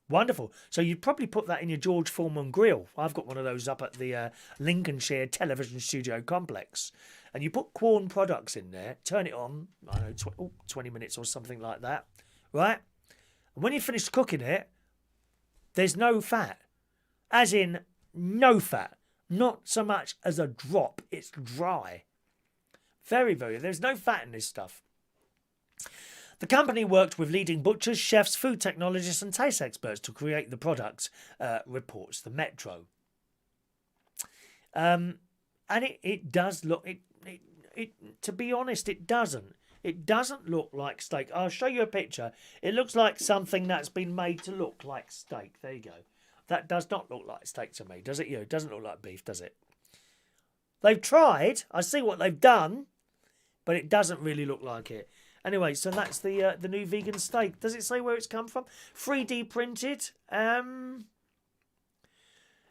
Wonderful. So you'd probably put that in your George Foreman grill. I've got one of those up at the Lincolnshire Television Studio Complex. And you put Quorn products in there, turn it on, I don't know, 20 minutes or something like that, right? And when you finish cooking it, there's no fat. As in, no fat. Not so much as a drop. It's dry. Very, very. There's no fat in this stuff. The company worked with leading butchers, chefs, food technologists and taste experts to create the product, reports the Metro. And it does look... to be honest, it doesn't. It doesn't look like steak. I'll show you a picture. It looks like something that's been made to look like steak. There you go. That does not look like steak to me, does it? You? It doesn't look like beef, does it? They've tried. I see what they've done, but it doesn't really look like it. Anyway, so that's the new vegan steak. Does it say where it's come from? 3D printed.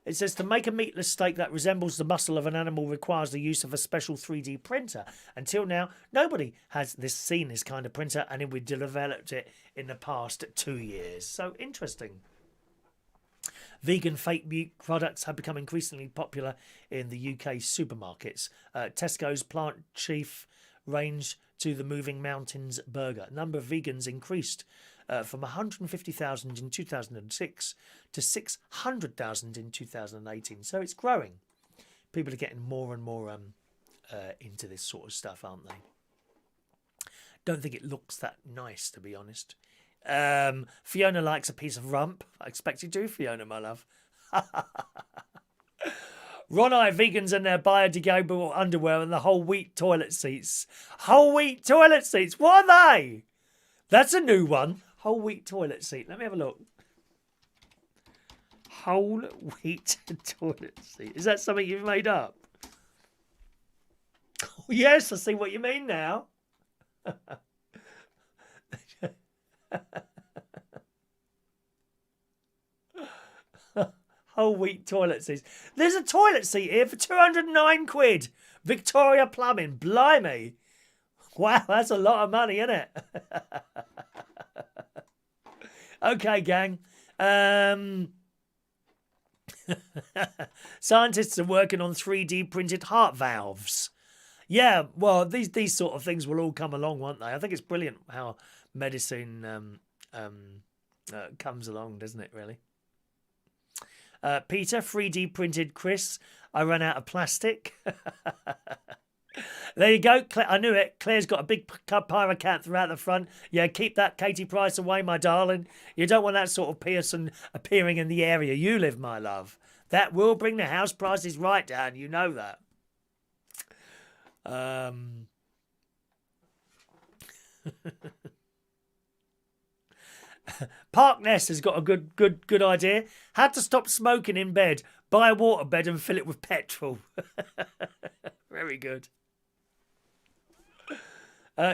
It says to make a meatless steak that resembles the muscle of an animal requires the use of a special 3D printer. Until now, nobody has seen this kind of printer, and we developed it in the past 2 years. So interesting. Vegan fake meat products have become increasingly popular in the UK supermarkets. Tesco's Plant Chief range to the Moving Mountains burger. Number of vegans increased from 150,000 in 2006 to 600,000 in 2018. So it's growing. People are getting more and more into this sort of stuff, aren't they? Don't think it looks that nice, to be honest. Fiona likes a piece of rump. I expect you to, Fiona, my love. Ron-eye vegans and their biodegradable underwear and the whole wheat toilet seats. Whole wheat toilet seats. What are they? That's a new one. Whole wheat toilet seat. Let me have a look. Whole wheat toilet seat. Is that something you've made up? Oh, yes, I see what you mean now. Whole wheat toilet seats. There's a toilet seat here for 209 quid. Victoria Plumbing. Blimey. Wow, that's a lot of money, isn't it? Okay, gang. Scientists are working on 3D printed heart valves. Yeah, well, these sort of things will all come along, won't they? I think it's brilliant how medicine comes along, doesn't it, really? Peter, 3D printed Chris. I ran out of plastic. There you go. I knew it. Claire's got a big pyrocanth out the front. Yeah, keep that Katie Price away, my darling. You don't want that sort of person appearing in the area you live, my love. That will bring the house prices right down. You know that. Parkness has got a good idea. Had to stop smoking in bed, buy a waterbed and fill it with petrol. Very good.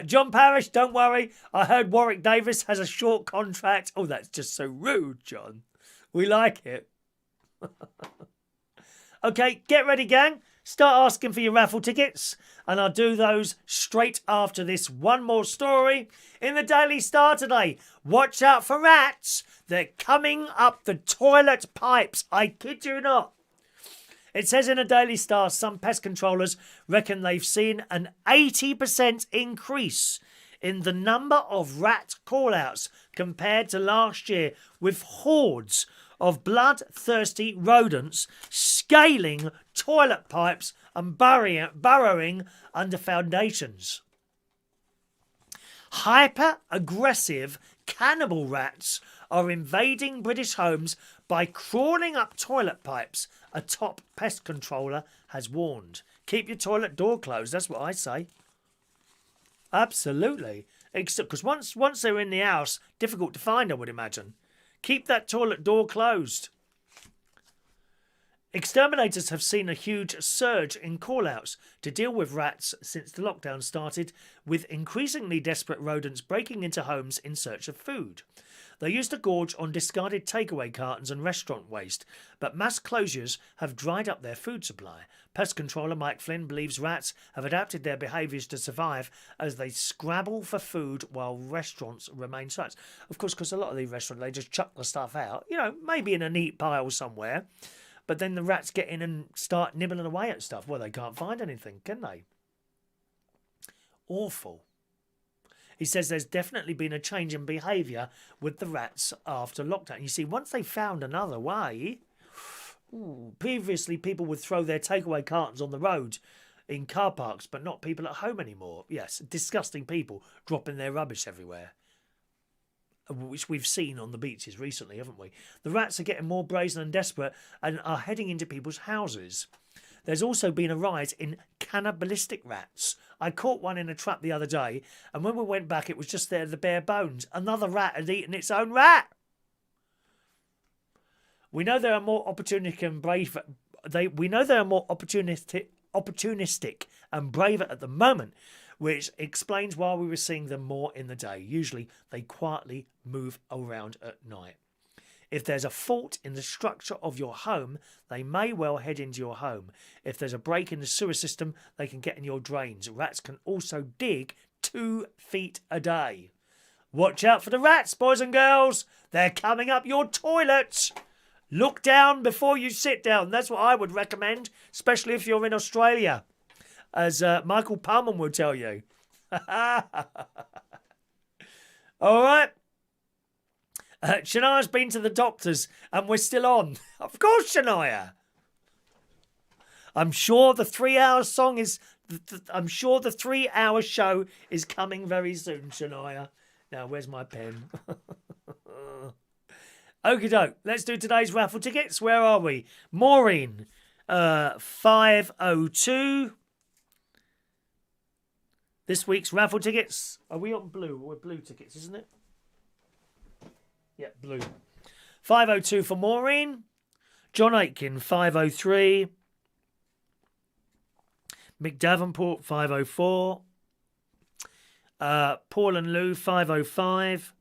John Parrish, don't worry. I heard Warwick Davis has a short contract. Oh, that's just so rude, John. We like it. Okay, get ready, gang. Start asking for your raffle tickets. And I'll do those straight after this one more story in the Daily Star today. Watch out for rats. They're coming up the toilet pipes. I kid you not. It says in a Daily Star, some pest controllers reckon they've seen an 80% increase in the number of rat call-outs compared to last year, with hordes of bloodthirsty rodents scaling toilet pipes and burrowing under foundations. Hyper-aggressive cannibal rats are invading British homes by crawling up toilet pipes, a top pest controller has warned. Keep your toilet door closed, that's what I say. Absolutely. Except because once they're in the house, difficult to find, I would imagine. Keep that toilet door closed. Exterminators have seen a huge surge in call-outs to deal with rats since the lockdown started, with increasingly desperate rodents breaking into homes in search of food. They used to gorge on discarded takeaway cartons and restaurant waste, but mass closures have dried up their food supply. Pest controller Mike Flynn believes rats have adapted their behaviours to survive as they scrabble for food while restaurants remain silent. Of course, because a lot of these restaurants, they just chuck the stuff out, maybe in a neat pile somewhere, but then the rats get in and start nibbling away at stuff. Well, they can't find anything, can they? Awful. He says there's definitely been a change in behaviour with the rats after lockdown. You see, once they found another way, previously people would throw their takeaway cartons on the road in car parks, but not people at home anymore. Yes, disgusting people dropping their rubbish everywhere, which we've seen on the beaches recently, haven't we? The rats are getting more brazen and desperate and are heading into people's houses. There's also been a rise in cannibalistic rats. I caught one in a trap the other day, and when we went back, it was just there, the bare bones. Another rat had eaten its own rat. We know they are more opportunistic and brave. We know they are more opportunistic and braver at the moment, which explains why we were seeing them more in the day. Usually, they quietly move around at night. If there's a fault in the structure of your home, they may well head into your home. If there's a break in the sewer system, they can get in your drains. Rats can also dig 2 feet a day. Watch out for the rats, boys and girls. They're coming up your toilets. Look down before you sit down. That's what I would recommend, especially if you're in Australia, as Michael Pollan will tell you. All right. Shania's been to the doctors and we're still on. Of course, Shania. I'm sure the 3-hour song is... I'm sure the 3-hour show is coming very soon, Shania. Now, where's my pen? Okie doke. Let's do today's raffle tickets. Where are we? Maureen, 502. This week's raffle tickets. Are we on blue? We're blue tickets, isn't it? Yeah, blue. 502 for Maureen. John Aitken, 503. Mick Davenport, 504. Paul and Lou, 505.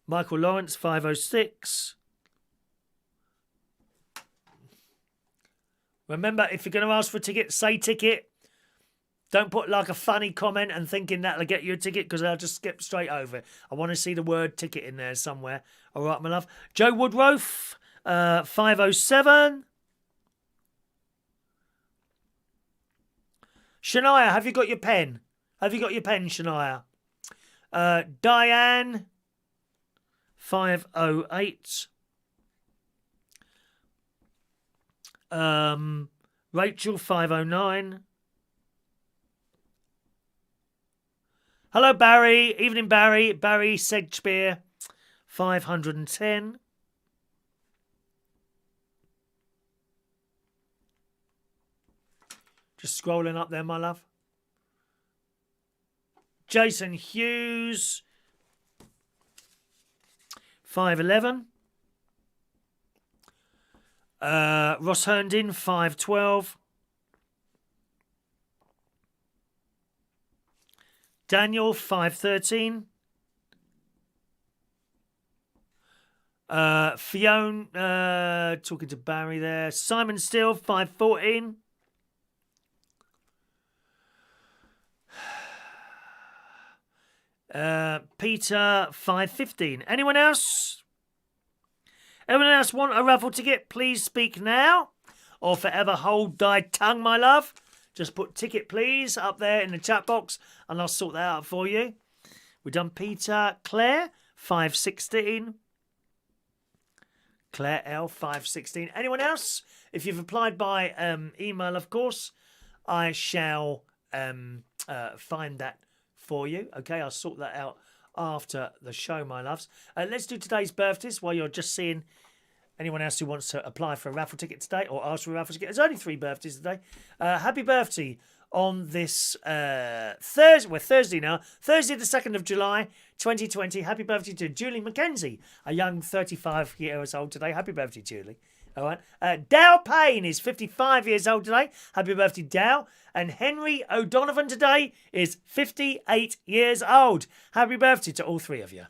Michael Lawrence, 506. Remember, if you're going to ask for a ticket, say ticket. Don't put like a funny comment and thinking that'll get you a ticket, because I'll just skip straight over it. I want to see the word ticket in there somewhere. All right, my love. Joe Woodruff, 507. Shania, have you got your pen? Have you got your pen, Shania? Diane, 508. Rachel, 509. Hello, Barry. Evening, Barry. Barry Sedgbeer, 510. Just scrolling up there, my love. Jason Hughes, 511. Ross Herndon, 512. Daniel, 513. Fiona, talking to Barry there. Simon Steele, 514. Peter 515. Anyone else? Anyone else want a raffle ticket? Please speak now, or forever hold thy tongue, my love. Just put ticket, please, up there in the chat box, and I'll sort that out for you. We've done Peter. Claire 516. Claire L 516. Anyone else? If you've applied by email, of course, I shall find that for you. Okay, I'll sort that out after the show, my loves. Let's do today's birthdays while you're just seeing anyone else who wants to apply for a raffle ticket today or ask for a raffle ticket. There's only 3 birthdays today. Happy birthday on this Thursday. We're Thursday now. Thursday, the 2nd of July, 2020. Happy birthday to Julie McKenzie, a young 35 years old today. Happy birthday, Julie. All right. Dow Payne is 55 years old today. Happy birthday, Dow. And Henry O'Donovan today is 58 years old. Happy birthday to all 3 of you.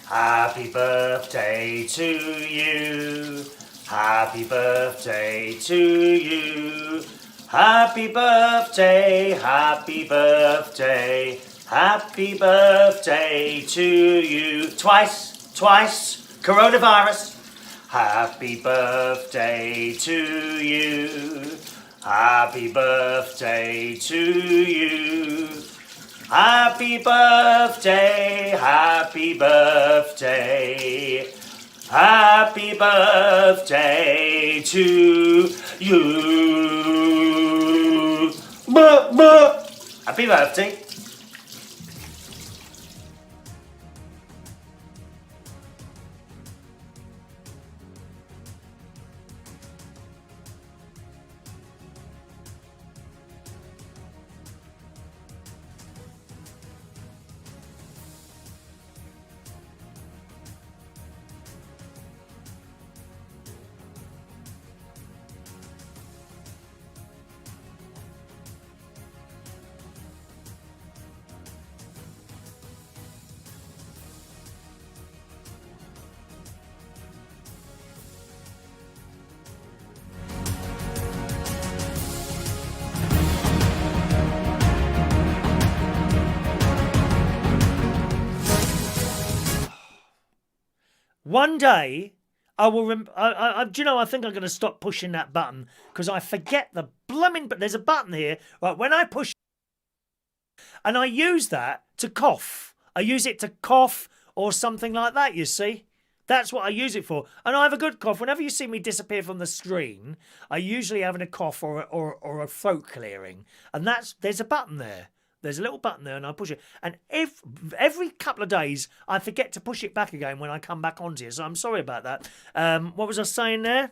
Happy birthday to you. Happy birthday to you. Happy birthday, happy birthday, happy birthday to you. Twice, coronavirus. Happy birthday to you. Happy birthday to you. Happy birthday, happy birthday. Happy birthday to you. Happy birthday. One day, I will. Do you know? I think I'm going to stop pushing that button because I forget the blooming. But there's a button here. Right, when I push, and I use that to cough. I use it to cough or something like that. You see, that's what I use it for. And I have a good cough. Whenever you see me disappear from the screen, I usually having a cough or a throat clearing. And there's a button there. There's a little button there and I push it. And every couple of days, I forget to push it back again when I come back onto it. So I'm sorry about that. What was I saying there?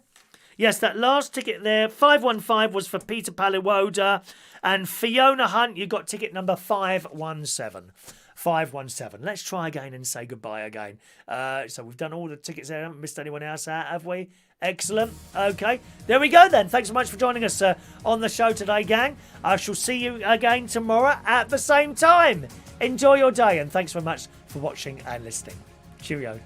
Yes, that last ticket there, 515 was for Peter Paliwoda. And Fiona Hunt, you got ticket number 517. 517. Let's try again and say goodbye again. So we've done all the tickets there. Haven't missed anyone else out, have we? Excellent. Okay. There we go then. Thanks so much for joining us on the show today, gang. I shall see you again tomorrow at the same time. Enjoy your day and thanks very much for watching and listening. Cheerio.